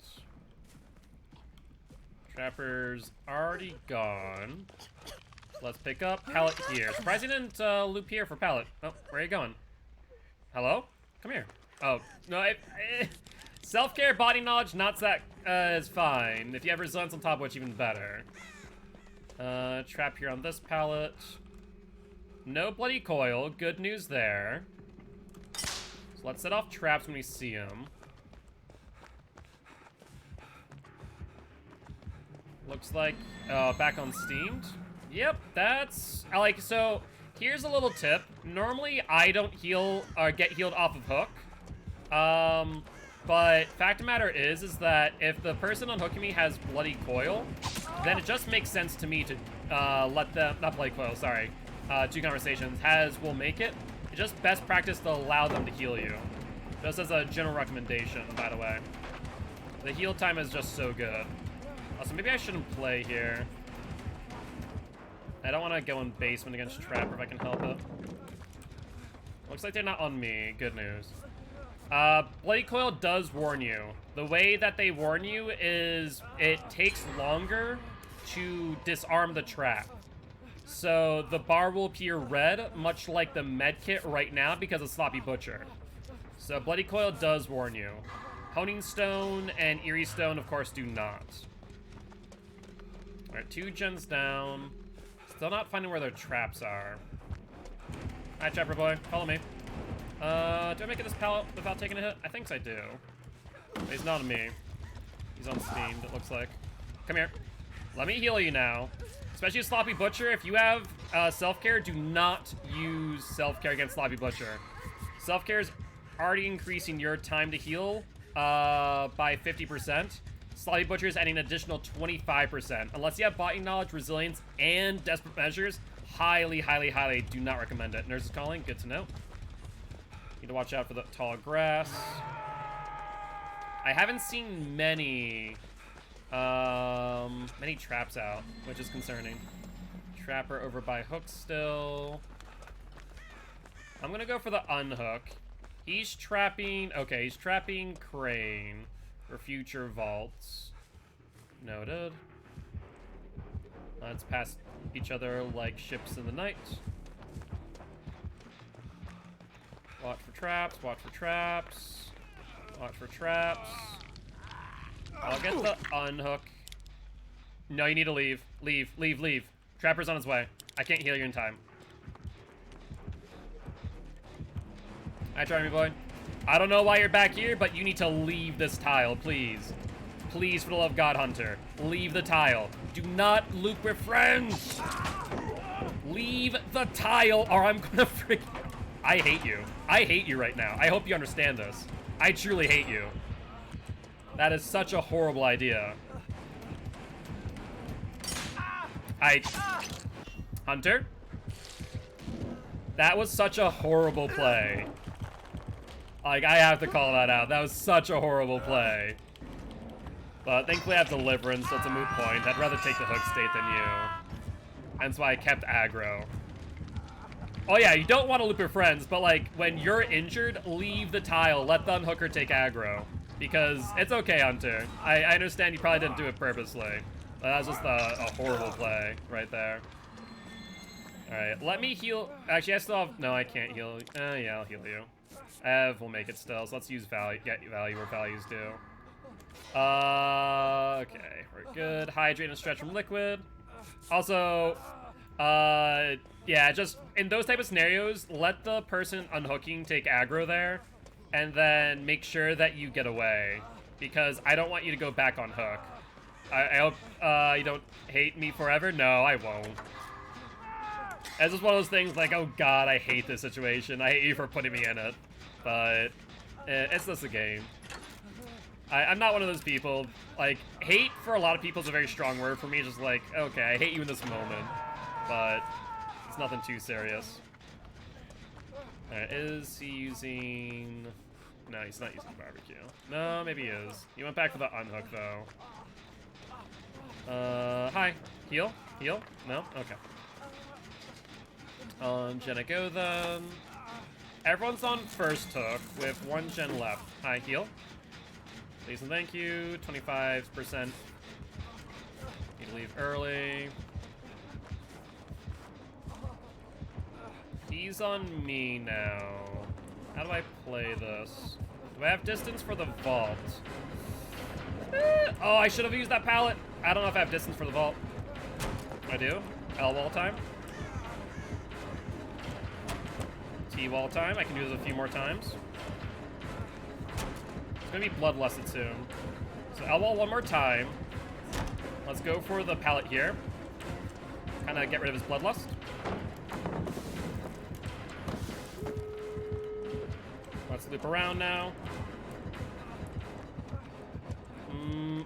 Trapper's already gone. Let's pick up pallet here. Surprised he didn't loop here for pallet. Oh, where are you going? Hello? Come here. Oh, no, self-care, body knowledge, not that is fine. If you have resilience on top of which, even better. Trap here on this pallet. No bloody coil. Good news there. So let's set off traps when we see them. Looks like back on steamed. Yep, that's so here's a little tip. Normally I don't heal or get healed off of hook. But fact of the matter is that if the person unhooking me has bloody coil, then it just makes sense to me to let them, not bloody coil, sorry, 2 conversations, will make it. It's just best practice to allow them to heal you. Just as a general recommendation, by the way. The heal time is just so good. Also, maybe I shouldn't play here. I don't want to go in basement against Trapper if I can help it. Looks like they're not on me. Good news. Bloody Coil does warn you. The way that they warn you is it takes longer to disarm the trap. So the bar will appear red, much like the med kit right now because of Sloppy Butcher. So Bloody Coil does warn you. Honing Stone and Eerie Stone, of course, do not. Alright, 2 gens down. Still not finding where their traps are. Hi, Trapper Boy. Follow me. Do I make it this pallet without taking a hit? I think I do. But he's not on me. He's on steamed, it looks like. Come here. Let me heal you now. Especially Sloppy Butcher. If you have self-care, do not use self-care against Sloppy Butcher. Self-care is already increasing your time to heal by 50%. Sloppy Butcher is adding an additional 25%. Unless you have body knowledge, resilience, and desperate measures, highly, highly, highly do not recommend it. Nurse is calling. Good to know. Need to watch out for the tall grass. I haven't seen many traps out, which is concerning. Trapper over by hook still. I'm gonna go for the unhook. He's trapping. Okay, he's trapping Crane for future vaults. Noted. Let's pass each other like ships in the night. Watch for traps, watch for traps. Watch for traps. I'll get the unhook. No, you need to leave. Leave, leave, leave. Trapper's on his way. I can't heal you in time. Hi, try me, boy. I don't know why you're back here, but you need to leave this tile, please. Please, for the love of God, Hunter. Leave the tile. Do not loop with friends. Leave the tile, or I'm gonna freak. I hate you. I hate you right now. I hope you understand this. I truly hate you. That is such a horrible idea. Hunter? That was such a horrible play. Like, I have to call that out. That was such a horrible play. But thankfully I have Deliverance, so it's a moot point. I'd rather take the hook state than you. That's why I kept aggro. Oh yeah, you don't want to loop your friends, but like, when you're injured, leave the tile. Let the unhooker take aggro. Because it's okay, Hunter. I understand you probably didn't do it purposely. But that was just a horrible play right there. Alright, let me heal. Actually, I still have... No, I can't heal. Yeah, I'll heal you. Ev will make it still, so let's use value. Get value where values do. Okay, we're good. Hydrate and stretch from liquid. Also, yeah, just in those type of scenarios, let the person unhooking take aggro there, and then make sure that you get away, because I don't want you to go back on hook. I hope you don't hate me forever. No, I won't. It's just one of those things like, oh god, I hate this situation. I hate you for putting me in it. But it's just a game. I'm not one of those people. Like, hate for a lot of people is a very strong word for me. Just like, okay, I hate you in this moment. But it's nothing too serious. Alright, is he using... No, he's not using barbecue. No, maybe he is. He went back for the unhook, though. Hi. Heal? Heal? No? Okay. Jenna go, then. Everyone's on first hook with one gen left. Hi, heal. Please and thank you. 25%. Need to leave early. He's on me now. How do I play this? Do I have distance for the vault? Oh, I should have used that pallet. I don't know if I have distance for the vault. I do. L wall time. T wall time. I can do this a few more times. It's gonna be bloodlusted soon. So L wall one more time. Let's go for the pallet here. Kind of get rid of his bloodlust. Let's loop around now.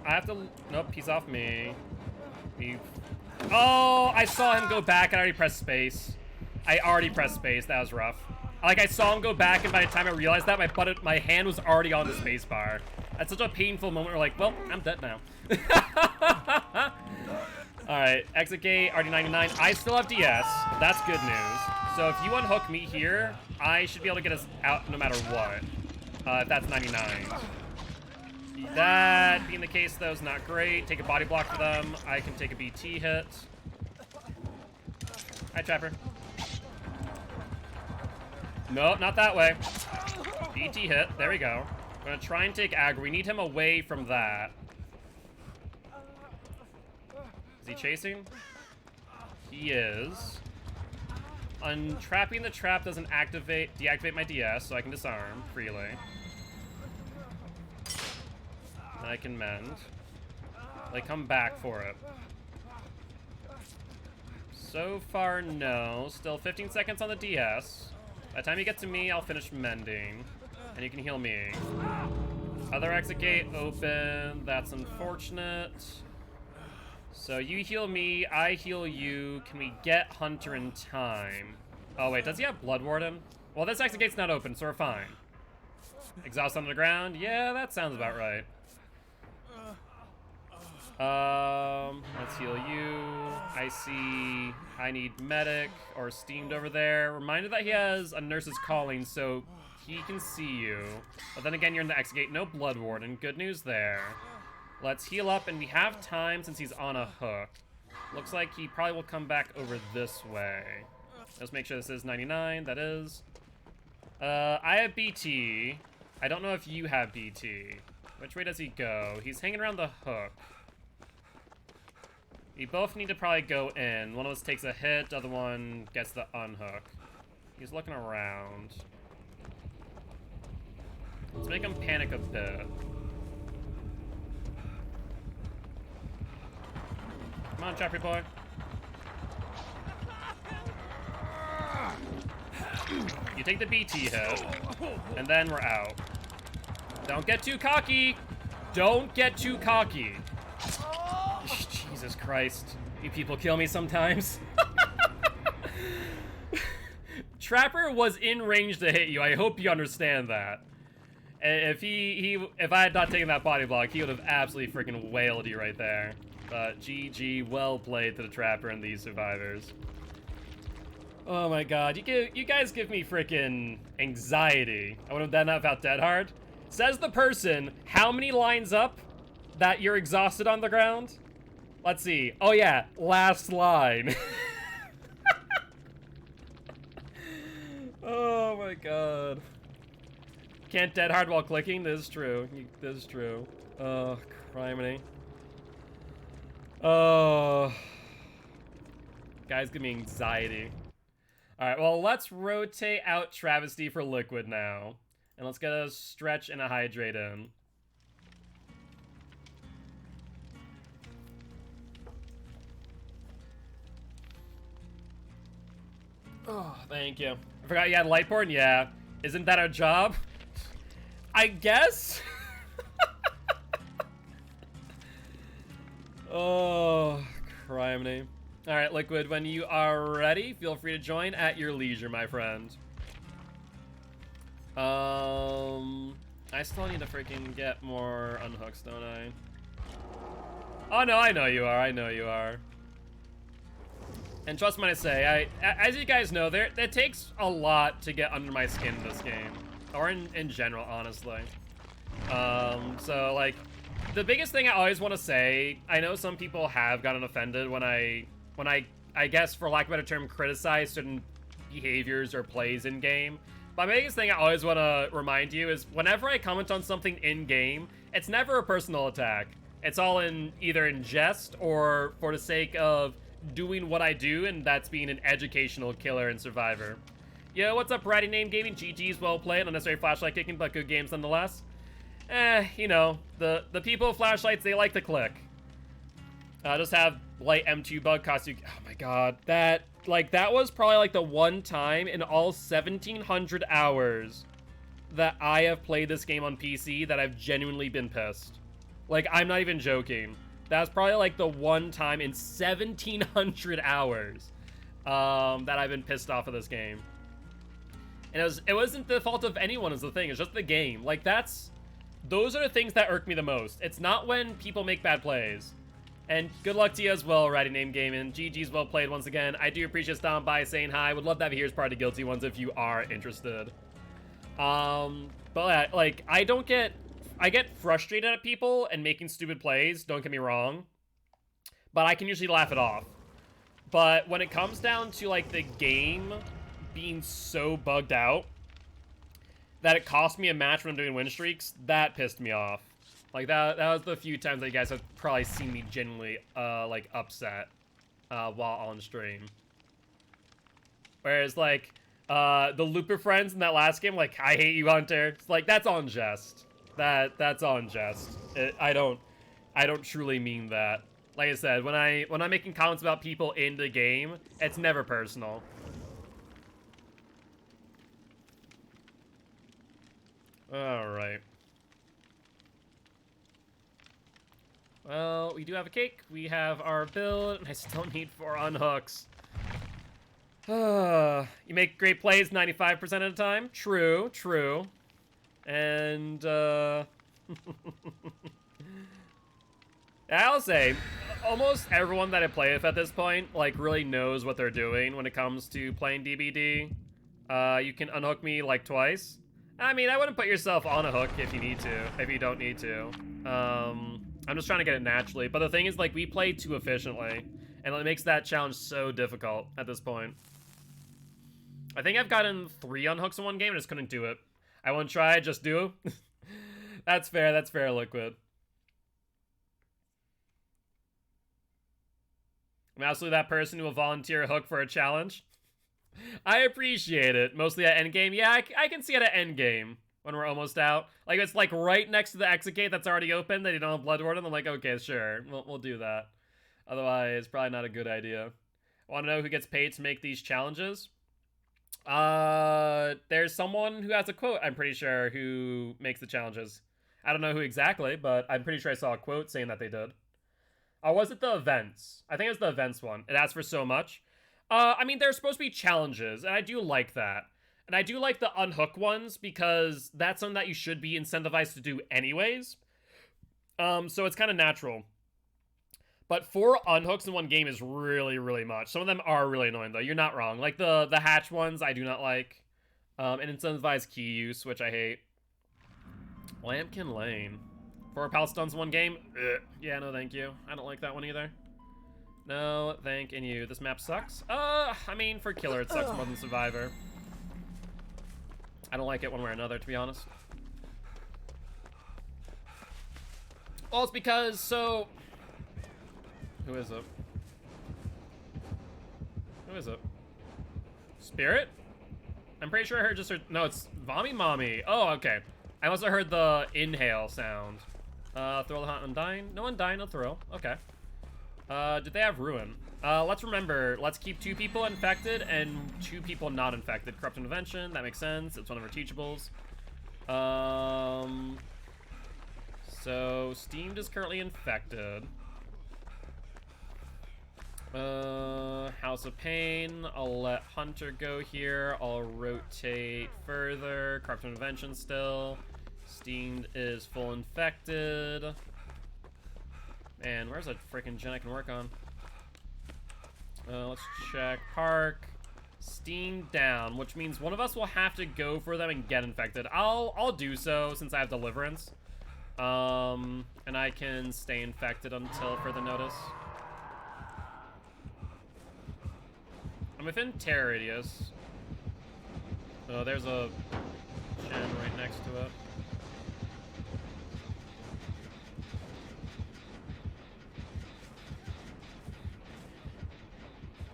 I have to... Nope, he's off me. Oh, I saw him go back and I already pressed space. I already pressed space. That was rough. Like, I saw him go back, and by the time I realized that, my hand was already on the space bar. That's such a painful moment. We're like, well, I'm dead now. Alright, exit gate, RD99. I still have DS. That's good news. So if you unhook me here, I should be able to get us out no matter what. If that's 99. That being the case, though, is not great. Take a body block for them. I can take a BT hit. Hi, Trapper. No, not that way. BT hit. There we go. I'm gonna try and take aggro. We need him away from that. Is he chasing? He is. Untrapping the trap doesn't deactivate my DS, so I can disarm freely. And I can mend. Like, come back for it. So far, no. Still 15 seconds on the DS. By the time you get to me, I'll finish mending. And you can heal me. Other exit gate open. That's unfortunate. So you heal me, I heal you. Can we get Hunter in time? Oh wait, does he have Blood Warden? Well, this exit gate's not open, so we're fine. Exhaust on the ground? Yeah, that sounds about right. Let's heal you. I see I need medic or steamed over there. Reminder that he has a nurse's calling, so he can see you. But then again, you're in the exit gate. No Blood Warden. Good news there. Let's heal up, and we have time since he's on a hook. Looks like he probably will come back over this way. Let's make sure this is 99. That is. I have BT. I don't know if you have BT. Which way does he go? He's hanging around the hook. We both need to probably go in. One of us takes a hit, the other one gets the unhook. He's looking around. Let's make him panic a bit. Come on, Chappy boy. You take the BT hit, and then we're out. Don't get too cocky. Don't get too cocky. Jesus Christ. You people kill me sometimes. Trapper was in range to hit you. I hope you understand that. If I had not taken that body block, he would have absolutely freaking wailed you right there. But GG, well played to the Trapper and these survivors. Oh my god, you guys give me freaking anxiety. I would have done that without Dead Hard. Says the person, how many lines up that you're exhausted on the ground? Let's see. Oh yeah, last line. Oh my god. Can't Dead Hard while clicking? This is true. This is true. Oh, criminy. Oh. Guys, give me anxiety. Alright, well, let's rotate out Travesty for Liquid now. And let's get a stretch and a hydrate in. Oh, thank you. I forgot you had Lightborn? Yeah. Isn't that our job? I guess? Oh, criminy. Alright, Liquid, when you are ready, feel free to join at your leisure, my friend. I still need to freaking get more unhooks, don't I? Oh no, I know you are, I know you are. And trust me when I say, as you guys know, it takes a lot to get under my skin in this game. Or in general, honestly. So, like, the biggest thing I always want to say, I know some people have gotten offended when I guess, for lack of a better term, criticize certain behaviors or plays in-game. But my biggest thing I always want to remind you is whenever I comment on something in-game, it's never a personal attack. It's all either in jest or for the sake of doing what I do, and that's being an educational killer and survivor. Yo, what's up, Ratty Name Gaming? GG's, well played. Unnecessary flashlight kicking, but good games nonetheless. You know, the people with flashlights, they like to click. Just have light M2 bug cost you. Oh my god, that was probably like the one time in all 1,700 hours that I have played this game on PC that I've genuinely been pissed. Like, I'm not even joking. That's probably like the one time in 1,700 hours that I've been pissed off of this game. And it wasn't the fault of anyone is the thing, it's just the game. Like, those are the things that irk me the most. It's not when people make bad plays. And good luck to you as well, Ratty Name Gaming. GG's well played once again. I do appreciate stopping by, saying hi. Would love to have you here as part of the Guilty ones if you are interested. But like, I get frustrated at people and making stupid plays, don't get me wrong. But I can usually laugh it off. But when it comes down to, like, the game being so bugged out that it cost me a match when I'm doing win streaks, that pissed me off. Like, that was the few times that you guys have probably seen me genuinely, like, upset while on stream. Whereas, like, the Looper friends in that last game, like, I hate you, Hunter. It's like, that's on jest. That's on jest. I don't truly mean that. Like I said, when I'm making comments about people in the game, it's never personal. Alright. Well, we do have a cake, we have our build, and I still need 4 unhooks. You make great plays 95% of the time? True, true. And, I'll say, almost everyone that I play with at this point, like, really knows what they're doing when it comes to playing DBD. You can unhook me, like, twice. I mean, I wouldn't put yourself on a hook if you need to, if you don't need to. I'm just trying to get it naturally. But the thing is, like, we play too efficiently, and it makes that challenge so difficult at this point. I think I've gotten 3 unhooks in one game and just couldn't do it. I won't try, just do. That's fair, Liquid. I'm absolutely that person who will volunteer a hook for a challenge. I appreciate it. Mostly at endgame. Yeah, I can see it at endgame when we're almost out. Like, it's like right next to the exit gate that's already open that you don't have blood ward, and I'm like, okay, sure, we'll do that. Otherwise, it's probably not a good idea. Want to know who gets paid to make these challenges? There's someone who has a quote, I'm pretty sure, who makes the challenges. I don't know who exactly, but I'm pretty sure I saw a quote saying that they did. Or was it the events? I think it was the events one. It asks for so much. I mean, there's supposed to be challenges, and I do like that. And I do like the unhook ones, because that's something that you should be incentivized to do anyways. So it's kind of natural. But 4 unhooks in one game is really, really much. Some of them are really annoying, though. You're not wrong. Like, the hatch ones, I do not like. And incentivized key use, which I hate. Lampkin Lane. 4 pal stuns in one game? Ugh. Yeah, no thank you. I don't like that one either. No, thank you. This map sucks. I mean, for killer, it sucks more than survivor. I don't like it one way or another, to be honest. Well, it's because, so... Who is it? Who is it? Spirit? I'm pretty sure I heard just her... No, it's Vommy Mommy. Oh, okay. I must have heard the inhale sound. Throw the hunt Undying? No Undying, no throw. Okay. Did they have Ruin? Let's remember, let's keep 2 people infected and 2 people not infected. Corrupt Intervention, that makes sense. It's one of our teachables. So Steamed is currently infected. House of Pain, I'll let Hunter go here. I'll rotate further. Corrupt Intervention still. Steamed is full infected. Man, where's a freaking gen I can work on? Let's check Park. Steam down, which means one of us will have to go for them and get infected. I'll do so since I have Deliverance. And I can stay infected until further notice. I'm within terror radius. Oh, there's a gen right next to it.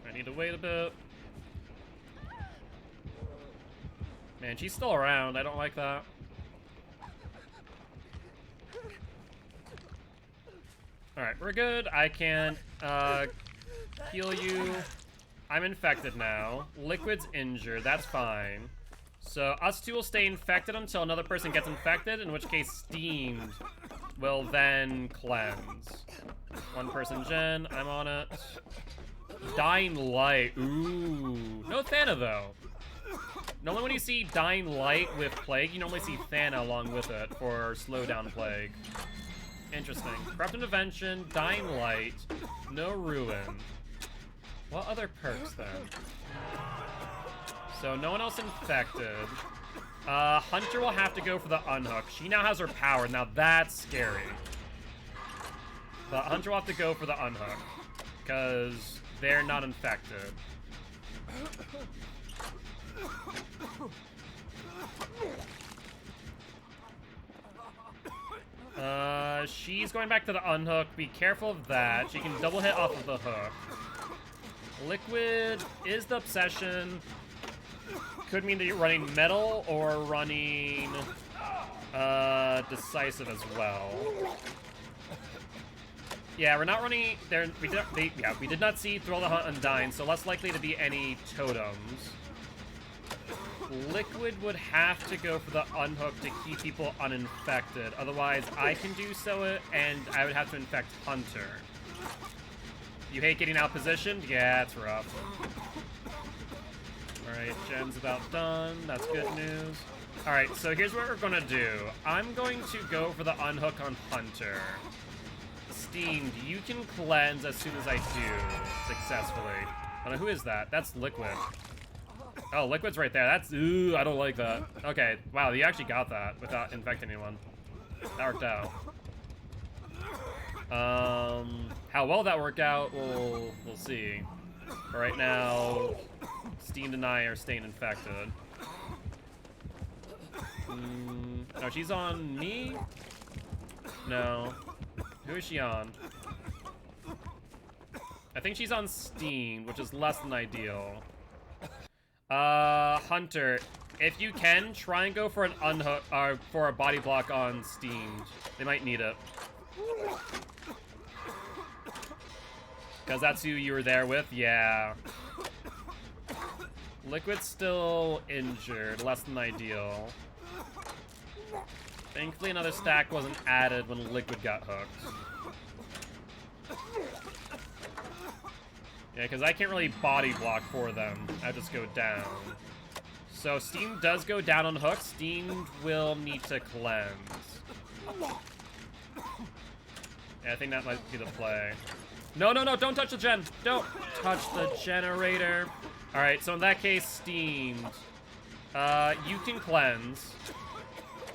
I need to wait a bit. Man, she's still around. I don't like that. Alright, we're good. I can heal you. I'm infected now. Liquid's injured. That's fine. So us 2 will stay infected until another person gets infected, in which case Steamed will then cleanse. 1 person gen. I'm on it. Dying Light. Ooh. No Thana, though. Normally when you see Dying Light with Plague, you normally see Thana along with it for slow down Plague. Interesting. Corrupt Intervention, Dying Light, no Ruin. What other perks then? So no one else infected. Hunter will have to go for the Unhook. She now has her power. Now that's scary. But Hunter will have to go for the Unhook because they're not infected. She's going back to the Unhook. Be careful of that. She can double hit off of the hook. Liquid is the obsession. Could mean that you're running Metal or running Decisive as well. Yeah, we're not running there. We did not see Thrill the Hunt Undying, so less likely to be any totems. Liquid would have to go for the Unhook to keep people uninfected. Otherwise, I can do so, and I would have to infect Hunter. You hate getting out positioned? Yeah, it's rough. Alright, gen's about done. That's good news. Alright, so here's what we're gonna do. I'm going to go for the Unhook on Hunter. Steamed, you can cleanse as soon as I do successfully. Oh, no, who is that? That's Liquid. Oh, Liquid's right there. That's, ooh, I don't like that. Okay, wow, you actually got that without infecting anyone. That worked out. How well that worked out, we'll see. But right now, Steamed and I are staying infected. No, she's on me? No. Who is she on? I think she's on Steamed, which is less than ideal. Hunter, if you can, try and go for an unhook, or for a body block on Steamed. They might need it. Because that's who you were there with? Yeah. Liquid's still injured, less than ideal. Thankfully another stack wasn't added when Liquid got hooked. Yeah, because I can't really body block for them. I just go down. So Steam does go down on hook. Steam will need to cleanse. Yeah, I think that might be the play. No, no, no, don't touch the gen. Don't touch the generator. All right, so in that case, Steamed. You can cleanse.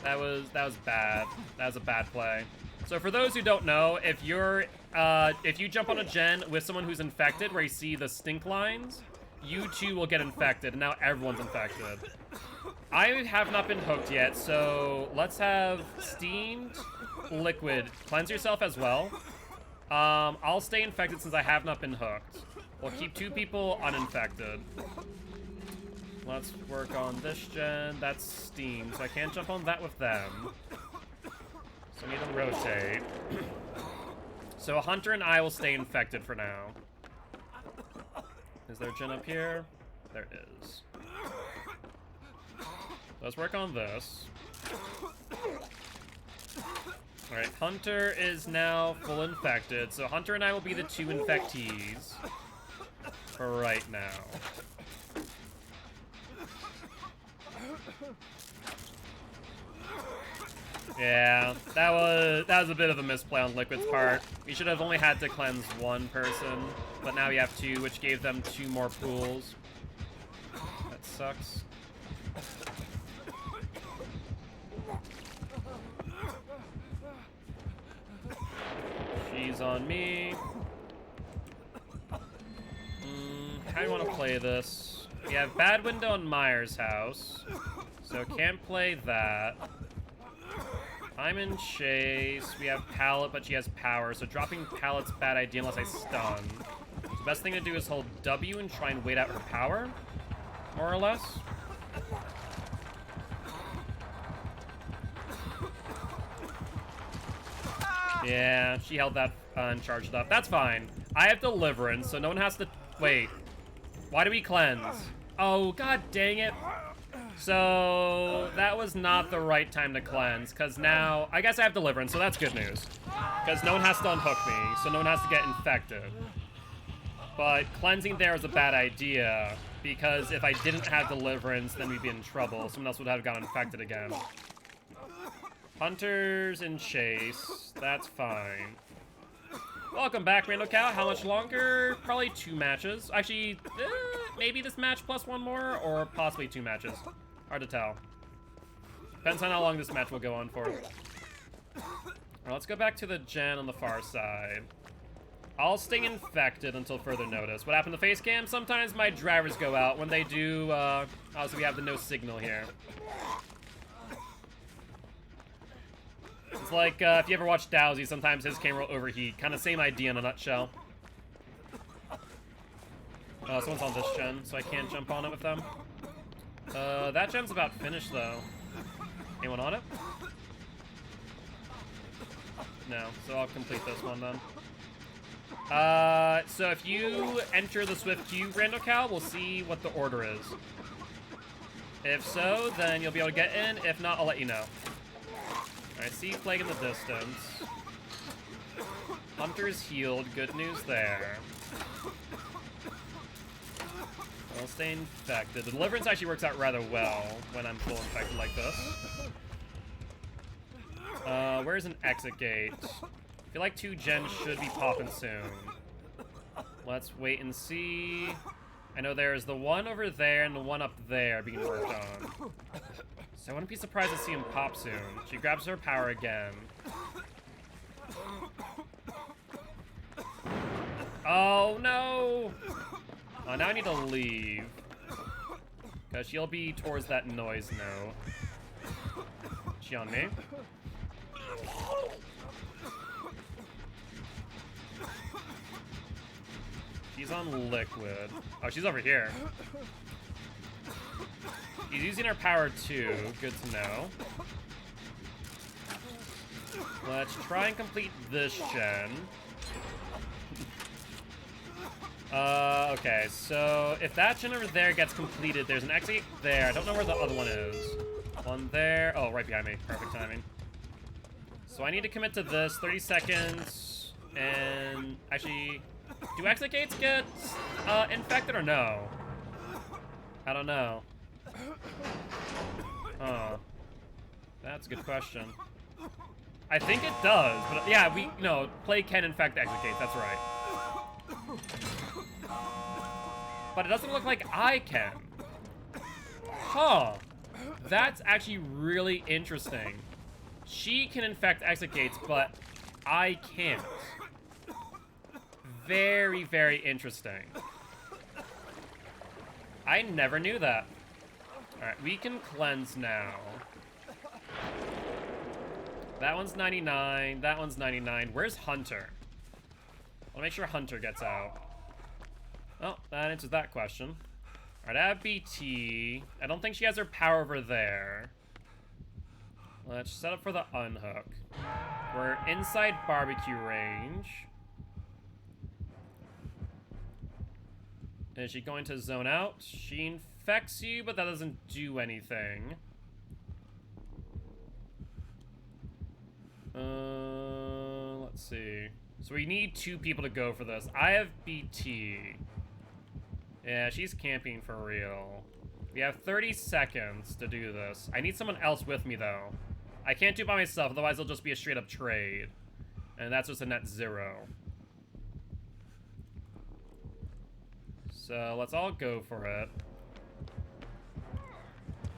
That was bad. That was a bad play. So for those who don't know, if you jump on a gen with someone who's infected, where you see the stink lines, you too will get infected, and now everyone's infected. I have not been hooked yet, so let's have Steamed, Liquid, cleanse yourself as well. I'll stay infected since I have not been hooked. We'll keep 2 people uninfected. Let's work on this gen. That's Steam, so I can't jump on that with them. So I need to rotate. So Hunter and I will stay infected for now. Is there a gen up here? There is. Let's work on this. Alright, Hunter is now full infected, so Hunter and I will be the 2 infectees for right now. Yeah, that was a bit of a misplay on Liquid's part. We should have only had to cleanse 1 person, but now we have 2, which gave them 2 more pools. That sucks. She's on me. How do you want to play this? We have Bad Window on Myers' house, so can't play that. I'm in Chase. We have Pallet, but she has power, so dropping Pallet's bad idea unless I stun. So the best thing to do is hold W and try and wait out her power, more or less. Yeah, she held that and charged up. That's fine. I have Deliverance, so no one has to... Wait. Why do we cleanse? Oh, god dang it. So, that was not the right time to cleanse, because now... I guess I have Deliverance, so that's good news. Because no one has to unhook me, so no one has to get infected. But cleansing there was a bad idea, because if I didn't have Deliverance, then we'd be in trouble. Someone else would have gotten infected again. Hunter's in Chase. That's fine. Welcome back, Randall Cow. How much longer? Probably 2 matches. Actually, maybe this match plus 1 more, or possibly 2 matches. Hard to tell. Depends on how long this match will go on for. Alright, let's go back to the gen on the far side. I'll stay infected until further notice. What happened to face cam? Sometimes my drivers go out. When they do, obviously we have the no signal here. It's like, if you ever watch Dowsy, sometimes his camera will overheat. Kind of same idea in a nutshell. Someone's on this gen, so I can't jump on it with them. That gen's about finished, though. Anyone on it? No, so I'll complete this one, then. So if you enter the Swift queue, Randall Cal, we'll see what the order is. If so, then you'll be able to get in. If not, I'll let you know. I see Plague in the distance. Hunter's healed. Good news there. I'll stay infected. The Deliverance actually works out rather well when I'm full infected like this. Where's an exit gate? I feel like 2 gens should be popping soon. Let's wait and see. I know there's the one over there and the one up there being worked on. So I wouldn't be surprised to see him pop soon. She grabs her power again. Oh, no! Oh, now I need to leave. Because she'll be towards that noise now. She on me? She's on Liquid. Oh, she's over here. He's using her power too. Good to know. Let's try and complete this gen. Okay, so if that gen over there gets completed, there's an exit there. I don't know where the other one is. One there. Oh, right behind me. Perfect timing. So I need to commit to this. 30 seconds. And actually, do exit gates get infected or no? I don't know. Oh. That's a good question. I think it does, but yeah, play can infect exit gates, that's right. But it doesn't look like I can. Huh. That's actually really interesting. She can infect exit gates, but I can't. Very, very interesting. I never knew that. Alright, we can cleanse now. That one's 99. That one's 99. Where's Hunter? I'll make sure Hunter gets out. Oh, that answers that question. Alright, I have BT. I don't think she has her power over there. Let's set up for the unhook. We're inside barbecue range. Is she going to zone out? She infects you, but that doesn't do anything. Let's see. So we need 2 people to go for this. I have BT. Yeah, she's camping for real. We have 30 seconds to do this. I need someone else with me, though. I can't do it by myself, otherwise it'll just be a straight-up trade. And that's just a net 0. So let's all go for it.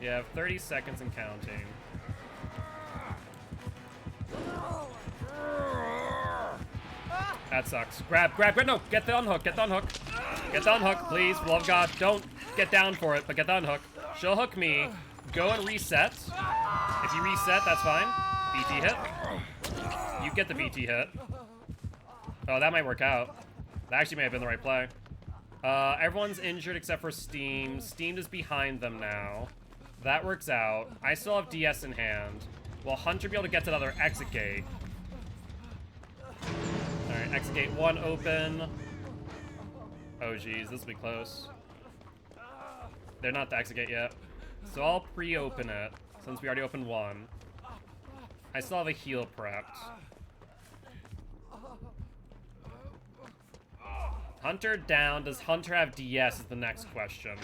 You have 30 seconds and counting. That sucks. Grab, no, get the unhook, get the unhook. Get the unhook, please, for love of God. Don't get down for it, but get the unhook. She'll hook me. Go and reset. If you reset, that's fine. BT hit. You get the BT hit. Oh, that might work out. That actually may have been the right play. Everyone's injured except for Steam. Steam is behind them now. That works out. I still have DS in hand. Will Hunter be able to get to the other exit gate? Alright, exit gate 1 open. Oh geez, this will be close. They're not the exit gate yet. So I'll pre-open it, since we already opened 1. I still have a heal prepped. Hunter down. Does Hunter have DS is the next question.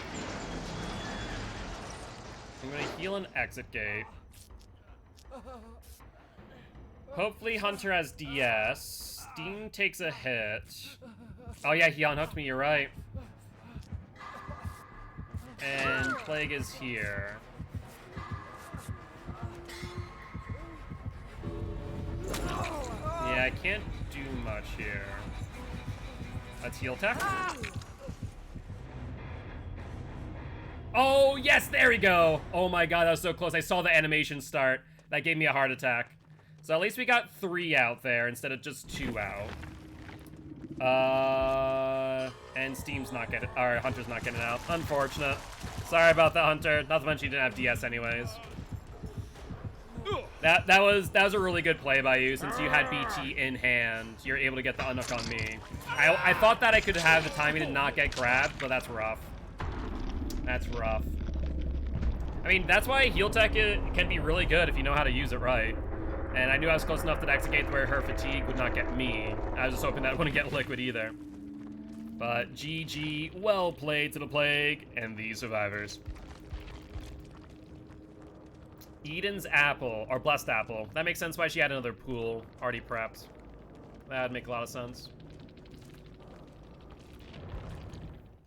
I'm gonna heal an exit gate. Hopefully Hunter has DS. Steam takes a hit. Oh yeah, he unhooked me, you're right. And Plague is here. Yeah, I can't do much here. Let's heal tech. Oh, yes, there we go. Oh my god, that was so close. I saw the animation start. That gave me a heart attack. So at least we got 3 out there instead of just 2 out. And Steam's not getting, or Hunter's not getting out. Unfortunate. Sorry about that, Hunter. Not to mention you didn't have DS anyways. That was a really good play by you. Since you had BT in hand, you're able to get the unhook on me. I thought that I could have the timing to not get grabbed, but that's rough. That's rough. I mean, that's why heal tech can be really good if you know how to use it right. And I knew I was close enough to the exit gate where her fatigue would not get me. I was just hoping that it wouldn't get Liquid either. But GG, well played to the Plague and the survivors. Eden's apple, or blessed apple. That makes sense why she had another pool already prepped. That'd make a lot of sense.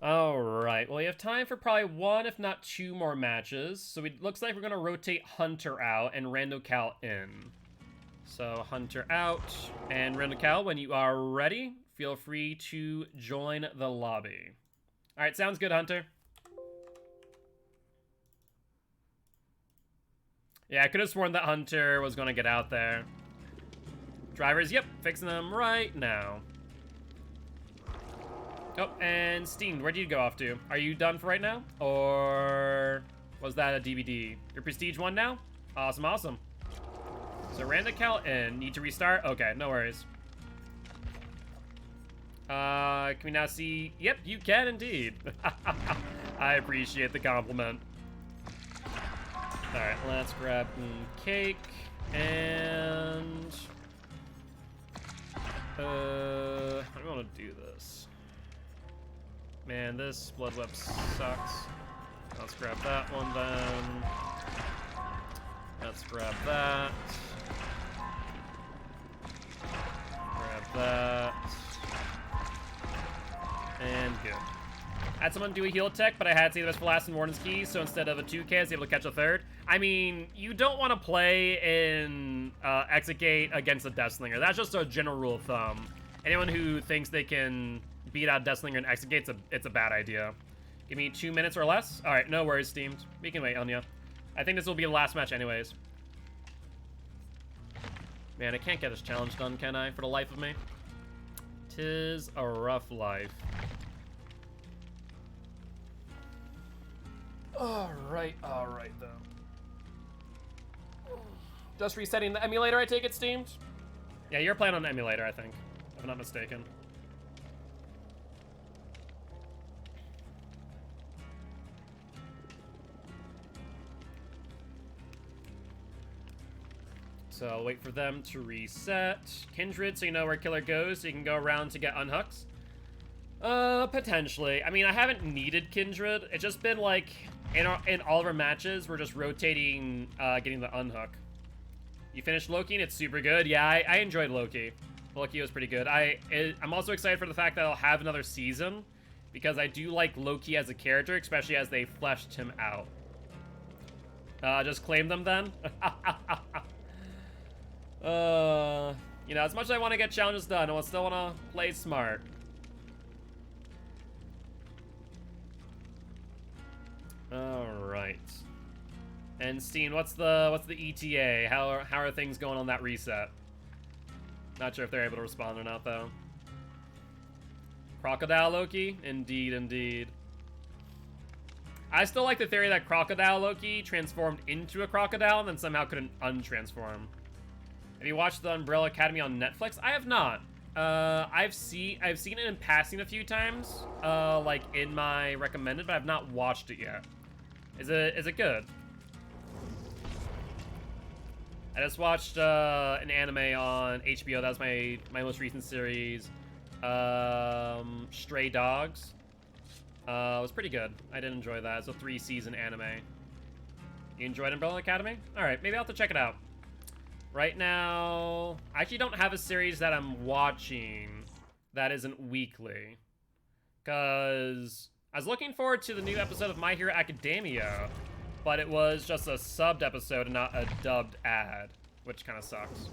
Alright, well we have time for probably 1, if not 2 more matches. So it looks like we're gonna rotate Hunter out and Randocal in. So Hunter out, and Randocal, when you are ready, feel free to join the lobby. Alright, sounds good, Hunter. Yeah, I could have sworn that Hunter was gonna get out there. Drivers, yep, fixing them right now. Oh, and Steam, where do you go off to? Are you done for right now? Or was that a DVD? You're Prestige 1 now? Awesome, awesome. So Randocal in. Need to restart? Okay, no worries. Can we now see? Yep, you can indeed. I appreciate the compliment. Alright, let's grab cake and how do we want to do this? Man, this blood whip sucks. Let's grab that one then. Let's grab that. Grab that. And good. I had someone do a heal tech, but I had to save this for last in Warden's Key, so instead of a 2K, I was able to catch a 3rd. I mean, you don't want to play in Exit Gate against a Deathslinger. That's just a general rule of thumb. Anyone who thinks they can beat out Deathslinger in Exit Gate, it's a bad idea. Give me 2 minutes or less. All right, no worries, Steam. We can wait on you. I think this will be the last match anyways. Man, I can't get this challenge done, can I? For the life of me. 'Tis a rough life. Alright though. Just resetting the emulator, I take it, Steamed? Yeah, you're playing on the emulator, I think, if I'm not mistaken. So I'll wait for them to reset. Kindred, so you know where Killer goes, so you can go around to get unhooks. Potentially. I mean, I haven't needed Kindred. It's just been like, in all of our matches, we're just rotating, getting the unhook. You finished Loki and it's super good. Yeah, I enjoyed Loki. Loki was pretty good. I'm also excited for the fact that I'll have another season, because I do like Loki as a character, especially as they fleshed him out. Just claim them then? You know, as much as I want to get challenges done, I still want to play smart. Alright. And Steen, what's the ETA? How are things going on that reset? Not sure if they're able to respond or not, though. Crocodile Loki? Indeed, indeed. I still like the theory that Crocodile Loki transformed into a crocodile and then somehow couldn't untransform. Have you watched the Umbrella Academy on Netflix? I have not. I've seen it in passing a few times, like in my recommended, but I've not watched it yet. Is it good? I just watched an anime on HBO. That was my most recent series. Stray Dogs. It was pretty good. I did enjoy that. It's a 3-season anime. You enjoyed Umbrella Academy? Alright, maybe I'll have to check it out. Right now, I actually don't have a series that I'm watching that isn't weekly. Because I was looking forward to the new episode of My Hero Academia, but it was just a subbed episode and not a dubbed ad, which kind of sucks.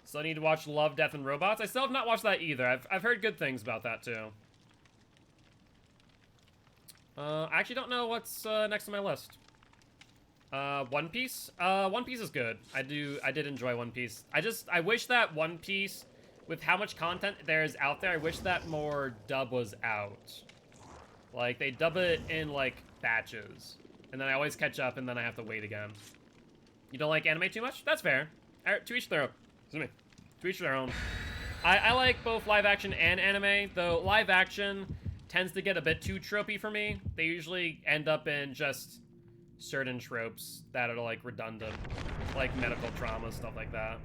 So I need to watch Love, Death, and Robots. I still have not watched that either. I've heard good things about that too. I actually don't know what's next on my list. One Piece? One Piece is good. I did enjoy One Piece. I wish that One Piece, with how much content there is out there, I wish that more dub was out. Like, they dub it in, like, batches. And then I always catch up, and then I have to wait again. You don't like anime too much? That's fair. To each their own. Excuse me. To each their own. I like both live action and anime, though live action tends to get a bit too tropey for me. They usually end up in just certain tropes that are, like, redundant. Like medical trauma, stuff like that.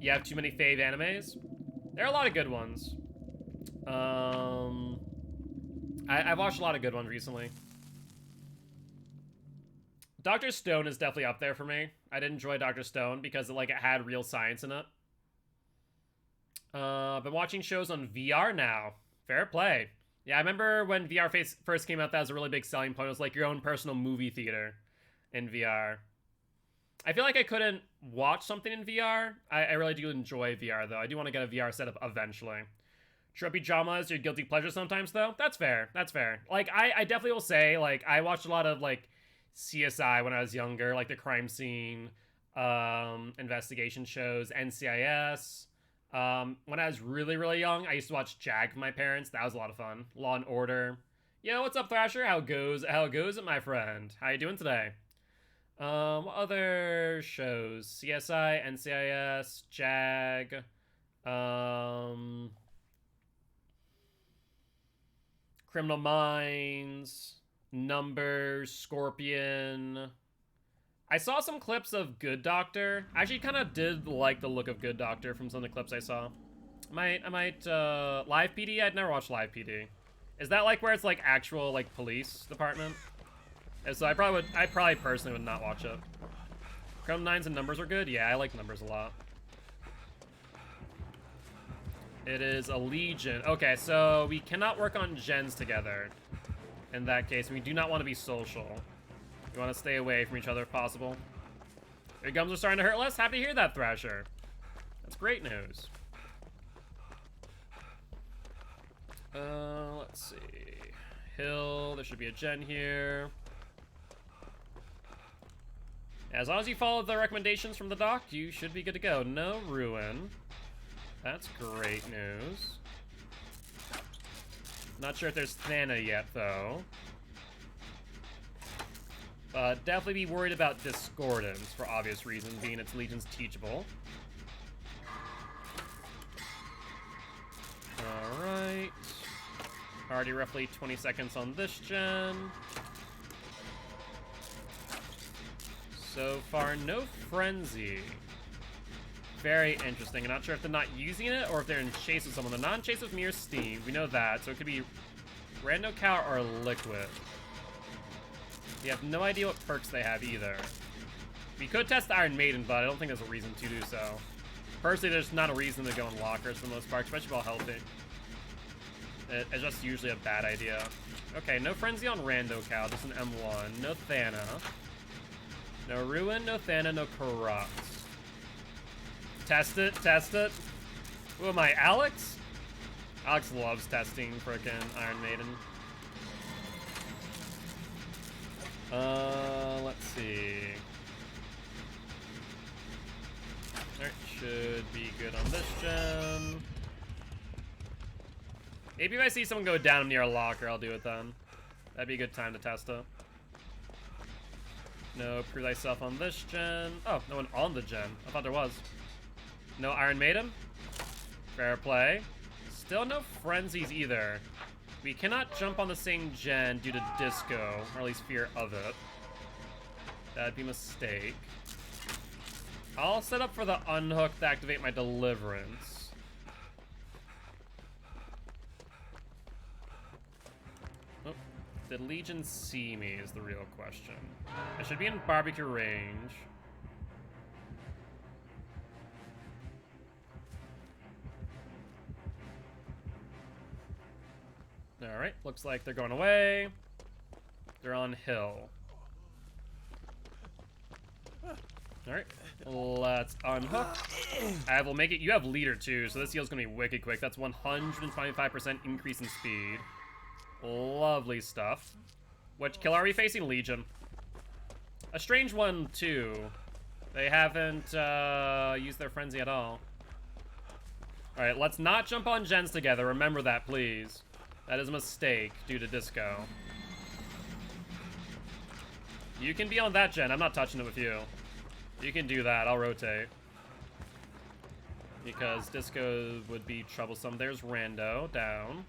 You have too many fave animes? There are a lot of good ones. I've watched a lot of good ones recently. Dr. Stone is definitely up there for me. I did enjoy Dr. Stone because it had real science in it. I've been watching shows on VR now. Fair play. Yeah, I remember when VR first came out, that was a really big selling point. It was like your own personal movie theater in VR. I feel like I couldn't watch something in VR. I really do enjoy VR, though. I do want to get a VR setup eventually. Tropey drama is your guilty pleasure sometimes, though? That's fair. That's fair. Like, I definitely will say, like, I watched a lot of, like, CSI when I was younger, like the crime scene, investigation shows, NCIS. When I was really, really young, I used to watch JAG with my parents. That was a lot of fun. Law and Order. Yo, what's up, Thrasher? How goes it, my friend? How you doing today? What other shows? CSI, NCIS, JAG, Criminal Minds, Numbers, Scorpion. I saw some clips of Good Doctor. I actually kind of did like the look of Good Doctor from some of the clips I saw. I might, Live PD? I'd never watched Live PD. Is that like where it's like actual like police department? And so I probably personally would not watch it. Criminal Minds and Numbers are good? Yeah, I like Numbers a lot. It is a Legion. Okay, so we cannot work on gens together. In that case, we do not want to be social. We want to stay away from each other if possible. Your gums are starting to hurt less? Happy to hear that, Thrasher. That's great news. Let's see. Hill, there should be a gen here. As long as you follow the recommendations from the doc, you should be good to go. No ruin. That's great news. Not sure if there's Thana yet, though. Definitely be worried about Discordance, for obvious reasons, being its Legion's teachable. Alright. Already roughly 20 seconds on this gen. So far, no frenzy. Very interesting. I'm not sure if they're not using it or if they're in chase with someone. They're not in chase with me or Steve. We know that. So it could be Rando Cow or Liquid. We have no idea what perks they have either. We could test Iron Maiden, but I don't think there's a reason to do so. Personally, there's not a reason to go in lockers for the most part, especially while healthy. It's just usually a bad idea. Okay, no Frenzy on Rando Cow, just an M1. No Thana. No Ruin, no Thana, no Corrupt. Test it, test it. Who am I, Alex? Alex loves testing frickin' Iron Maiden. Let's see. Alright, should be good on this gen. Maybe if I see someone go down near a locker, I'll do it then. That'd be a good time to test it. No, prove thyself on this gen. Oh, no one on the gen. I thought there was. No Iron Maiden. Fair play. Still no frenzies either. We cannot jump on the same gen due to disco, or at least fear of it. That'd be a mistake. I'll set up for the unhook to activate my deliverance. Oh, did Legion see me is the real question. I should be in barbecue range. Alright, looks like they're going away. They're on hill. Alright, let's unhook. I will make it. You have leader too, so this heal's gonna be wicked quick. That's 125% increase in speed. Lovely stuff. Which kill are we facing? Legion. A strange one too. They haven't used their frenzy at all. Alright, let's not jump on gens together. Remember that, please. That is a mistake due to disco. You can be on that gen. I'm not touching it with you. You can do that. I'll rotate. Because disco would be troublesome. There's Rando. Down.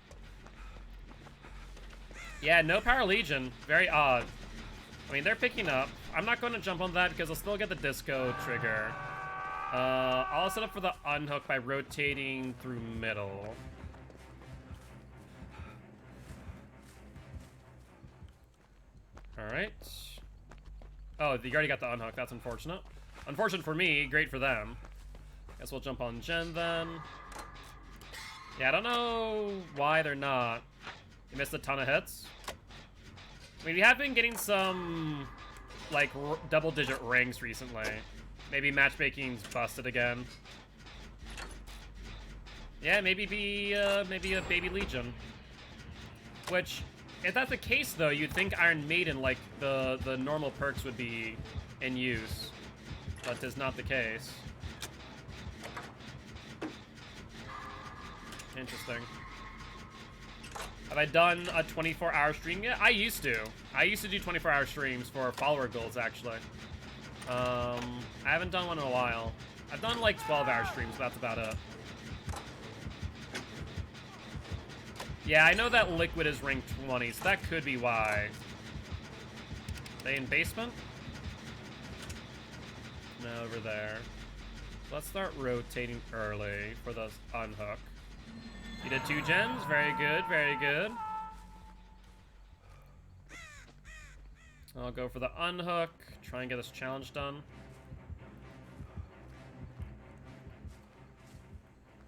Yeah, no Power Legion. Very odd. I mean, they're picking up. I'm not going to jump on that because I'll still get the disco trigger. I'll set up for the unhook by rotating through middle. Alright. Oh, you already got the unhook. That's unfortunate. Unfortunate for me, great for them. Guess we'll jump on gen then. Yeah, I don't know why they're not. You missed a ton of hits. I mean, we have been getting some, like, double-digit ranks recently. Maybe matchmaking's busted again. Yeah, maybe a baby Legion. Which... if that's the case, though, you'd think Iron Maiden, like, the normal perks would be in use. But is not the case. Interesting. Have I done a 24-hour stream yet? I used to. I used to do 24-hour streams for follower goals, actually. I haven't done one in a while. I've done, like, 12-hour streams, but that's about it. Yeah, I know that Liquid is rank 20, so that could be why. They in basement? No, over there. Let's start rotating early for the unhook. You did 2 gens. Very good, very good. I'll go for the unhook. Try and get this challenge done.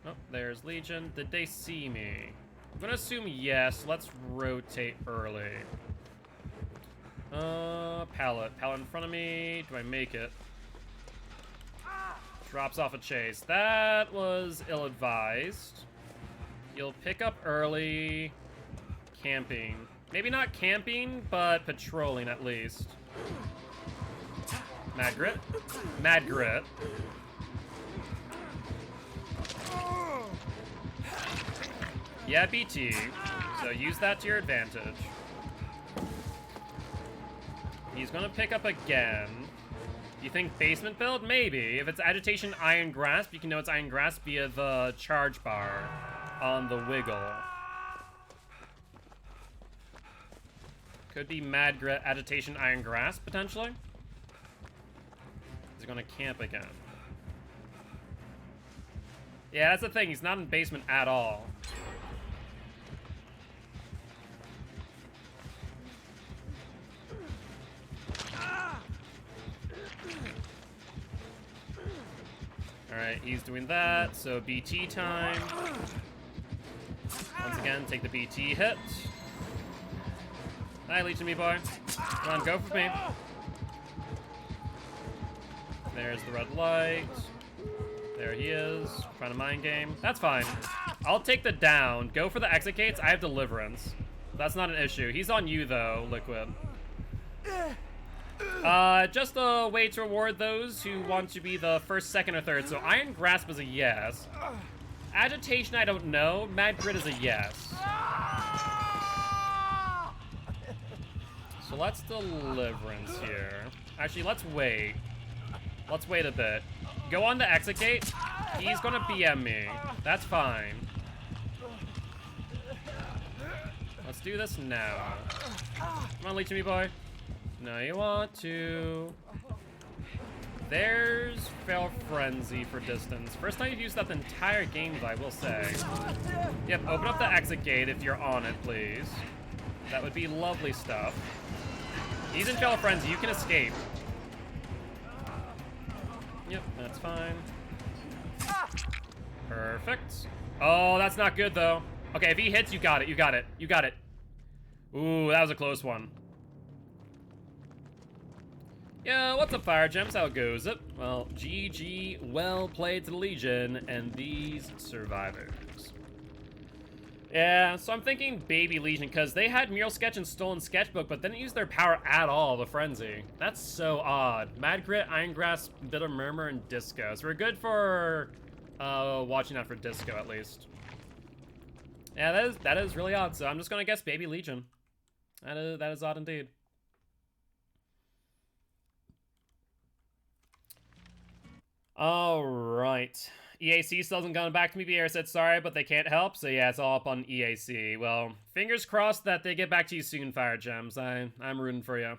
Oh, there's Legion. Did they see me? I'm gonna assume yes. Let's rotate early. Pallet. Pallet in front of me. Do I make it? Drops off a chase. That was ill-advised. You'll pick up early. Camping. Maybe not camping, but patrolling at least. Mad Grit. Mad Grit. Yeah, BT. So use that to your advantage. He's gonna pick up again. You think basement build? Maybe. If it's Agitation Iron Grasp, you can know it's Iron Grasp via the charge bar on the wiggle. Could be Mad Grit Agitation Iron Grasp, potentially. He's gonna camp again. Yeah, that's the thing. He's not in basement at all. Alright, he's doing that, so BT time. Once again, take the BT hit. Hi, leech to me, boy. Come on, go for me. There's the red light. There he is, trying to mind game. That's fine. I'll take the down. Go for the exit gates. I have deliverance. That's not an issue. He's on you, though, Liquid. Just a way to reward those who want to be the first, second, or third. So Iron Grasp is a yes. Agitation, I don't know. Mad Grit is a yes. So let's deliverance here. Actually, let's wait. Let's wait a bit. Go on the exit gate. He's gonna BM me. That's fine. Let's do this now. Come on, leech me, boy. No, you want to. There's Fail Frenzy for distance. First time you've used that the entire game, I will say. Yep, open up the exit gate if you're on it, please. That would be lovely stuff. He's in Fail Frenzy. You can escape. Yep, that's fine. Perfect. Oh, that's not good, though. Okay, if he hits, you got it. You got it. You got it. Ooh, that was a close one. Yeah, what's up, Fire Gems? How goes it? Well, GG, well played to the Legion and these survivors. Yeah, so I'm thinking Baby Legion, because they had Mural Sketch and Stolen Sketchbook, but didn't use their power at all, the Frenzy. That's so odd. Mad Grit, Iron Grasp, Bitter Murmur, and Disco. So we're good for watching out for Disco, at least. Yeah, that is really odd, so I'm just gonna guess Baby Legion. That is odd indeed. All right. EAC still hasn't gone back to me. BR said sorry, but they can't help. So yeah, it's all up on EAC. Well, fingers crossed that they get back to you soon, Fire Gems. I'm rooting for you.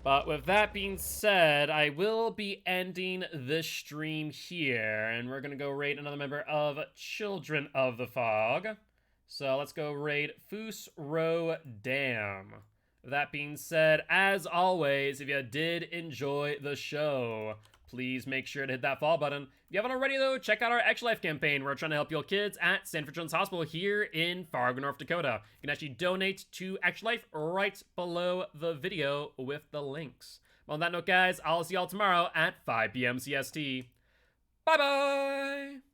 But with that being said, I will be ending this stream here, and we're gonna go raid another member of Children of the Fog. So let's go raid Foos Row Dam. That being said, as always, if you did enjoy the show, please make sure to hit that follow button. If you haven't already, though, check out our Extra Life campaign. We're trying to help your kids at Sanford Children's Hospital here in Fargo, North Dakota. You can actually donate to Extra Life right below the video with the links. On that note, guys, I'll see y'all tomorrow at 5 p.m. CST. Bye-bye!